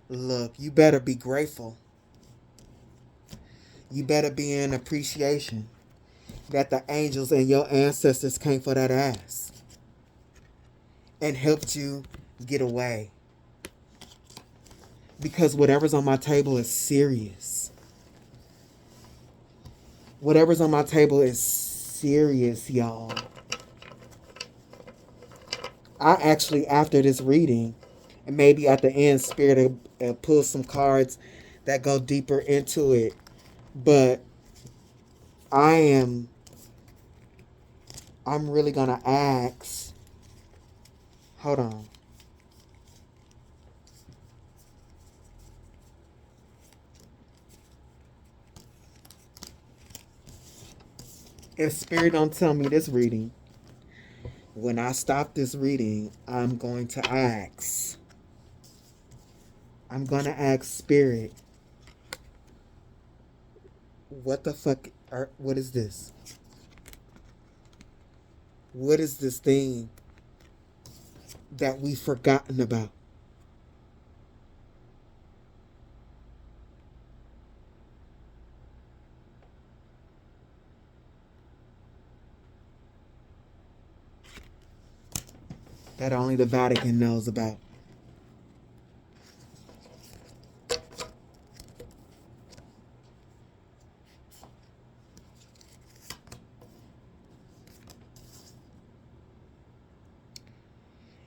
Look, you better be grateful. You better be in appreciation that the angels and your ancestors came for that ass and helped you get away. Because whatever's on my table is serious. Whatever's on my table is serious, y'all. I actually, after this reading, and maybe at the end, Spirit will pull some cards that go deeper into it. But I'm really going to ask, hold on. If Spirit don't tell me this reading, when I stop this reading, I'm going to ask Spirit, what the fuck, what is this? What is this thing that we've forgotten about? That only the Vatican knows about.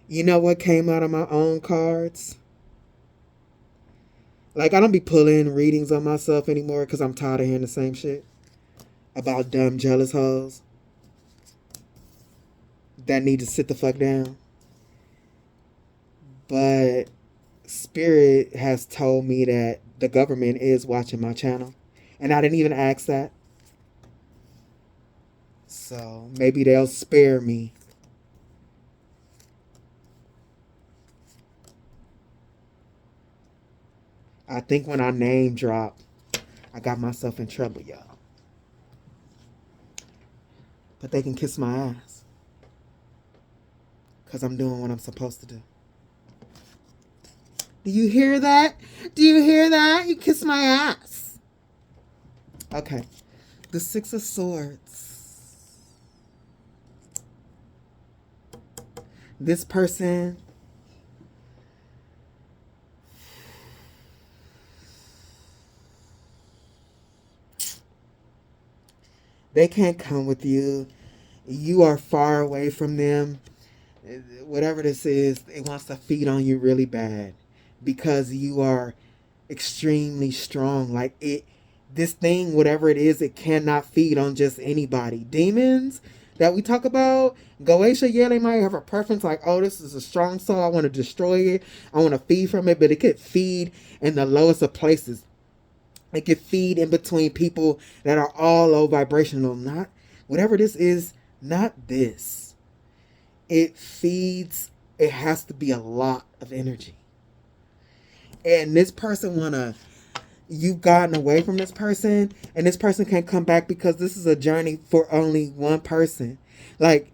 You know what came out of my own cards? Like, I don't be pulling readings on myself anymore because I'm tired of hearing the same shit about dumb, jealous hoes that need to sit the fuck down. But Spirit has told me that the government is watching my channel. And I didn't even ask that. So maybe they'll spare me. I think when I name drop, I got myself in trouble, y'all. But they can kiss my ass. Because I'm doing what I'm supposed to do. Do you hear that? Do you hear that? You kiss my ass. Okay. The Six of Swords. This person they can't come with you. You are far away from them. Whatever this is, it wants to feed on you really bad. Because you are extremely strong. Like this thing, whatever it is, it cannot feed on just anybody. Demons that we talk about, Goetia, yeah, they might have a preference like, oh, this is a strong soul, I want to destroy it, I want to feed from it, but it could feed in the lowest of places. It could feed in between people that are all low vibrational. Not, whatever this is, not this. It feeds, it has to be a lot of energy. And this person you've gotten away from this person, and this person can't come back because this is a journey for only one person. Like,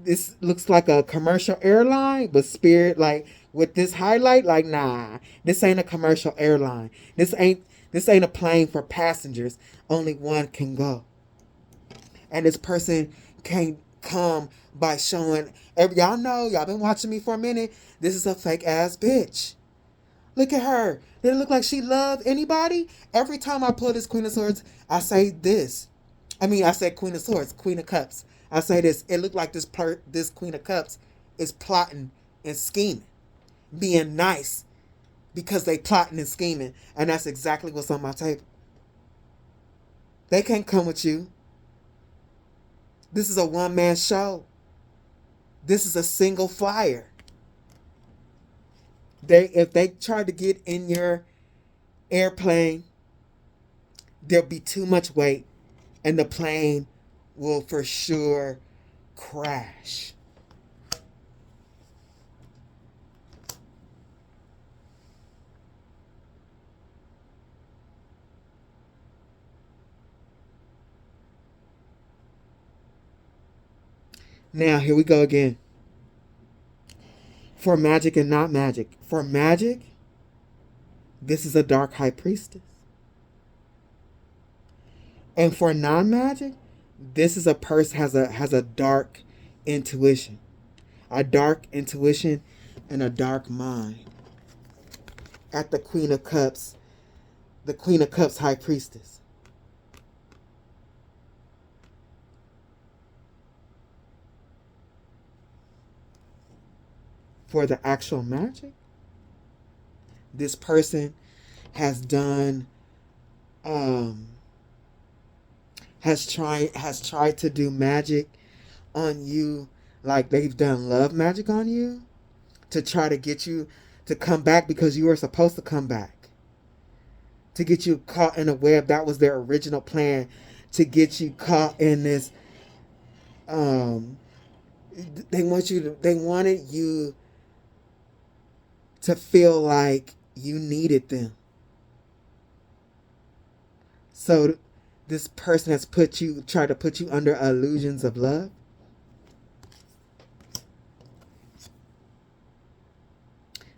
this looks like a commercial airline, but Spirit, like, with this highlight, like, nah, this ain't a commercial airline. This ain't a plane for passengers. Only one can go. And this person can't come by showing, y'all know, y'all been watching me for a minute, this is a fake ass bitch. Look at her. Did it look like she loved anybody? Every time I pull this Queen of Swords, I say this. I say Queen of Swords, Queen of Cups. I say this. It looked like this Queen of Cups is plotting and scheming. Being nice because they plotting and scheming. And that's exactly what's on my table. They can't come with you. This is a one-man show. This is a single flyer. If they try to get in your airplane, there'll be too much weight and the plane will for sure crash. Now, here we go again. For magic and not magic. For magic, this is a dark high priestess. And for non-magic, this is a person has a dark intuition. A dark intuition and a dark mind. At the Queen of Cups high priestess. For the actual magic, this person has done has tried to do magic on you, like they've done love magic on you to try to get you to come back because you were supposed to come back. To get you caught in a web. That was their original plan, to get you caught in this they wanted you to feel like you needed them. So this person has tried to put you under illusions of love.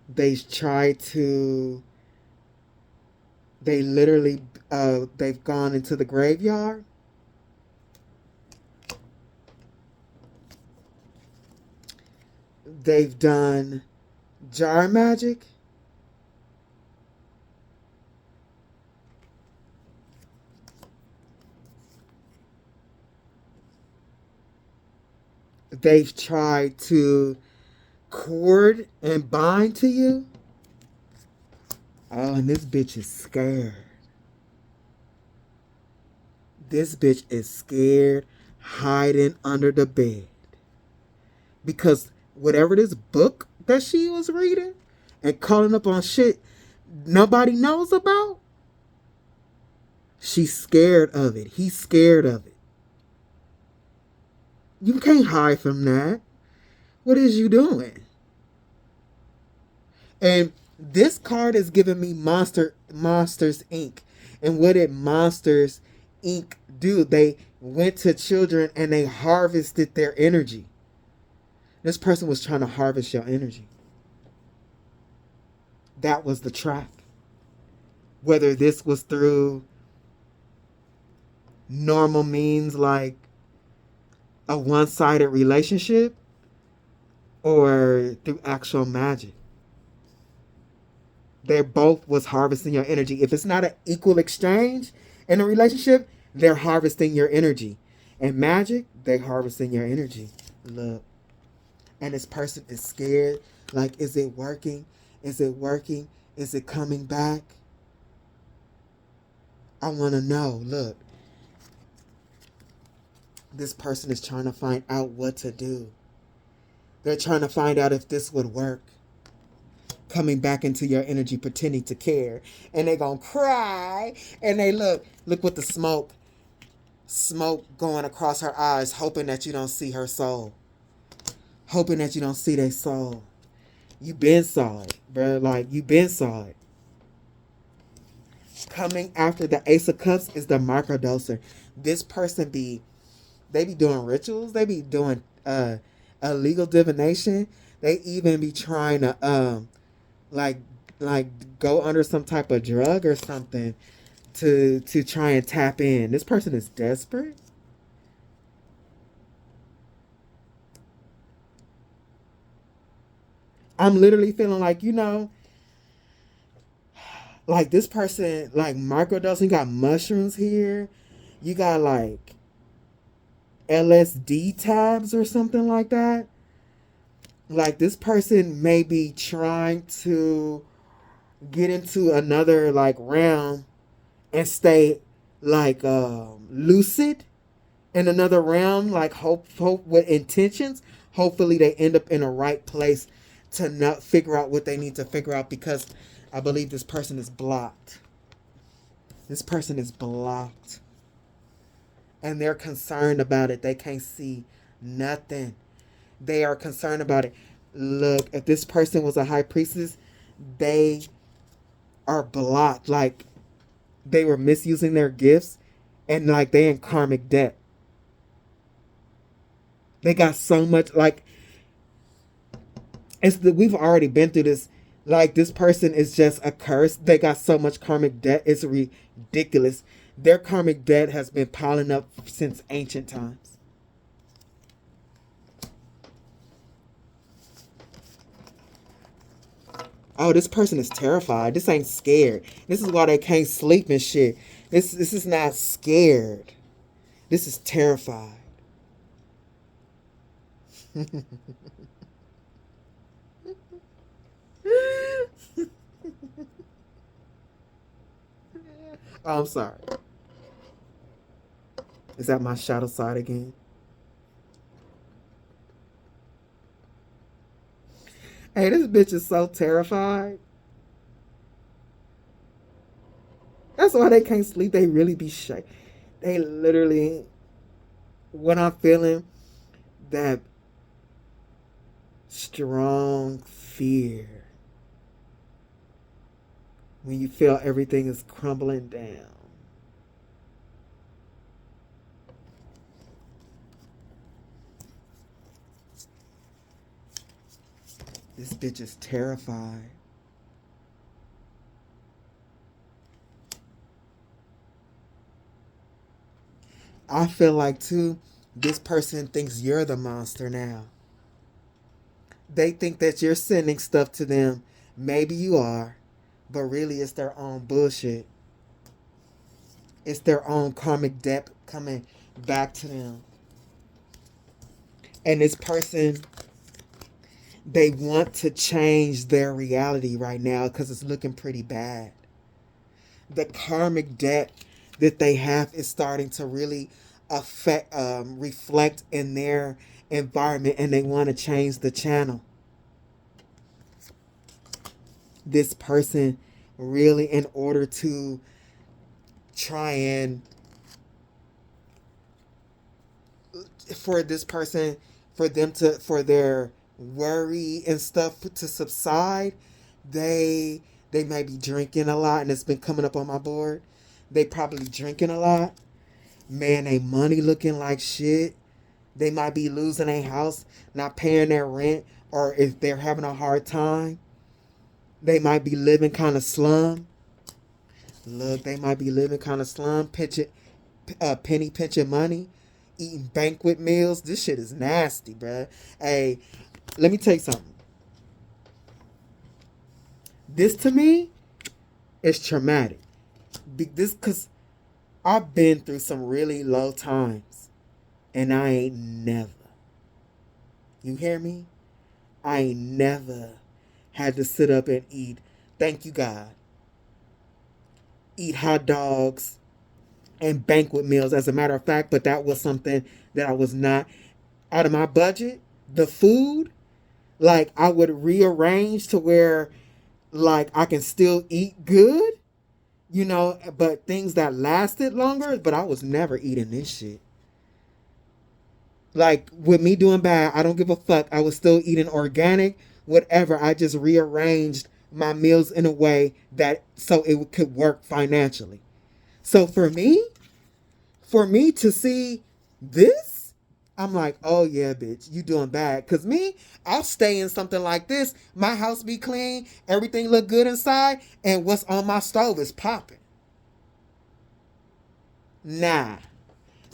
They've gone into the graveyard. They've done jar magic. They've tried to cord and bind to you. Oh, and this bitch is scared. This bitch is scared, hiding under the bed. Because whatever this book that she was reading and calling up on shit nobody knows about, she's scared of it. He's scared of it. You can't hide from that. What is you doing? And this card is giving me Monsters Inc. And what did Monsters Inc. do? They went to children and they harvested their energy. This person was trying to harvest your energy. That was the track. Whether this was through normal means like a one-sided relationship or through actual magic. They both was harvesting your energy. If it's not an equal exchange in a relationship, they're harvesting your energy. And magic, they're harvesting your energy. Look. And this person is scared. Like, is it working? Is it working? Is it coming back? I want to know. Look. This person is trying to find out what to do. They're trying to find out if this would work. Coming back into your energy, pretending to care. And they're going to cry. And they look with the smoke going across her eyes, hoping that you don't see her soul. Hoping that you don't see their soul. You been saw it, bro. Like, you been saw it. Coming after the Ace of Cups is the microdoser. This person they be doing rituals. They be doing illegal divination. They even be trying to like go under some type of drug or something to try and tap in. This person is desperate. I'm literally feeling like, like this person, like microdosing. You got mushrooms here. You got like LSD tabs or something like that. Like this person may be trying to get into another like realm and stay like lucid in another realm, like hope with intentions. Hopefully they end up in a right place to not figure out what they need to figure out, because I believe this person is blocked. This person is blocked. And they're concerned about it. They can't see nothing. They are concerned about it. Look, if this person was a high priestess, they are blocked. Like, they were misusing their gifts, and like they in karmic debt. They got so much, like, we've already been through this. Like, this person is just a curse. They got so much karmic debt. It's ridiculous. Their karmic debt has been piling up since ancient times. Oh, this person is terrified. This ain't scared. This is why they can't sleep and shit. This is not scared. This is terrified. Oh, I'm sorry. Is that my shadow side again? Hey, this bitch is so terrified. That's why they can't sleep. They really be shaking. They literally, when I'm feeling that strong fear, when you feel everything is crumbling down. This bitch is terrified. I feel like, too, this person thinks you're the monster now. They think that you're sending stuff to them. Maybe you are, but really it's their own bullshit. It's their own karmic debt coming back to them. And this person, they want to change their reality right now because it's looking pretty bad. The karmic debt that they have is starting to really reflect in their environment, and they want to change the channel. This person really, in order to try and, for this person, for their worry and stuff to subside, they may be drinking a lot, and it's been coming up on my board. They probably drinking a lot. Man, they money looking like shit. They might be losing a house, not paying their rent, or if they're having a hard time, they might be living kind of slum. Look, they might be living kind of slum, penny pinching money, eating banquet meals. This shit is nasty, bruh. Hey, let me tell you something. This, to me, is traumatic. This, because I've been through some really low times, and I ain't never, you hear me? I ain't never had to sit up and eat, thank you God, eat hot dogs and banquet meals, as a matter of fact, but that was something that I was not, out of my budget. The food, like, I would rearrange to where, like, I can still eat good, you know, but things that lasted longer, but I was never eating this shit. Like, with me doing bad, I don't give a fuck. I was still eating organic, whatever. I just rearranged my meals in a way that so it could work financially. So for me to see this, I'm like, oh yeah, bitch, you doing bad. Cause me, I'll stay in something like this. My house be clean, everything look good inside, and what's on my stove is popping. Nah,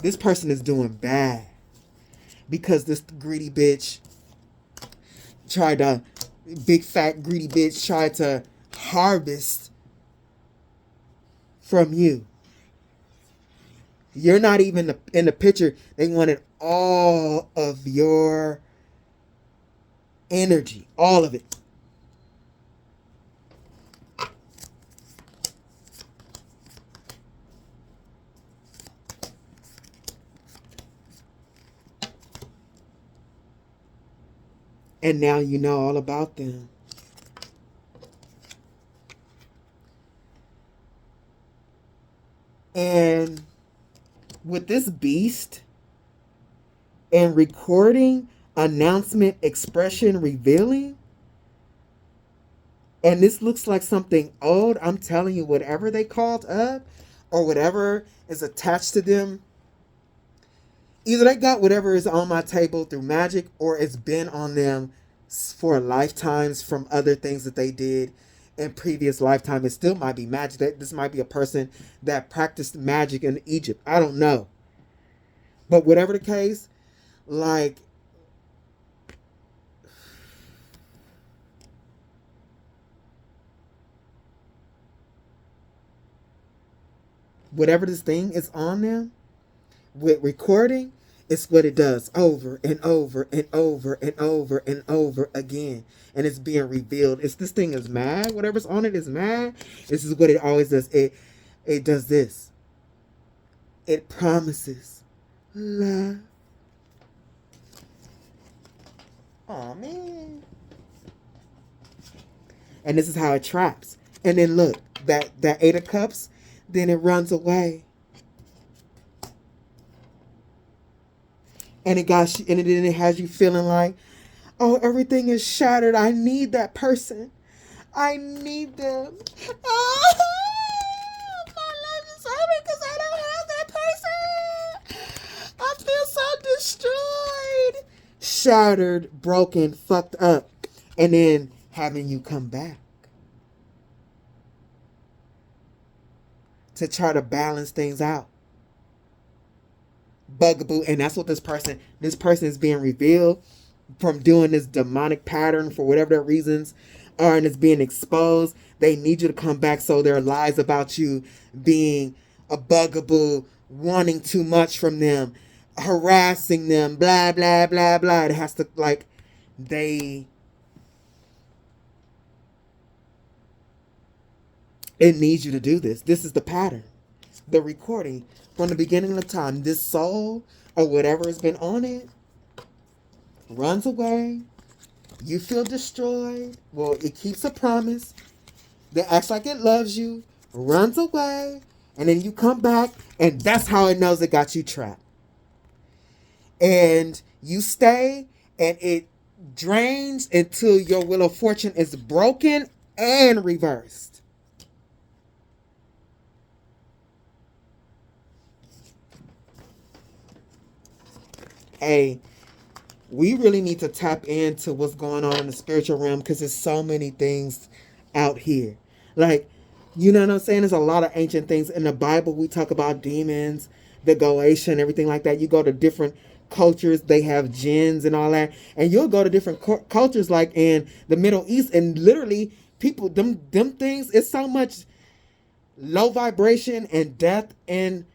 this person is doing bad. Because this greedy bitch big fat greedy bitch tried to harvest from you. You're not even in the picture. They wanted all of your energy, all of it. And now you know all about them. And with this beast and recording, announcement, expression, revealing, and this looks like something old, I'm telling you, whatever they called up or whatever is attached to them, either they got whatever is on my table through magic, or it's been on them for lifetimes from other things that they did in previous lifetime. It still might be magic. This might be a person that practiced magic in Egypt. I don't know. But whatever the case, like, whatever this thing is on them with recording, it's what it does over and over and over and over and over again. And it's being revealed. It's this thing is mad. Whatever's on it is mad. This is what it always does. It does this. It promises love. Oh man. And this is how it traps. And then look, that Eight of Cups, then it runs away. And then it has you feeling like, oh, everything is shattered. I need that person. I need them. Oh, my life is over because I don't have that person. I feel so destroyed. Shattered, broken, fucked up. And then having you come back to try to balance things out. Bugaboo. And that's what this person is being revealed from doing this demonic pattern for whatever their reasons are, and it's being exposed. They need you to come back, so their lies about you being a bugaboo, wanting too much from them, harassing them, blah blah blah blah. It has to, like, it needs you to do this. This is the pattern. The recording from the beginning of time. This soul or whatever has been on it runs away. You feel destroyed. Well, it keeps a promise. That acts like it loves you. Runs away. And then you come back. And that's how it knows it got you trapped. And you stay. And it drains until your wheel of fortune is broken and reversed. Hey, we really need to tap into what's going on in the spiritual realm, because there's so many things out here. Like, you know what I'm saying? There's a lot of ancient things. In the Bible, we talk about demons, the Goetia, and everything like that. You go to different cultures, they have jinns and all that. And you'll go to different cultures, like in the Middle East, and literally, people, them things, it's so much low vibration and death in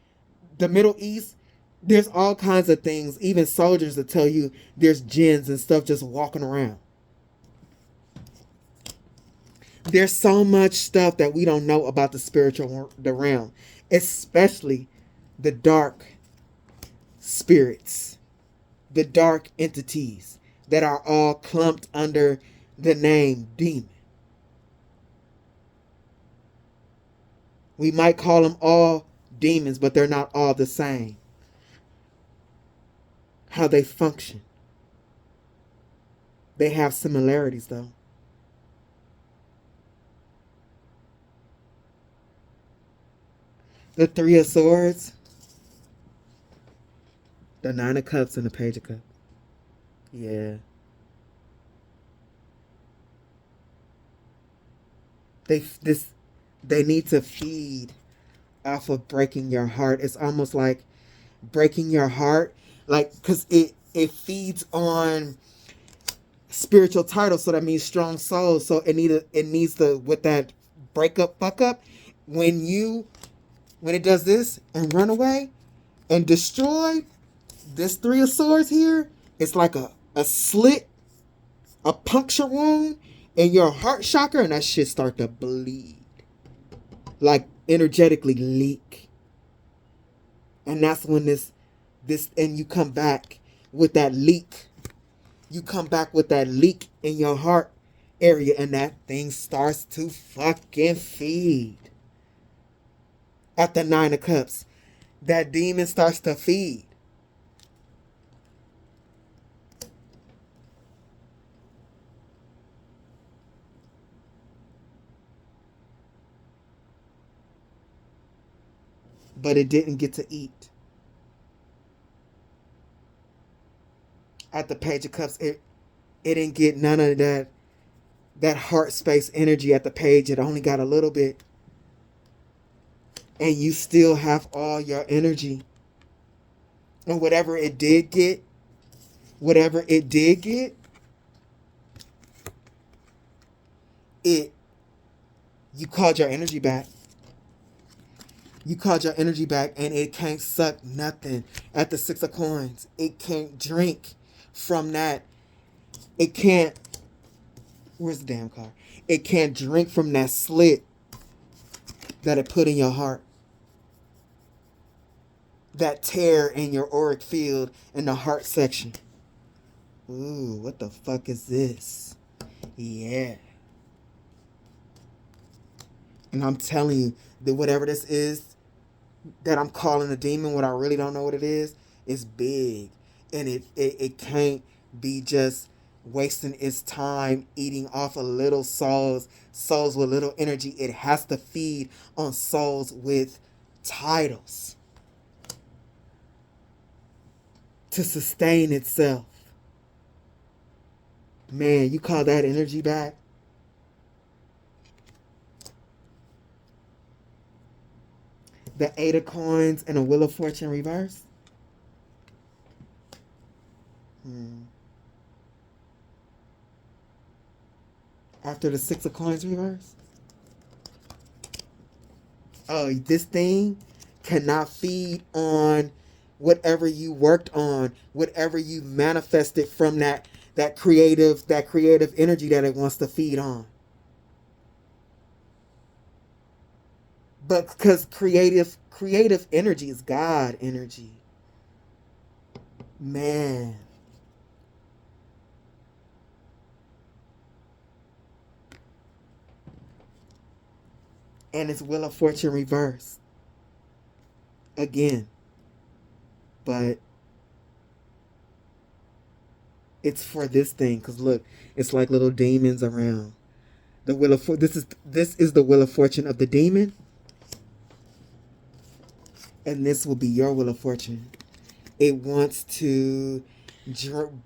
the Middle East. There's all kinds of things, even soldiers that tell you there's jinns and stuff just walking around. There's so much stuff that we don't know about the realm, especially the dark spirits, the dark entities that are all clumped under the name demon. We might call them all demons, but they're not all the same. How they function. They have similarities, though. The Three of Swords, the Nine of Cups, and the Page of Cups. Yeah. They need to feed off of breaking your heart. It's almost like breaking your heart. Like, because it feeds on spiritual titles, so that means strong souls. So it needs to, with that breakup, fuck up, when it does this and run away and destroy this Three of Swords here, it's like a slit, a puncture wound in your heart chakra, and that shit start to bleed, like energetically leak. And that's when this and you come back with that leak You come back with that leak in your heart area, and that thing starts to fucking feed. At the 9 of Cups, that demon starts to feed. But it didn't get to eat. At the Page of Cups, it didn't get none of that heart space energy at the page. It only got a little bit. And you still have all your energy. And whatever it did get, you called your energy back. You called your energy back, and it can't suck nothing. At the 6 of Coins, it can't drink from that. It can't. Where's the damn card? It can't drink from that slit that it put in your heart. That tear in your auric field in the heart section. Ooh, what the fuck is this? Yeah. And I'm telling you that whatever this is that I'm calling a demon, what I really don't know what it is big. And it can't be just wasting its time eating off of little souls with little energy. It has to feed on souls with titles to sustain itself. Man, you call that energy back? The 8 of Coins and a Wheel of Fortune reverse. After the 6 of Coins reverse. Oh, this thing cannot feed on whatever you worked on, whatever you manifested from that creative energy that it wants to feed on. But because creative energy is God energy. Man. And it's Wheel of Fortune reversed. Again. But it's for this thing. Because look, it's like little demons around. The Wheel of this is the Wheel of Fortune of the demon. And this will be your Wheel of Fortune. It wants to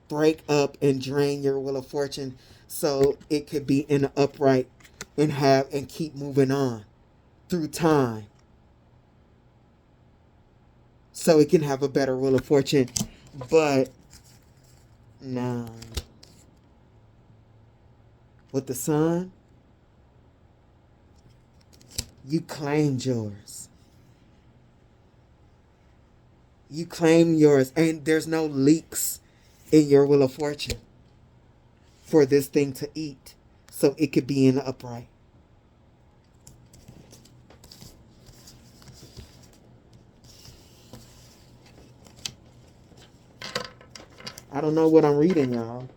break up and drain your Wheel of Fortune so it could be in the upright and keep moving on through time. So it can have a better Wheel of Fortune. But no. With the Sun, you claimed yours. You claim yours, and there's no leaks in your Wheel of Fortune for this thing to eat, so it could be in the upright. I don't know what I'm reading, y'all,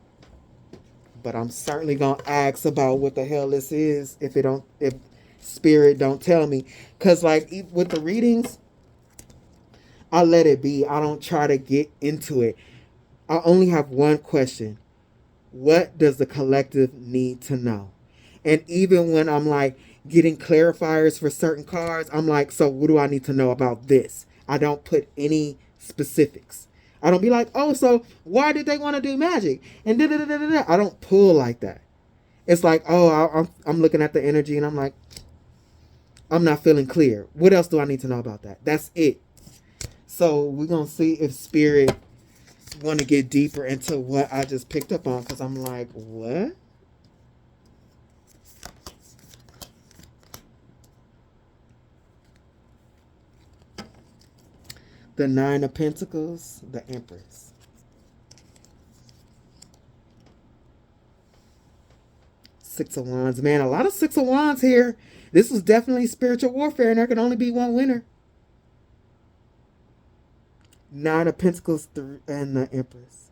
but I'm certainly gonna ask about what the hell this is if Spirit don't tell me, cause like with the readings, I let it be. I don't try to get into it. I only have one question. What does the collective need to know? And even when I'm like getting clarifiers for certain cards, I'm like, so what do I need to know about this? I don't put any specifics. I don't be like, oh, so why did they want to do magic? And da-da-da-da-da. I don't pull like that. It's like, oh, I'm looking at the energy and I'm like, I'm not feeling clear. What else do I need to know about that? That's it. So we're going to see if Spirit want to get deeper into what I just picked up on, because I'm like, what? The 9 of Pentacles, the Empress. Six of Wands. Man, a lot of Six of Wands here. This was definitely spiritual warfare, and there can only be one winner. 9 of Pentacles and the Empress.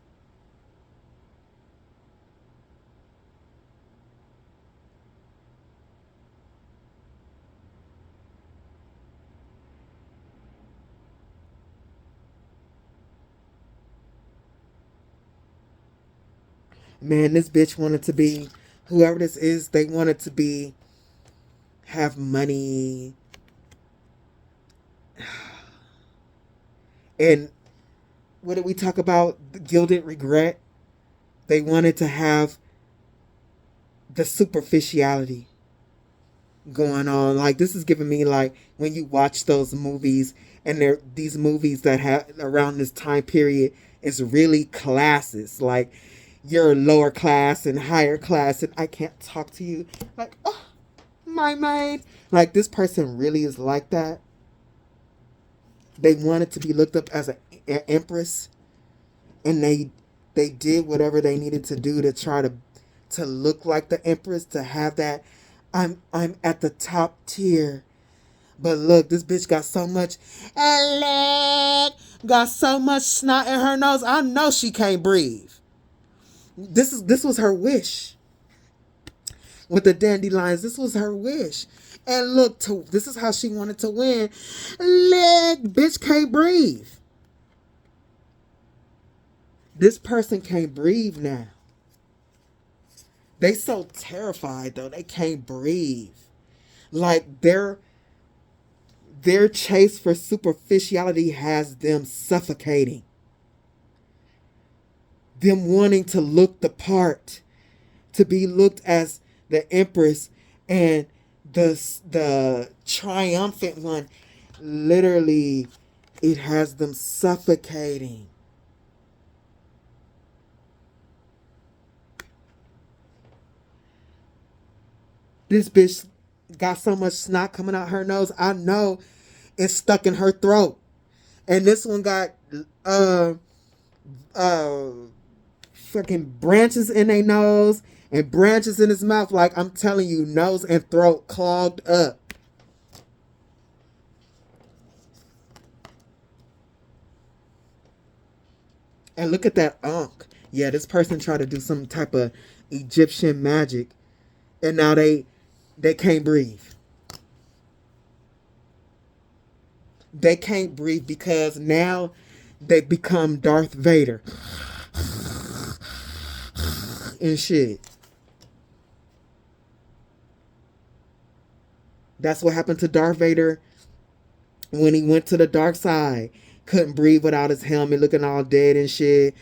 Man, this bitch wanted to be, whoever this is, they wanted to be, have money. And what did we talk about? The gilded regret. They wanted to have the superficiality going on. Like, this is giving me, like, when you watch those movies, and they're these movies that have around this time period is really classes. Like, you're lower class and higher class, and I can't talk to you. Like, oh, my maid. Like, this person really is like that. They wanted to be looked up as an empress, and they did whatever they needed to do to try to look like the empress, to have that I'm at the top tier. But look, this bitch got so much got so much snot in her nose. I know she can't breathe. This was her wish. With the dandelions, this was her wish. And look, this is how she wanted to win. Bitch can't breathe. This person can't breathe now. They so terrified though. They can't breathe. Like, their chase for superficiality has them suffocating. Them wanting to look the part, to be looked as the empress and the triumphant one. Literally, it has them suffocating. This bitch got so much snot coming out her nose. I know it's stuck in her throat. And this one got fucking branches in their nose and branches in his mouth. Like, I'm telling you, nose and throat clogged up. And look at that unk. Yeah, this person tried to do some type of Egyptian magic, and now they can't breathe. They can't breathe because now they become Darth Vader and shit. That's what happened to Darth Vader when he went to the dark side. Couldn't breathe without his helmet, looking all dead and shit.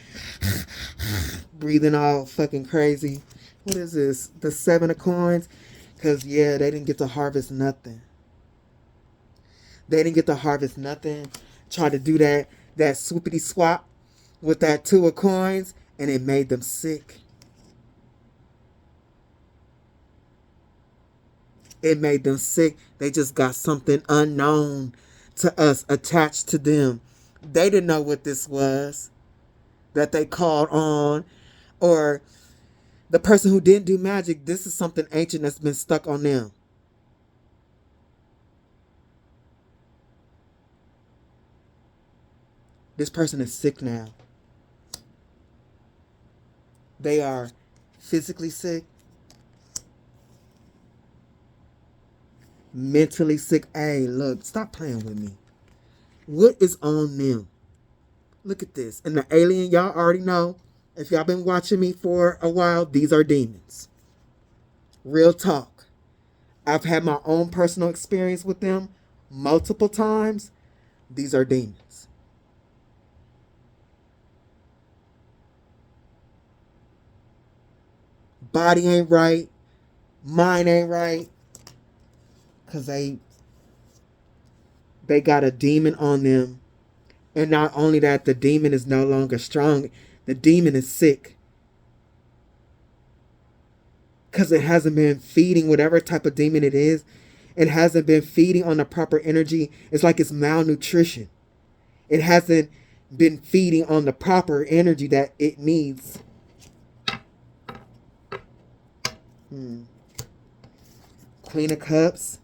Breathing all fucking crazy. What is this? The 7 of coins? Because, yeah, they didn't get to harvest nothing. They didn't get to harvest nothing. Tried to do that swoopity swap with that 2 of coins, and it made them sick. It made them sick. They just got something unknown to us attached to them. They didn't know what this was that they called on. Or the person who didn't do magic, this is something ancient that's been stuck on them. This person is sick now. They are physically sick, mentally sick. Hey, look, stop playing with me. What is on them? Look at this. And the alien, y'all already know. If y'all been watching me for a while, these are demons. Real talk. I've had my own personal experience with them multiple times. These are demons. Body ain't right. Mind ain't right. Because they got a demon on them. And not only that, the demon is no longer strong. The demon is sick. Because it hasn't been feeding whatever type of demon it is. It hasn't been feeding on the proper energy. It's like it's malnutrition. It hasn't been feeding on the proper energy that it needs. Queen of Cups.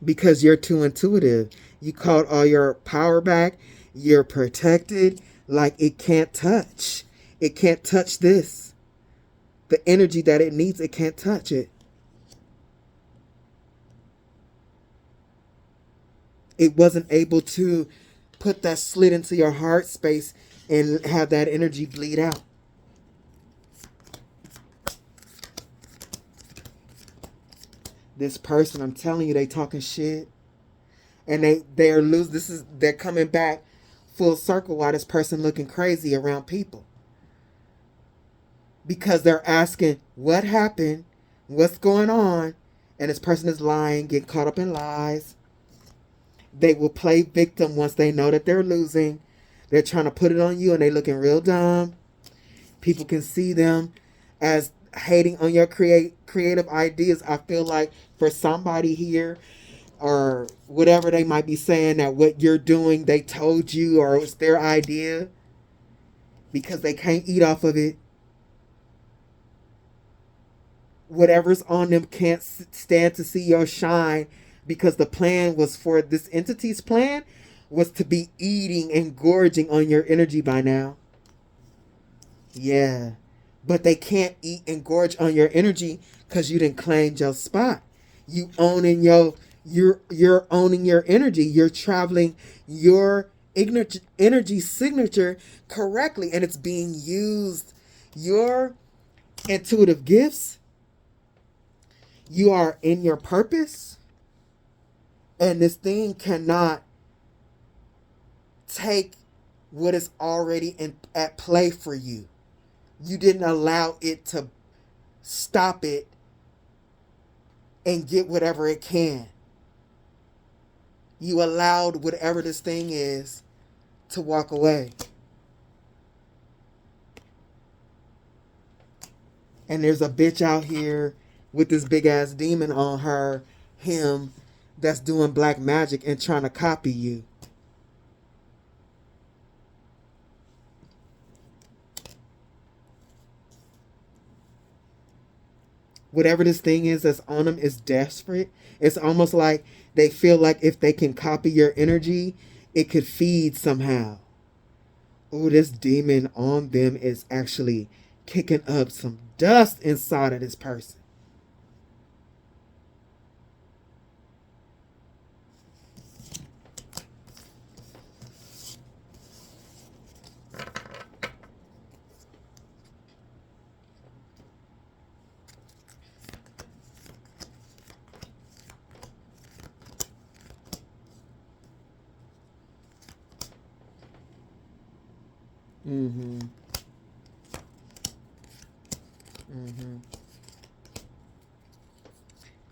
Because you're too intuitive. You called all your power back. You're protected. Like, it can't touch. It can't touch this. The energy that it needs, it can't touch it. It wasn't able to put that slit into your heart space and have that energy bleed out. This person, I'm telling you, they talking shit. And they're losing. They're coming back full circle while this person looking crazy around people. Because they're asking, what happened? What's going on? And this person is lying, get caught up in lies. They will play victim once they know that they're losing. They're trying to put it on you and they looking real dumb. People can see them as hating on your creative ideas. I feel like for somebody here, or whatever they might be saying, that what you're doing, they told you, or it was their idea, because they can't eat off of it. Whatever's on them can't stand to see your shine, because the plan was for this entity's plan was to be eating and gorging on your energy by now. Yeah. But they can't eat and gorge on your energy because you didn't claim your spot. You're owning your energy. You're traveling your energy signature correctly, and it's being used. Your intuitive gifts. You are in your purpose, and this thing cannot take what is already at play for you. You didn't allow it to stop it and get whatever it can. You allowed whatever this thing is to walk away. And there's a bitch out here with this big ass demon on him, that's doing black magic and trying to copy you. Whatever this thing is that's on them is desperate. It's almost like they feel like if they can copy your energy, it could feed somehow. Oh, this demon on them is actually kicking up some dust inside of this person.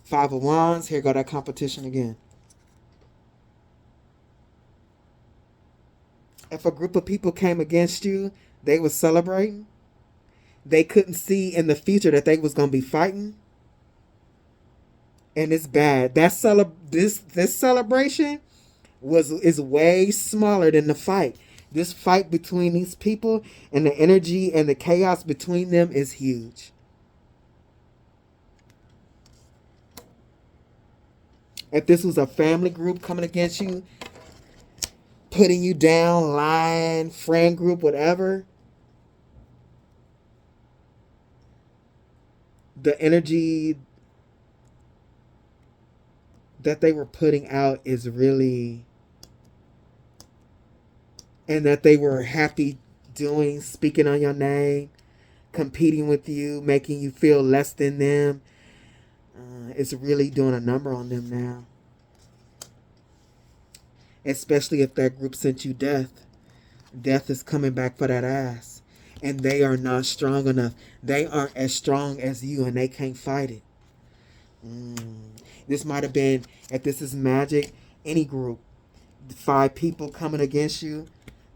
Five of Wands. Here go that competition again. If a group of people came against you, they were celebrating. They couldn't see in the future that they was gonna be fighting, and it's bad. This celebration is way smaller than the fight. This fight between these people and the energy and the chaos between them is huge. If this was a family group coming against you, putting you down, lying, friend group, whatever, the energy that they were putting out is really, and that they were happy doing, speaking on your name, competing with you, making you feel less than them. It's really doing a number on them now. Especially if that group sent you death. Death is coming back for that ass. And they are not strong enough. They aren't as strong as you, and they can't fight it. This might have been, if this is magic, any group. 5 people coming against you,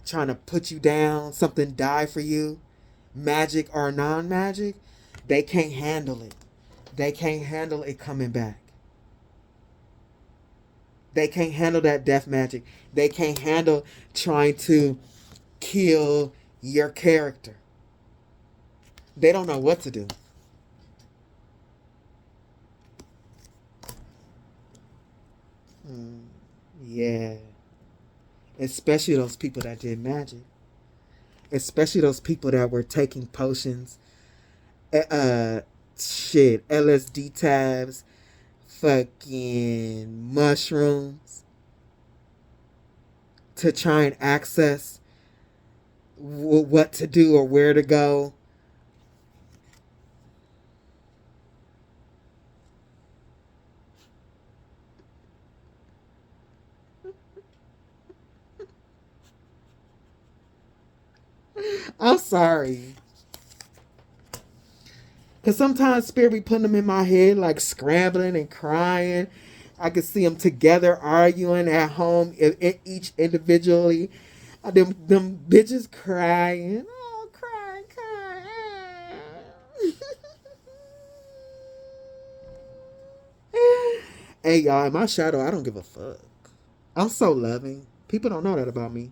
trying to put you down, something die for you. Magic or non-magic, they can't handle it. They can't handle it coming back. They can't handle that death magic. They can't handle trying to kill your character. They don't know what to do. Yeah. Especially those people that did magic. Especially those people that were taking potions. LSD tabs. Fucking mushrooms. To try and access what to do or where to go. I'm sorry. Because sometimes spirit be putting them in my head, like scrambling and crying. I can see them together arguing at home, each individually. Them bitches crying. Oh, crying, crying. Hey, y'all, in my shadow, I don't give a fuck. I'm so loving. People don't know that about me.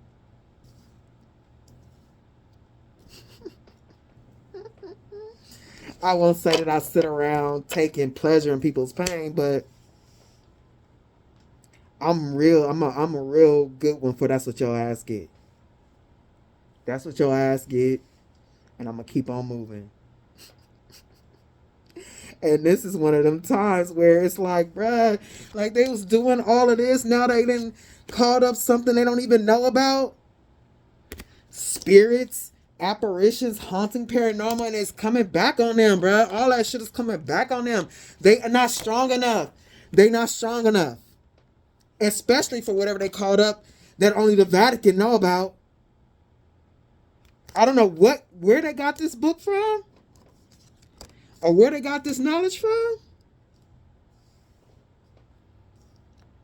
I won't say that I sit around taking pleasure in people's pain, but I'm real. I'm a real good one for that's what your ass get. That's what your ass get, and I'm gonna keep on moving. And this is one of them times where it's like, bruh, like they was doing all of this. Now they done called up something they don't even know about. Spirits, apparitions, haunting, paranormal, and it's coming back on them, bruh. All that shit is coming back on them. They are not strong enough. They not strong enough. Especially for whatever they called up that only the Vatican know about. I don't know where they got this book from or where they got this knowledge from.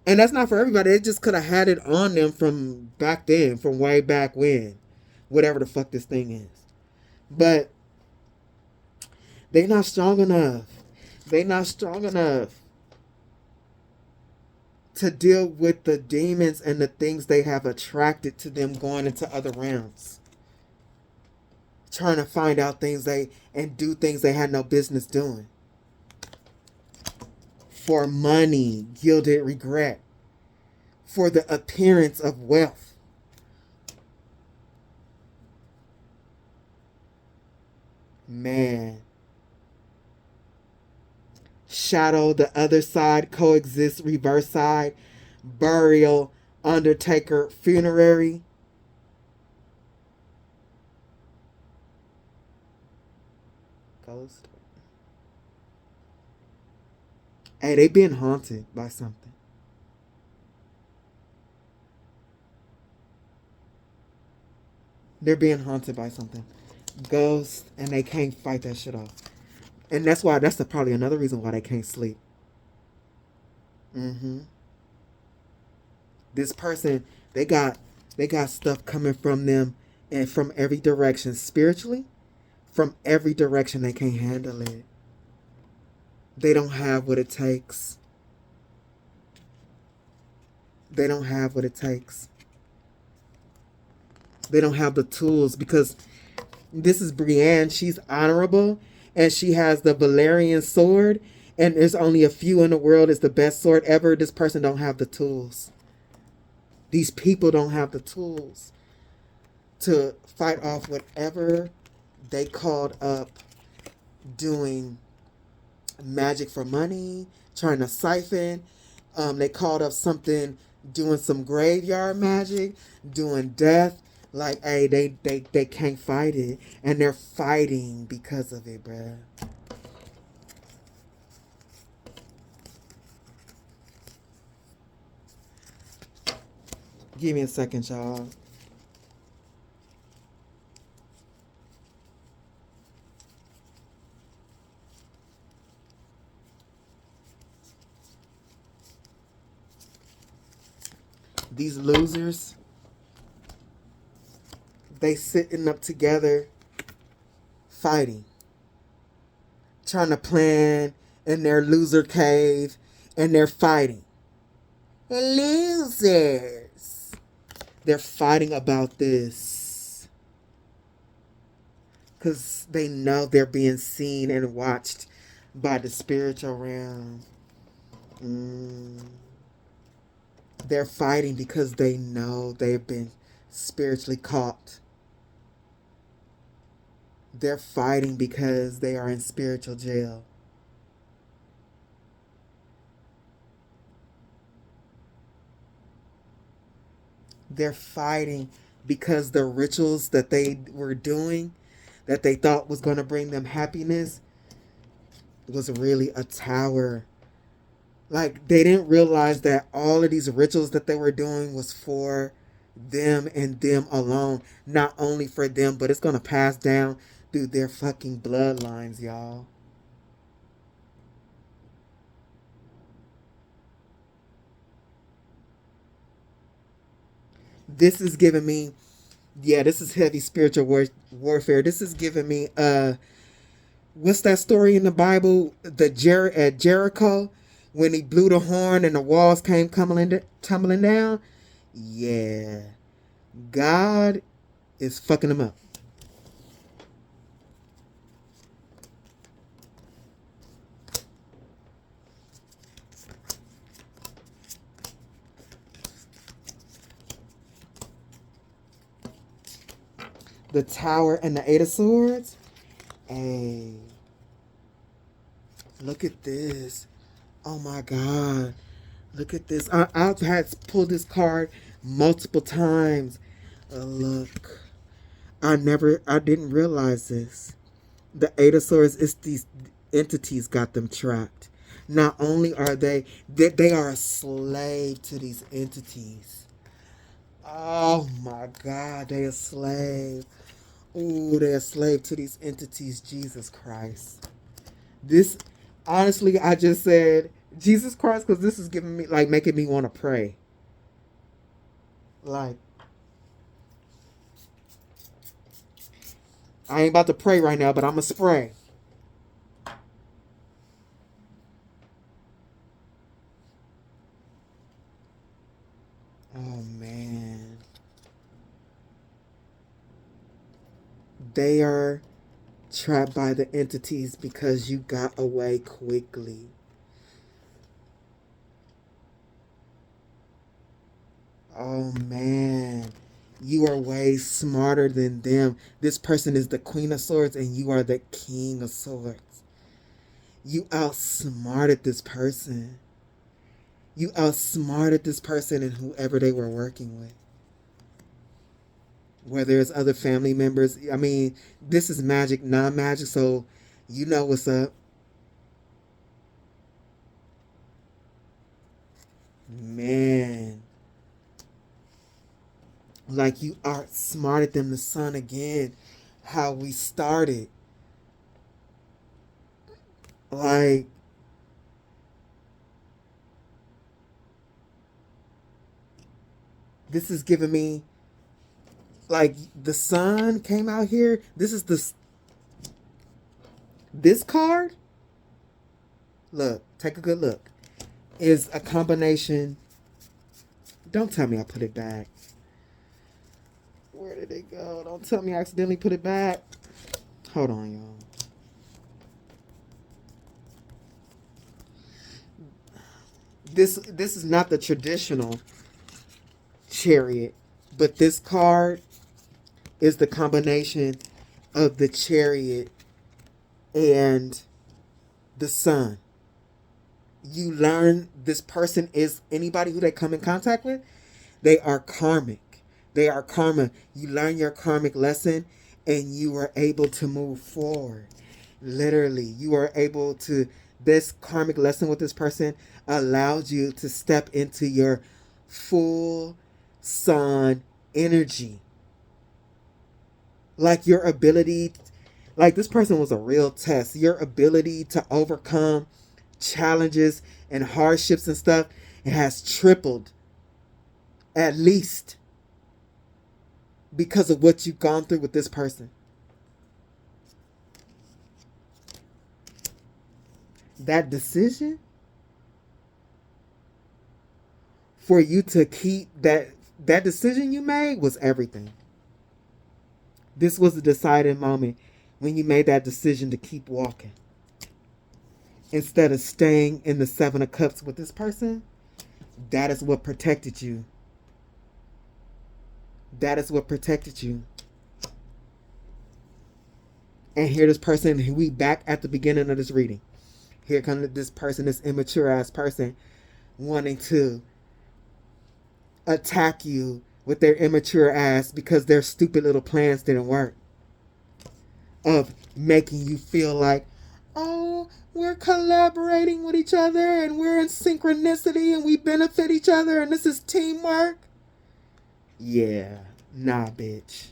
And that's not for everybody. They just could have had it on them from back then, from way back when. Whatever the fuck this thing is. But they not strong enough. They not strong enough to deal with the demons and the things they have attracted to them going into other realms. Trying to find out things and do things they had no business doing. For money, gilded regret. For the appearance of wealth. Man. Shadow, the other side, coexist, reverse side, burial, undertaker, funerary. Ghost. Hey, they being haunted by something. They're being haunted by something. Ghosts, and they can't fight that shit off. And that's probably another reason why they can't sleep. This person, they got stuff coming from them and from every direction. Spiritually, from every direction, they can't handle it. They don't have what it takes. They don't have what it takes. They don't have the tools because this is Brienne. She's honorable and she has the Valerian sword. And there's only a few in the world. It's the best sword ever. This person don't have the tools. These people don't have the tools to fight off whatever they called up doing magic for money, trying to siphon. They called up something doing some graveyard magic, doing death. Like, hey, they can't fight it. And they're fighting because of it, bruh. Give me a second, y'all. These losers, they sitting up together, fighting, trying to plan in their loser cave, and they're fighting. Losers. They're fighting about this because they know they're being seen and watched by the spiritual realm. They're fighting because they know they've been spiritually caught. They're fighting because they are in spiritual jail. They're fighting because the rituals that they were doing, that they thought was going to bring them happiness, was really a tower. Like, they didn't realize that all of these rituals that they were doing was for them and them alone. Not only for them, but it's going to pass down through their fucking bloodlines, y'all. This is giving me, yeah, this is heavy spiritual warfare. This is giving me, what's that story in the Bible? At Jericho, when he blew the horn and the walls came tumbling down. Yeah, God is fucking them up. The Tower and the Eight of Swords. Hey, look at this. Oh my God. Look at this. I've had to pull this card multiple times. Look. I didn't realize this. The Eight of Swords is these entities got them trapped. Not only are they are a slave to these entities. Oh my God, they a slave. Ooh, they're a slave to these entities. Jesus Christ. This, honestly, I just said Jesus Christ because this is giving me, like, making me want to pray. Like, I ain't about to pray right now, but I'm going to spray. Oh, man. They are trapped by the entities because you got away quickly. Oh, man. You are way smarter than them. This person is the Queen of Swords and you are the King of Swords. You outsmarted this person. You outsmarted this person and whoever they were working with. Whether it's other family members. I mean, this is magic, non-magic, so you know what's up. Man. Like, you outsmarted them, the sun again. How we started. Like, this is giving me, like, the sun came out here. This card, look, take a good look, is a combination. Don't tell me I put it back. Where did it go? Don't tell me I accidentally put it back. Hold on, y'all. This is not the traditional chariot, but this card is the combination of the chariot and the sun. You learn this person is anybody who they come in contact with, they are karmic. They are karma. You learn your karmic lesson and you are able to move forward. Literally, you are able to, this karmic lesson with this person allows you to step into your full sun energy. Like your ability, like this person was a real test. Your ability to overcome challenges and hardships and stuff, it has tripled. At least. Because of what you've gone through with this person. That decision for you to keep that decision you made was everything. This was the deciding moment when you made that decision to keep walking. Instead of staying in the Seven of Cups with this person, that is what protected you. That is what protected you. And here this person, we back at the beginning of this reading. Here comes this person, this immature ass person, wanting to attack you with their immature ass because their stupid little plans didn't work. Of making you feel like, oh, we're collaborating with each other and we're in synchronicity and we benefit each other and this is teamwork. Yeah, nah, bitch.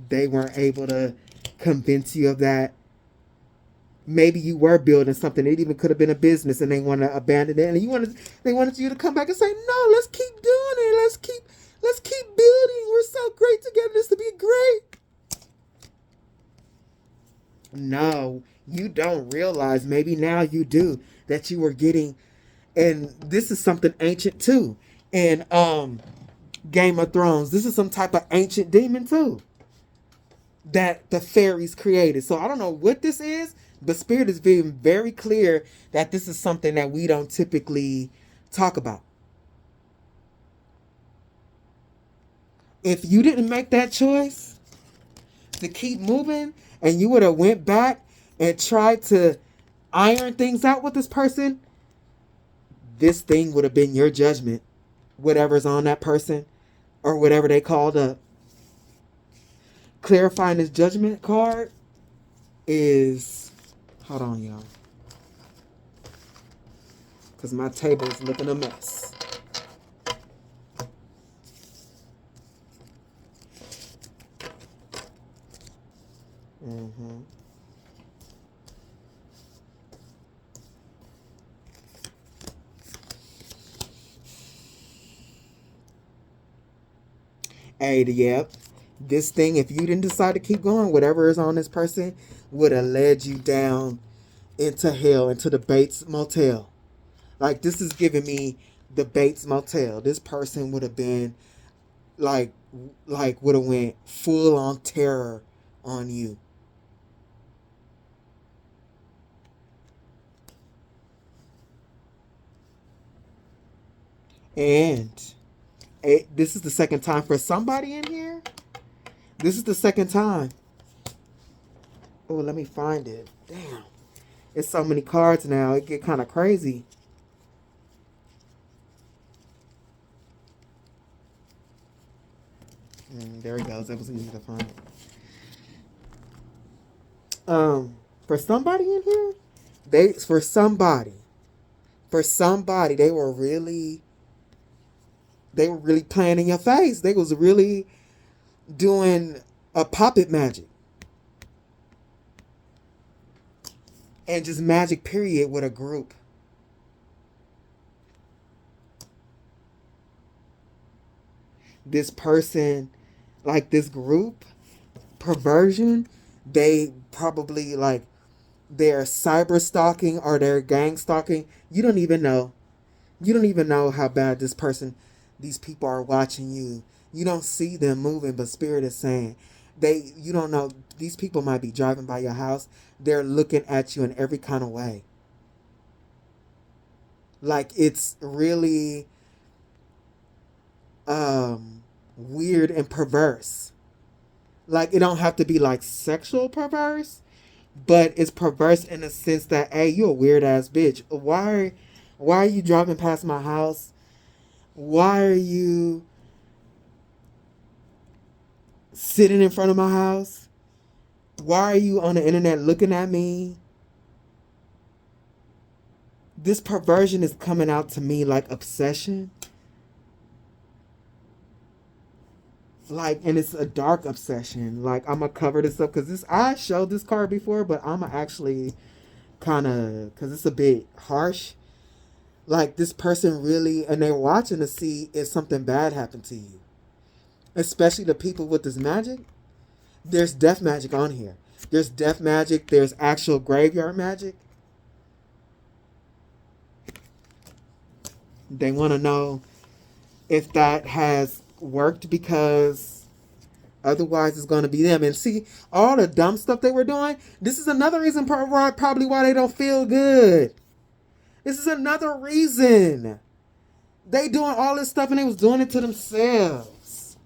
They weren't able to convince you of that. Maybe you were building something. It even could have been a business and they want to abandon it. And they wanted you to come back and say, no, let's keep doing it. Let's keep building. We're so great together. This will be great. No, you don't realize, maybe now you do, that you were getting, and this is something ancient too. And Game of Thrones, this is some type of ancient demon too that the fairies created. So I don't know what this is, but Spirit is being very clear that this is something that we don't typically talk about. If you didn't make that choice to keep moving and you would have went back and tried to iron things out with this person, this thing would have been your judgment. Whatever's on that person or whatever they called up. Clarifying this judgment card is, hold on, y'all, because my table is looking a mess. Hey, yep. This thing, if you didn't decide to keep going, whatever is on this person would have led you down into hell, into the Bates Motel. Like, this is giving me the Bates Motel. This person would have been like would have went full on terror on you. And this is the second time for somebody in here. This is the second time. Oh, let me find it. Damn. It's so many cards now. It get kind of crazy. There he goes. That was easy to find. For somebody in here, they were really playing in your face. They was really doing a puppet magic. And just magic period with a group. This person, like this group, perversion, they probably like they're cyber stalking or they're gang stalking. You don't even know. You don't even know how bad these people are watching you. You don't see them moving, but Spirit is saying you don't know. These people might be driving by your house. They're looking at you in every kind of way. Like, it's really weird and perverse. Like, it don't have to be like sexual perverse, but it's perverse in the sense that, hey, you a weird ass bitch. Why are you driving past my house? Why are you sitting in front of my house? Why are you on the internet looking at me? This perversion is coming out to me like obsession. Like, and it's a dark obsession. Like, I'm going to cover this up because I showed this card before, but I'm actually kind of, because it's a bit harsh. Like, this person really, and they're watching to see if something bad happened to you. Especially the people with this magic. There's death magic on here. There's death magic. There's actual graveyard magic. They want to know if that has worked because otherwise it's going to be them. And see, all the dumb stuff they were doing, this is another reason probably why they don't feel good. This is another reason. They doing all this stuff and they was doing it to themselves.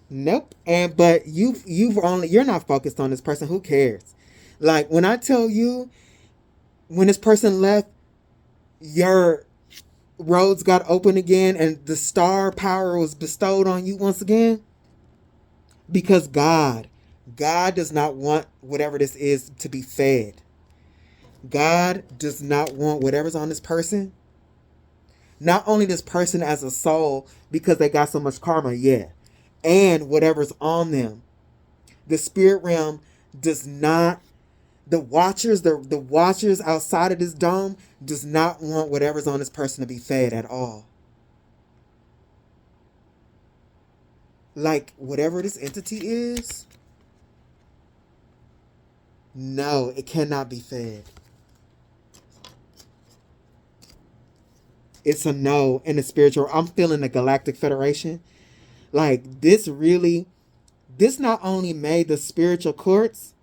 Nope. But you're not focused on this person. Who cares? Like when I tell you, when this person left, your roads got open again and the star power was bestowed on you once again. Because God does not want whatever this is to be fed. God does not want whatever's on this person. Not only this person as a soul because they got so much karma, yeah, and whatever's on them. The spirit realm does not, the watchers outside of this dome does not want whatever's on this person to be fed at all. Like whatever this entity is, no, it cannot be fed. It's a no in the spiritual. I'm feeling the Galactic Federation. Like this not only made the spiritual courts,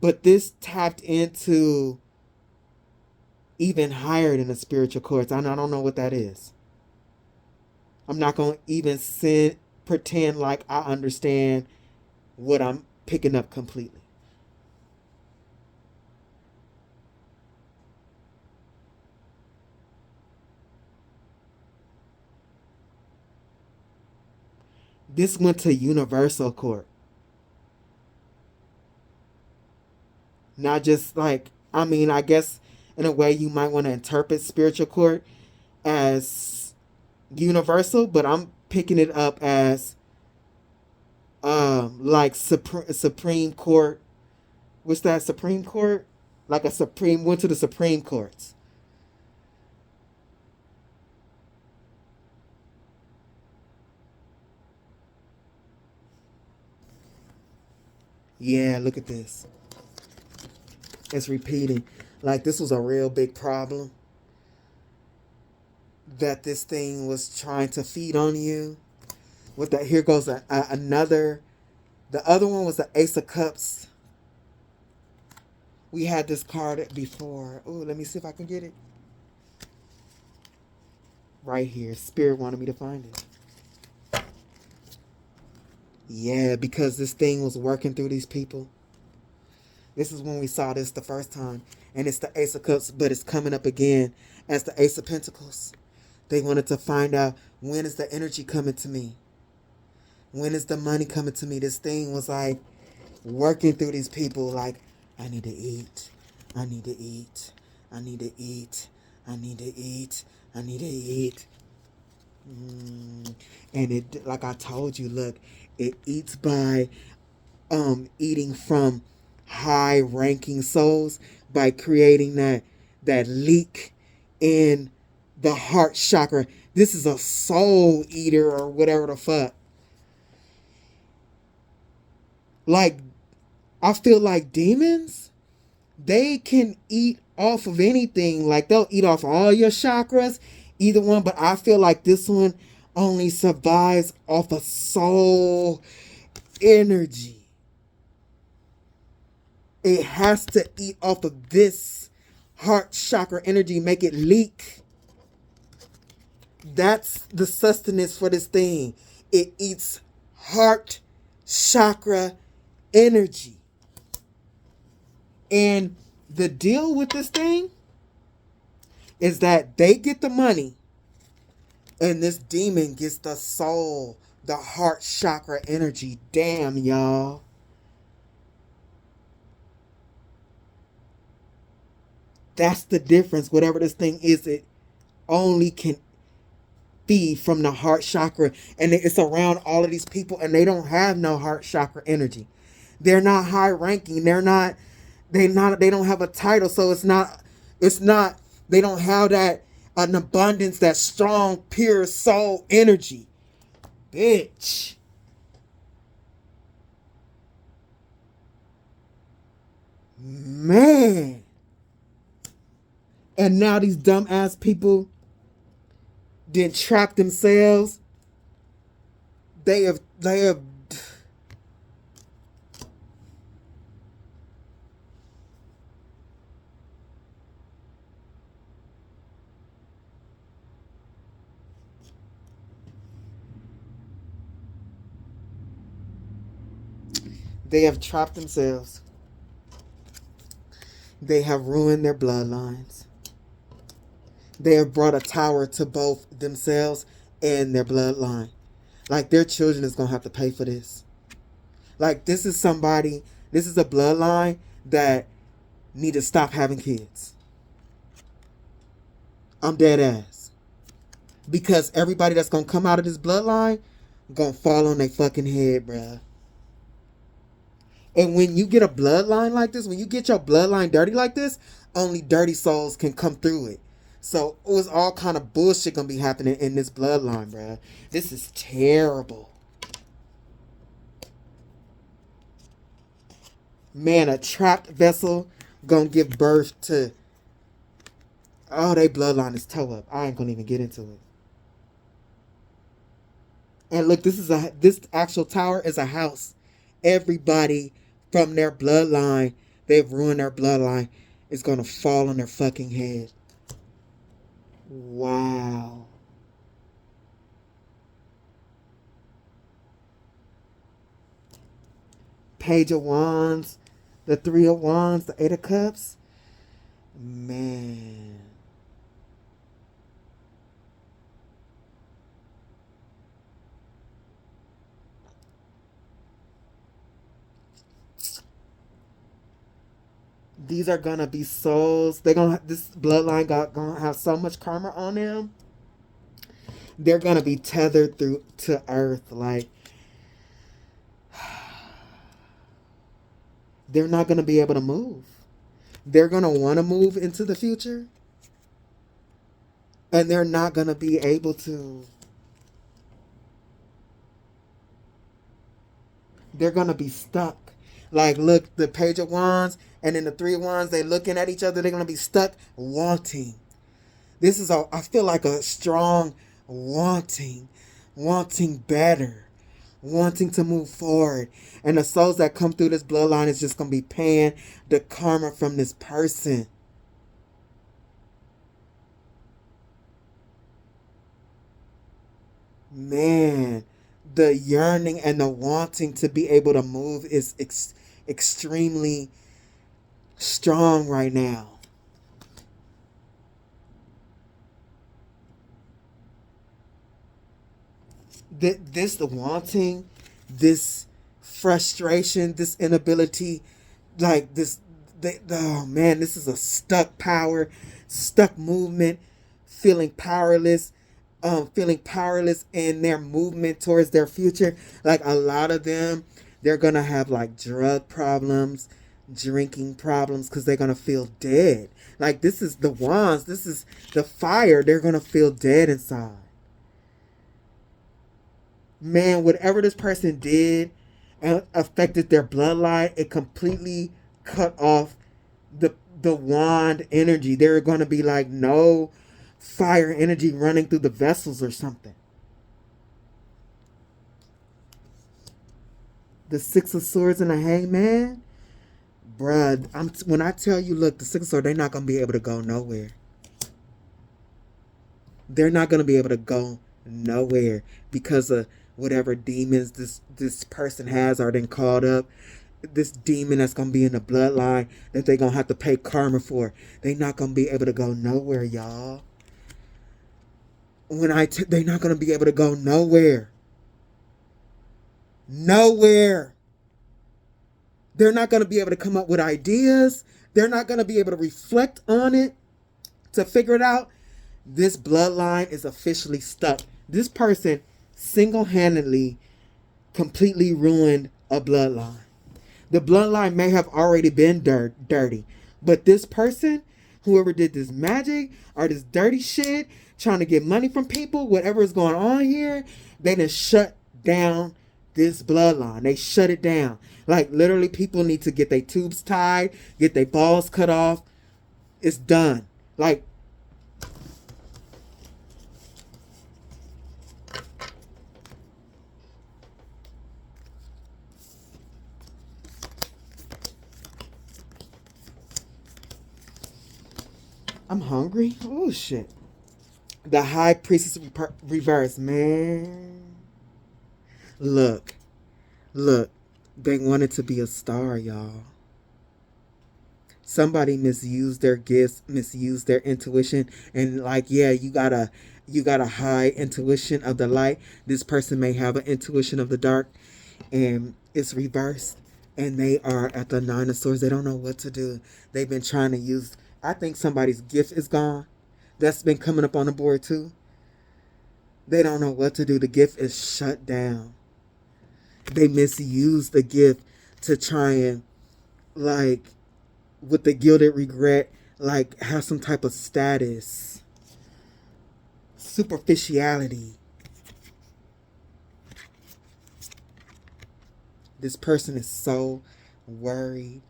but this tapped into even higher than the spiritual courts. I don't know what that is. I'm not going to even pretend like I understand what I'm picking up completely. This went to universal court. Not just like, I mean, I guess in a way you might want to interpret spiritual court as universal, but I'm picking it up as like Supreme Court. What's that? Supreme Court? Like a Supreme, went to the Supreme Courts. Yeah, look at this. It's repeating. Like this was a real big problem that this thing was trying to feed on you. With that, here goes another. The other one was the Ace of Cups. We had this card before. Oh, let me see if I can get it. Right here. Spirit wanted me to find it. Yeah, because this thing was working through these people. This is when we saw this the first time. And it's the Ace of Cups, but it's coming up again as the Ace of Pentacles. They wanted to find out, when is the energy coming to me? When is the money coming to me? This thing was like working through these people like, I need to eat. I need to eat. I need to eat. I need to eat. I need to eat. And it, like I told you, look, it eats by eating from high ranking souls by creating that leak in the heart chakra. This is a soul eater or whatever the fuck. Like, I feel like demons, they can eat off of anything. Like, they'll eat off all your chakras, either one. But I feel like this one only survives off of soul energy. It has to eat off of this heart chakra energy, make it leak. That's the sustenance for this thing. It eats heart chakra energy. And the deal with this thing is that they get the money and this demon gets the soul, the heart chakra energy. Damn, y'all. That's the difference. Whatever this thing is, it only can feed from the heart chakra. And it's around all of these people and they don't have no heart chakra energy. They're not high ranking. They don't have a title. So it's not, they don't have an abundance, that strong, pure soul energy. Bitch. Man. And now these dumbass people didn't trap themselves. They have They have trapped themselves. They have ruined their bloodlines. They have brought a tower to both themselves and their bloodline. Like, their children is going to have to pay for this. Like, this is a bloodline that need to stop having kids. I'm dead ass. Because everybody that's going to come out of this bloodline going to fall on their fucking head, bruh. And when you get a bloodline like this, when you get your bloodline dirty like this, only dirty souls can come through it. So it was all kind of bullshit gonna be happening in this bloodline, bruh. This is terrible. Man, a trapped vessel gonna give birth to... Oh, they bloodline is toe up. I ain't gonna even get into it. And look, this actual tower is a house. Everybody from their bloodline, they've ruined their bloodline, is gonna fall on their fucking head. Wow. Page of Wands, the Three of Wands, the Eight of Cups. Man. These are gonna be souls. This bloodline gonna have so much karma on them. They're gonna be tethered to earth. Like, they're not gonna be able to move. They're gonna want to move into the future, and they're not gonna be able to. They're gonna be stuck. Like, look, the Page of Wands and then the Three of Wands, they looking at each other. They're going to be stuck wanting. I feel like a strong wanting better, wanting to move forward. And the souls that come through this bloodline is just going to be paying the karma from this person. Man, the yearning and the wanting to be able to move is extremely strong right now. The wanting, this frustration, this inability, like this, oh man, this is a stuck power, stuck movement, feeling powerless in their movement towards their future. Like, a lot of them, they're gonna have like drug problems, drinking problems, because they're gonna feel dead. Like, this is the wands, this is the fire. They're gonna feel dead inside. Man, whatever this person did affected their bloodline. It completely cut off the wand energy. They're gonna be like no fire energy running through the vessels or something. The Six of Swords and the Hangman. Bruh, when I tell you, look, the Six of Swords, they're not going to be able to go nowhere. They're not going to be able to go nowhere because of whatever demons this person has are then called up. This demon that's going to be in the bloodline that they're going to have to pay karma for. They're not going to be able to go nowhere, y'all. They're not going to be able to go nowhere. Nowhere. They're not going to be able to come up with ideas. They're not going to be able to reflect on it to figure it out. This bloodline is officially stuck. This person single-handedly completely ruined a bloodline. The bloodline may have already been dirty, but this person, whoever did this magic or this dirty shit, trying to get money from people, whatever is going on here, they done shut down this bloodline. They shut it down. Like, literally, people need to get their tubes tied, get their balls cut off. It's done. Like, I'm hungry. Oh, shit. The High Priestess reverse, man. Look. They wanted to be a star, y'all. Somebody misused their gifts, misused their intuition, and like, yeah, you got a high intuition of the light. This person may have an intuition of the dark, and it's reversed. And they are at the Nine of Swords. They don't know what to do. They've been trying to use. I think somebody's gift is gone. That's been coming up on the board too. They don't know what to do. The gift is shut down. They misuse the gift to try and, like, with the gilded regret, like, have some type of status. Superficiality. This person is so worried.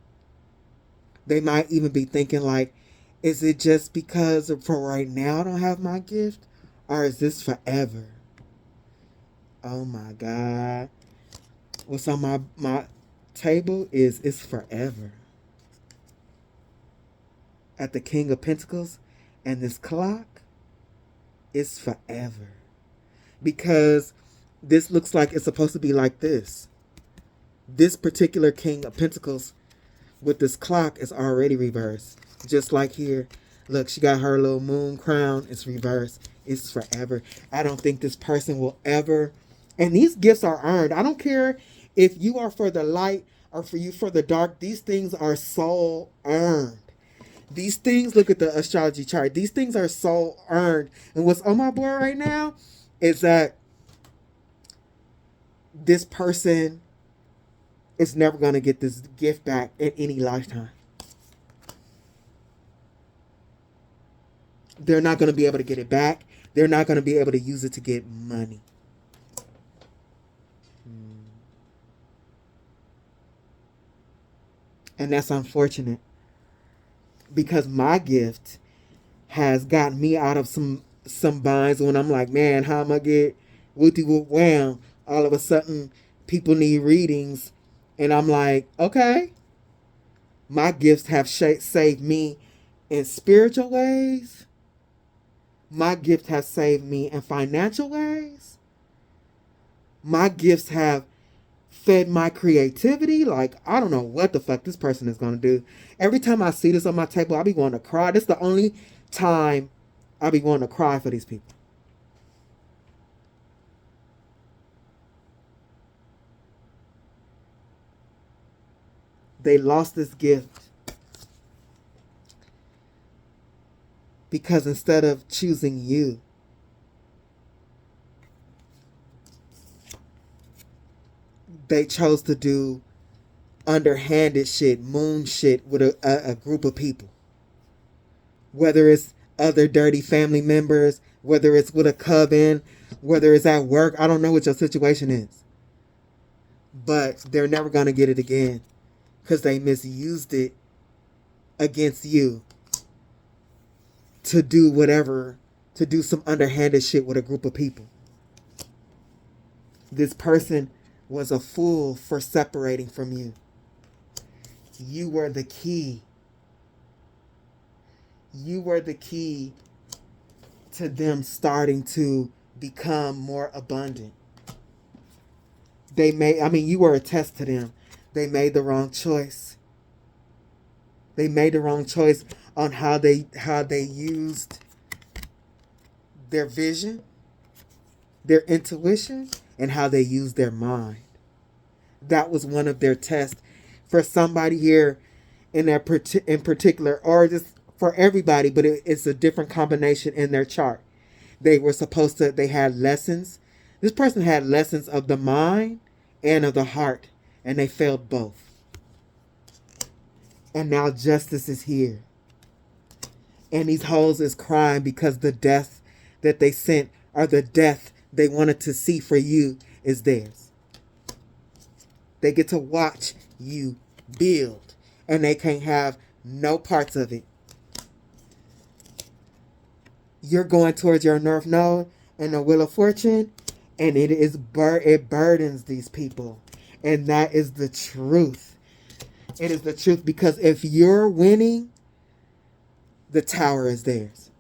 They might even be thinking, like, is it just because for right now I don't have my gift? Or is this forever? Oh my God. What's on my table is it's forever. At the King of Pentacles and this clock, it's forever. Because this looks like it's supposed to be like this. This particular King of Pentacles with this clock is already reversed. Just like here. Look, she got her little moon crown. It's reversed. It's forever. I don't think this person will ever... And these gifts are earned. I don't care if you are for the light or for you for the dark. These things are soul earned. These things, look at the astrology chart. These things are soul earned. And what's on my board right now is that this person is never going to get this gift back in any lifetime. They're not going to be able to get it back. They're not going to be able to use it to get money. And that's unfortunate. Because my gift has gotten me out of some binds when I'm like, man, how am I get wooty whoop wham? All of a sudden, people need readings. And I'm like, okay. My gifts have saved me in spiritual ways. My gift has saved me in financial ways. My gifts have fed my creativity. Like, I don't know what the fuck this person is going to do. Every time I see this on my table, I'll be wanting to cry. This is the only time I'll be wanting to cry for these people. They lost this gift because instead of choosing you, they chose to do underhanded shit, moon shit with a group of people. Whether it's other dirty family members, whether it's with a coven, whether it's at work, I don't know what your situation is. But they're never going to get it again because they misused it against you to do whatever, to do some underhanded shit with a group of people. This person was a fool for separating from you. You were the key. You were the key to them starting to become more abundant. You were a test to them. They made the wrong choice. They made the wrong choice on how they used their vision, their intuition, and how they used their mind. That was one of their tests for somebody here in particular, or just for everybody, but it's a different combination in their chart. They had lessons. This person had lessons of the mind and of the heart, and they failed both. And now justice is here. And these hoes is crying because the death that they sent, or the death they wanted to see for you, is theirs. They get to watch you build, and they can't have no parts of it. You're going towards your North Node and the Wheel of Fortune, and it burdens these people. And that is the truth. It is the truth, because if you're winning, the tower is theirs.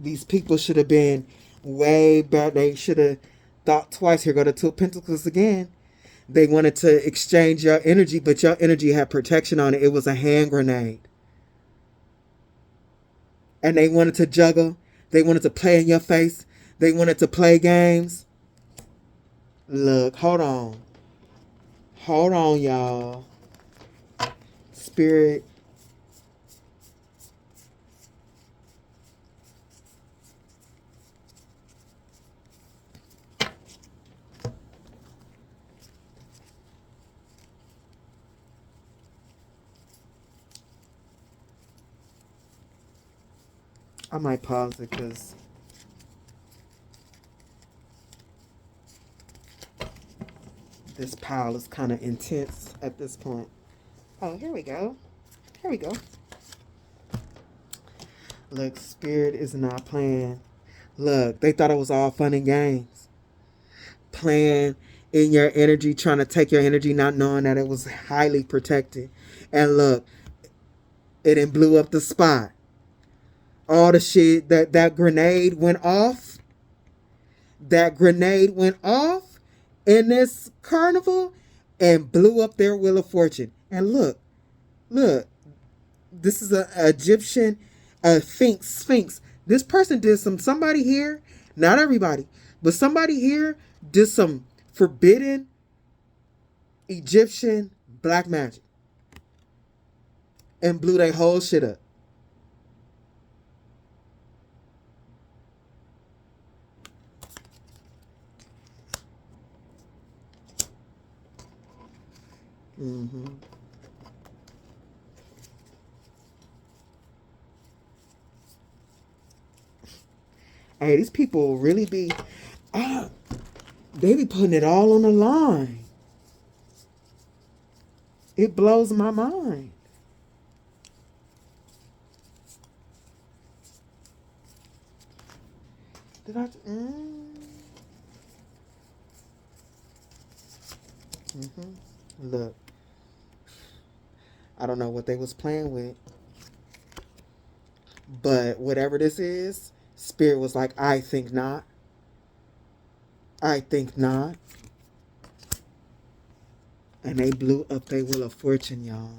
These people should have been way better. They should have thought twice. Here go the Two of Pentacles again. They wanted to exchange your energy, but your energy had protection on it. It was a hand grenade. And they wanted to juggle. They wanted to play in your face. They wanted to play games. Look, hold on. Hold on, y'all. Spirit. I might pause it because this pile is kind of intense at this point. Oh, here we go. Here we go. Look, Spirit is not playing. Look, they thought it was all fun and games. Playing in your energy, trying to take your energy, not knowing that it was highly protected. And look, it done blew up the spot. All the shit, that grenade went off. That grenade went off in this carnival and blew up their Wheel of Fortune. And look, this is an Egyptian Sphinx. This person did somebody here, not everybody, but somebody here did some forbidden Egyptian black magic and blew their whole shit up. Mm-hmm. Hey, these people really be, they be putting it all on the line. It blows my mind. Did I? Look, I don't know what they was playing with, but whatever this is, Spirit was like, I think not. I think not. And they blew up their Wheel of Fortune, y'all.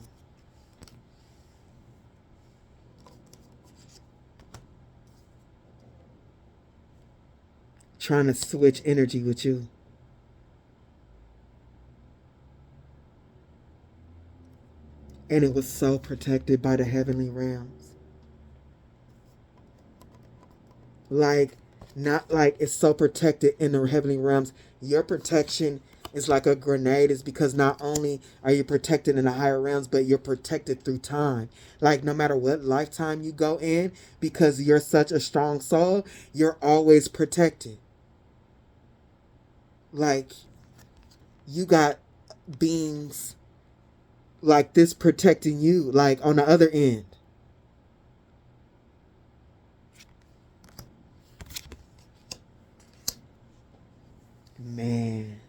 Trying to switch energy with you. And it was so protected by the heavenly realms. Like, not like it's so protected in the heavenly realms. Your protection is like a grenade, is because not only are you protected in the higher realms, but you're protected through time. Like, no matter what lifetime you go in, because you're such a strong soul, you're always protected. Like, you got beings like this protecting you, like on the other end. Man.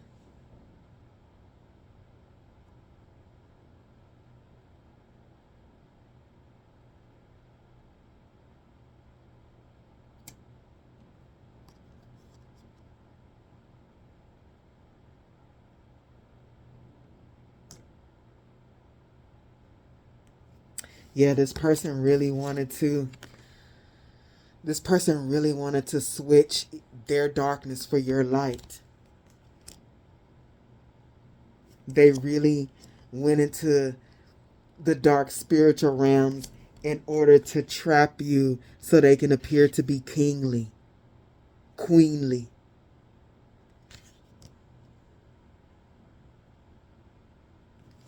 Yeah, this person really wanted to switch their darkness for your light. They really went into the dark spiritual realms in order to trap you so they can appear to be kingly, queenly.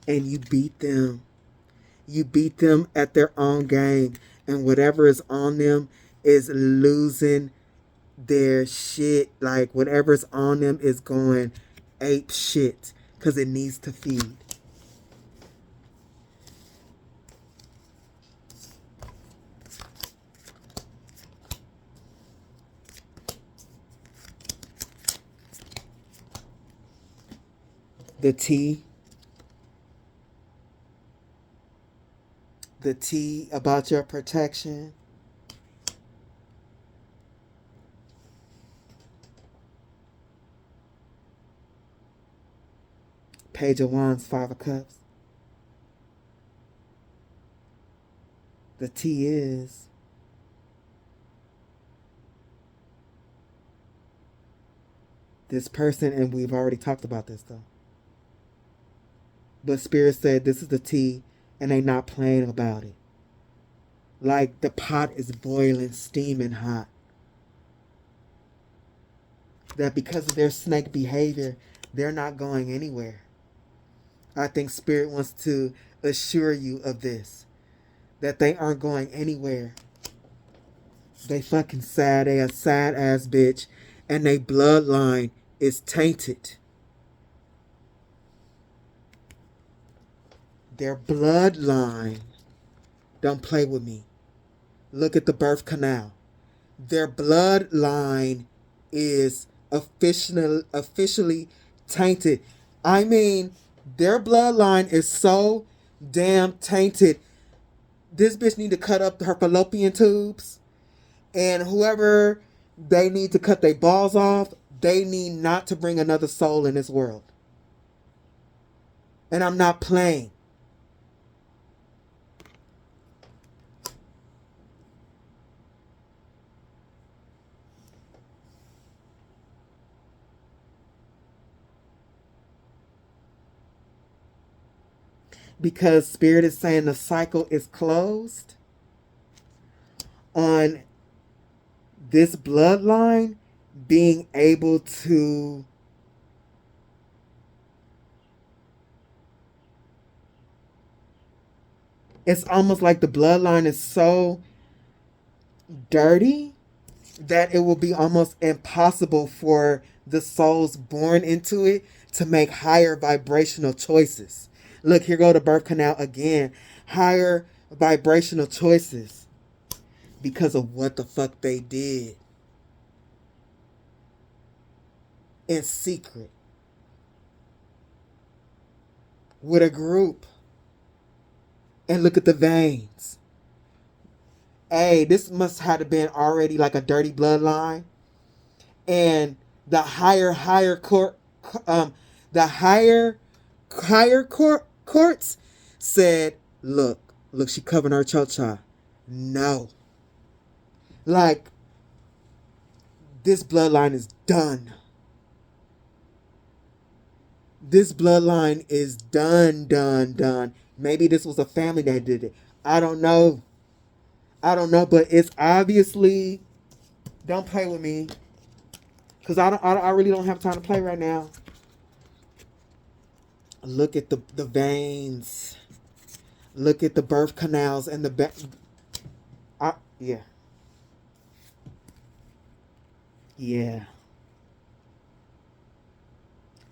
And you beat them. You beat them at their own game. And whatever is on them is losing their shit. Like, whatever's on them is going ape shit. Because it needs to feed. The T about your protection. Page of Wands, Five of Cups. The T is this person, and we've already talked about this though. But Spirit said this is the tea, and they not playing about it. Like the pot is boiling, steaming hot. That because of their snake behavior, they're not going anywhere. I think Spirit wants to assure you of this. That they aren't going anywhere. They fucking sad. They a sad ass bitch. And they bloodline is tainted. Their bloodline. Don't play with me. Look at the birth canal. Their bloodline is officially tainted. I mean, their bloodline is so damn tainted. This bitch need to cut up her fallopian tubes. And whoever they need to cut their balls off, they need not to bring another soul in this world. And I'm not playing. Because Spirit is saying the cycle is closed on this bloodline being able to it's almost like the bloodline is so dirty that it will be almost impossible for the souls born into it to make higher vibrational choices. Look, here go the birth canal again. Higher vibrational choices. Because of what the fuck they did. In secret. With a group. And look at the veins. Hey, this must have been already like a dirty bloodline. And the higher courts said, look, she covering her cha-cha. No. Like, this bloodline is done. This bloodline is done. Maybe this was a family that did it. I don't know, but it's obviously, don't play with me. Because I really don't have time to play right now. Look at the veins. Look at the birth canals and the yeah. Yeah.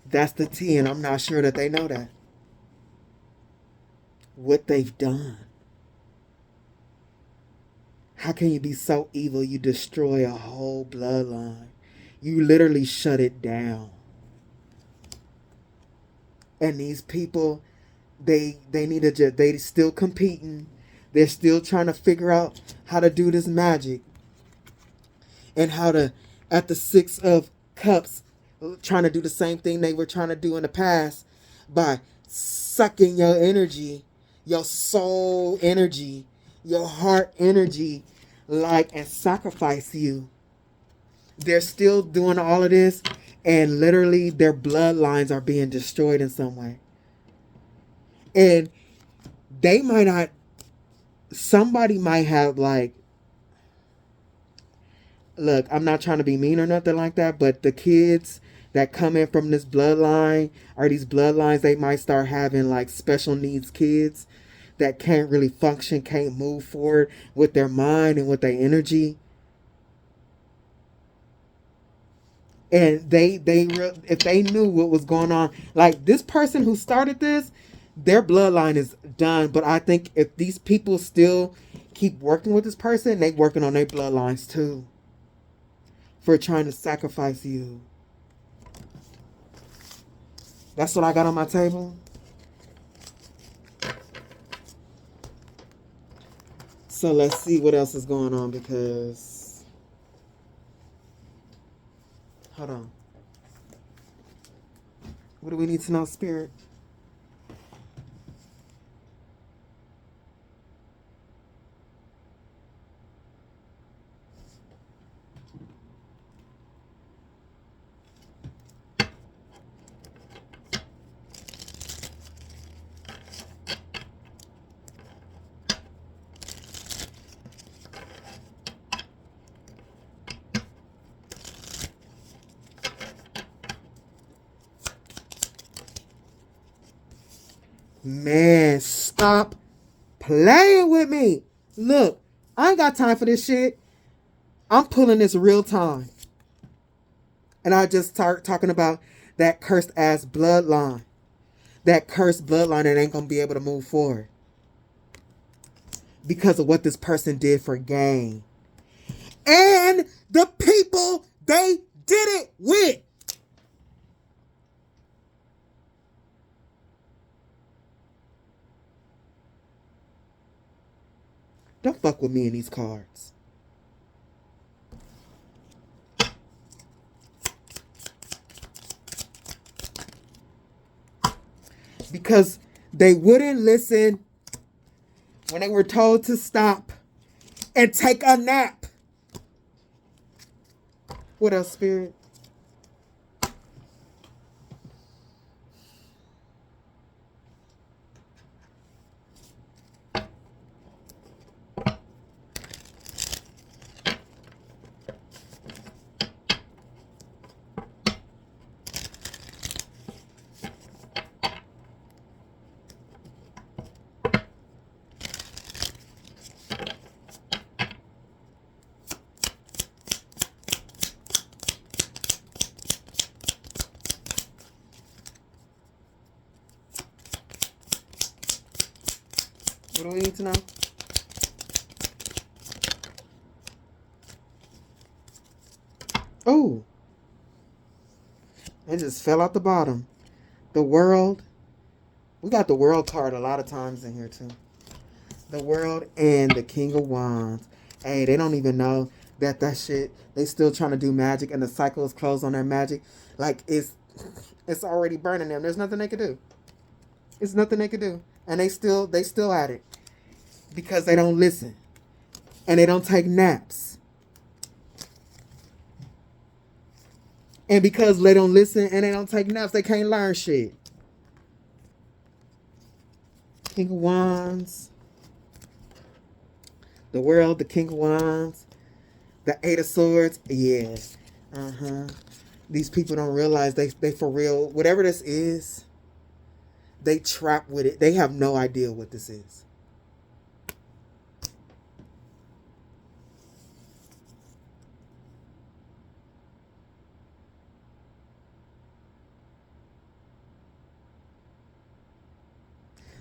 That's the T, and I'm not sure that they know that. What they've done. How can you be so evil you destroy a whole bloodline? You literally shut it down. And these people, they still competing. They're still trying to figure out how to do this magic. And how to, at the Six of Cups, trying to do the same thing they were trying to do in the past by sucking your energy, your soul energy, your heart energy, like, and sacrifice you. They're still doing all of this, and literally their bloodlines are being destroyed in some way. And they might not, somebody might have like, look, I'm not trying to be mean or nothing like that, but the kids that come in from this bloodline, or these bloodlines, they might start having like special needs kids that can't really function, can't move forward with their mind and with their energy. And if they knew what was going on, like this person who started this, their bloodline is done. But I think if these people still keep working with this person, they working on their bloodlines too. For trying to sacrifice you. That's what I got on my table. So let's see what else is going on, because hold on. What do we need to know, Spirit? Man, stop playing with me. Look, I ain't got time for this shit. I'm pulling this real time. And I just start talking about that cursed ass bloodline. That cursed bloodline that ain't gonna be able to move forward. Because of what this person did for gain. And the people they did it with. Don't fuck with me in these cards. Because they wouldn't listen when they were told to stop and take a nap. What else, Spirit? What do we need to know? Oh. It just fell out the bottom. The world. We got the world card a lot of times in here too. The world and the King of Wands. Hey, they don't even know that shit. They still trying to do magic and the cycle is closed on their magic. Like it's already burning them. There's nothing they can do. It's nothing they can do. And they still at it. Because they don't listen. And they don't take naps. And because they don't listen and they don't take naps, they can't learn shit. King of Wands. The world, the King of Wands. The Eight of Swords. Yeah. These people don't realize they for real. Whatever this is, they trap with it. They have no idea what this is.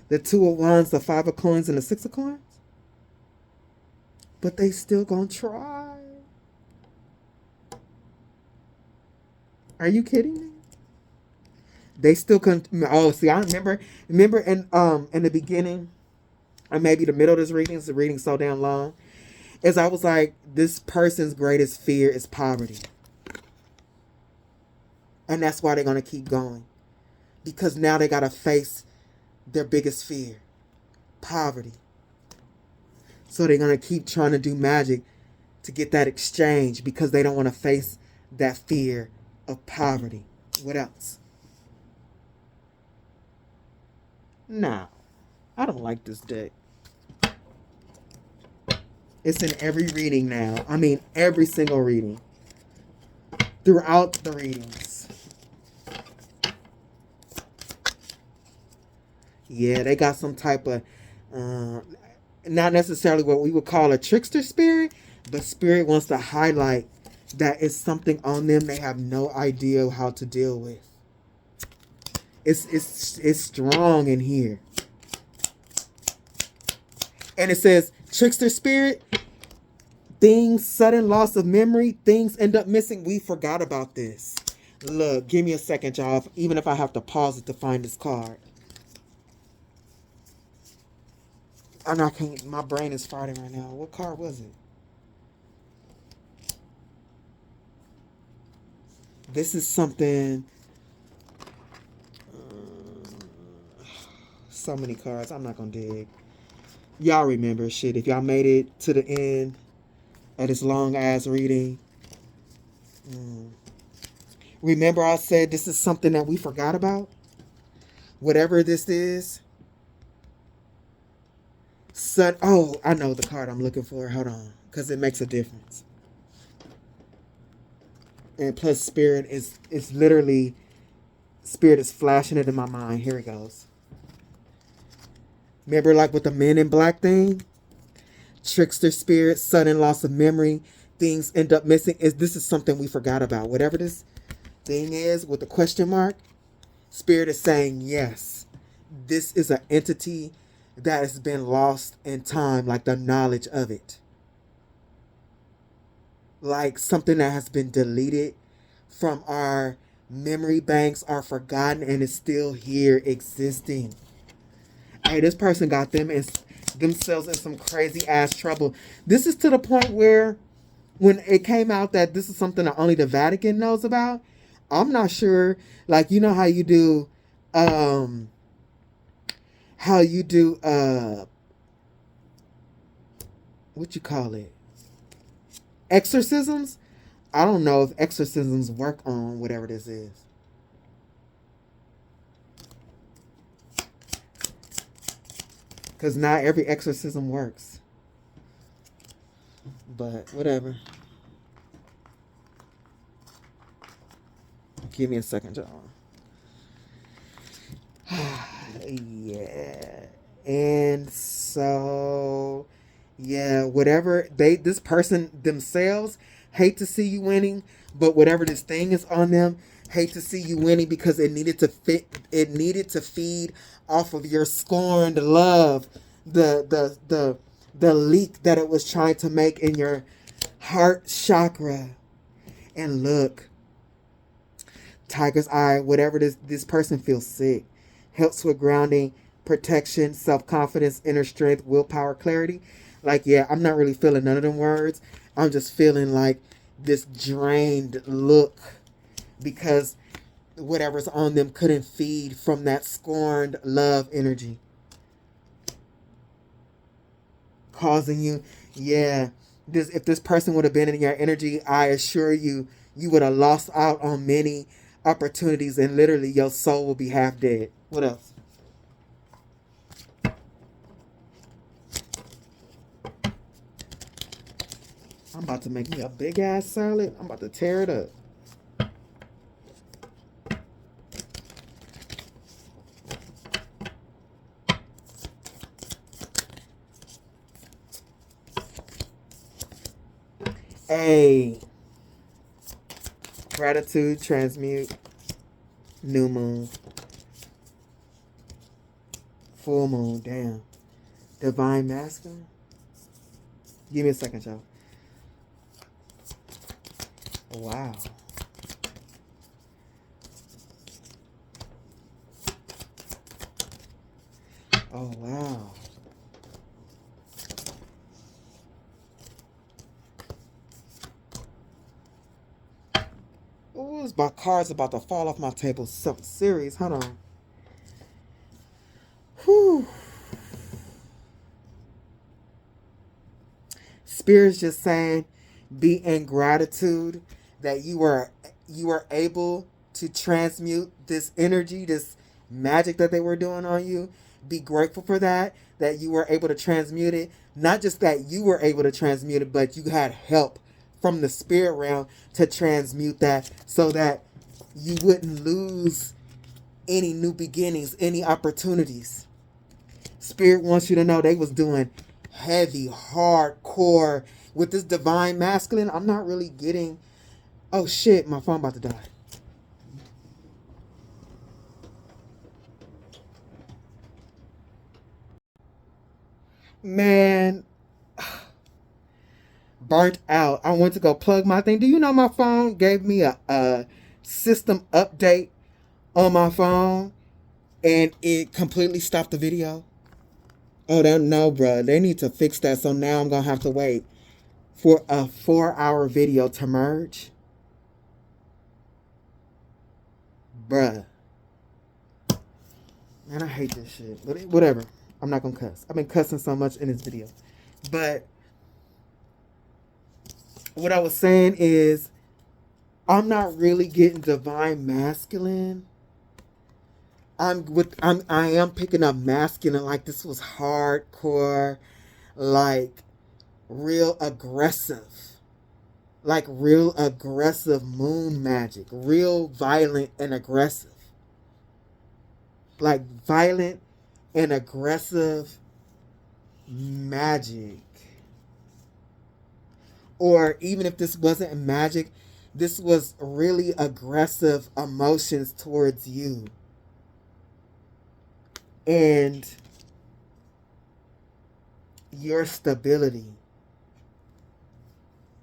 The Two of Wands, the Five of Coins, and the Six of Coins. But they still gonna try. Are you kidding me? They still couldn't. Oh, see, I remember in the beginning, or maybe the middle of this reading, the reading so damn long, is I was like, this person's greatest fear is poverty. And that's why they're gonna keep going. Because now they gotta face their biggest fear. Poverty. So they're going to keep trying to do magic to get that exchange because they don't want to face that fear of poverty. What else? No. I don't like this deck. It's in every reading now. I mean, every single reading. Throughout the readings. Yeah, they got some type of, not necessarily what we would call a trickster spirit, but spirit wants to highlight that it's something on them they have no idea how to deal with. It's strong in here. And it says, trickster spirit, things, sudden loss of memory, things end up missing. We forgot about this. Look, give me a second, y'all, even if I have to pause it to find this card. And I can't, my brain is farting right now. What card was it? This is something. So many cards. I'm not going to dig. Y'all remember shit. If y'all made it to the end of this long ass reading. Remember I said this is something that we forgot about? Whatever this is. Oh, I know the card I'm looking for. Hold on. Because it makes a difference. And plus spirit is literally, spirit is flashing it in my mind. Here it goes. Remember, like with the Men in Black thing? Trickster spirit, sudden loss of memory, things end up missing. This is something we forgot about. Whatever this thing is with the question mark, spirit is saying yes. This is an entity that has been lost in time, like the knowledge of it. Like something that has been deleted from our memory banks, are forgotten, and is still here existing. Hey, this person got themselves in some crazy ass trouble. This is to the point where when it came out that this is something that only the Vatican knows about, I'm not sure. Like, you know how you do what you call it? Exorcisms? I don't know if exorcisms work on whatever this is. Because not every exorcism works. But whatever. Give me a second, y'all. Yeah. And so, yeah, whatever this person themselves hate to see you winning, but whatever this thing is on them, hate to see you winning because it needed to feed off of your scorned love, the leak that it was trying to make in your heart chakra. And look, tiger's eye, whatever this person feels sick, helps with grounding, protection, self-confidence, inner strength, willpower, clarity. Like, yeah, I'm not really feeling none of them words. I'm just feeling like this drained look because whatever's on them couldn't feed from that scorned love energy. Causing you, yeah, if this person would have been in your energy, I assure you, you would have lost out on many opportunities and literally your soul will be half dead. What else? I'm about to make me a big ass salad. I'm about to tear it up. Hey, gratitude, transmute, new moon, full moon, damn, divine masculine. Give me a second, y'all. Wow. Oh, wow. Ooh, my card's about to fall off my table. Something serious. Hold on. Whew. Spirit's just saying, be in gratitude that you were able to transmute this energy, this magic that they were doing on you. Be grateful for that you were able to transmute it. Not just that you were able to transmute it, but you had help from the spirit realm to transmute that so that you wouldn't lose any new beginnings, any opportunities. Spirit wants you to know they was doing heavy, hardcore with this divine masculine. I'm not really getting... Oh shit, my phone about to die. Man, burnt out. I went to go plug my thing. Do you know my phone gave me a system update on my phone and it completely stopped the video? Oh, no, bruh. They need to fix that. So now I'm going to have to wait for a 4-hour video to merge. Bruh. Man, I hate this shit. But whatever. I'm not going to cuss. I've been cussing so much in this video. But what I was saying is I'm not really getting divine masculine. I am picking up masculine, like this was hardcore, like real aggressive moon magic, real violent and aggressive, like violent and aggressive magic. Or even if this wasn't magic, this was really aggressive emotions towards you. And your stability.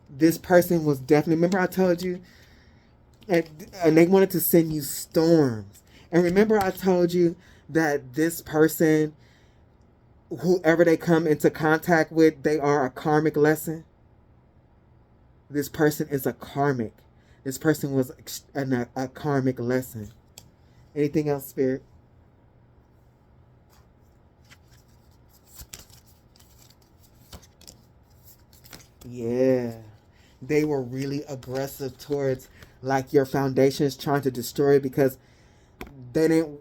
This person was definitely, remember I told you, and they wanted to send you storms. And remember I told you that this person, whoever they come into contact with, they are a karmic lesson. This person is a karmic. This person was a karmic lesson. Anything else, Spirit? Yeah. They were really aggressive towards like your foundations, trying to destroy it because they didn't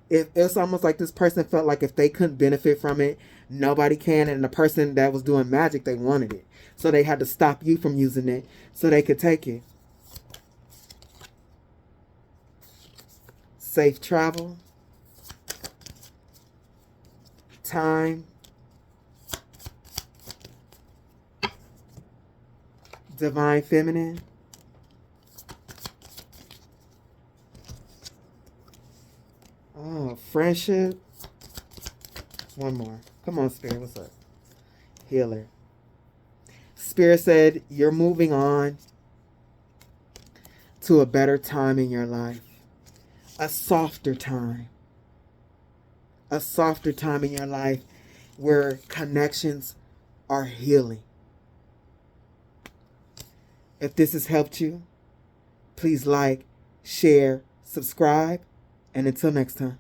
it's almost like this person felt like if they couldn't benefit from it, nobody can, and the person that was doing magic, they wanted it. So they had to stop you from using it so they could take it. Safe travel. Time. Divine feminine. Oh, friendship. One more. Come on, Spirit. What's up? Healer. Spirit said you're moving on to a better time in your life. A softer time. A softer time in your life where connections are healing. If this has helped you, please like, share, subscribe, and until next time.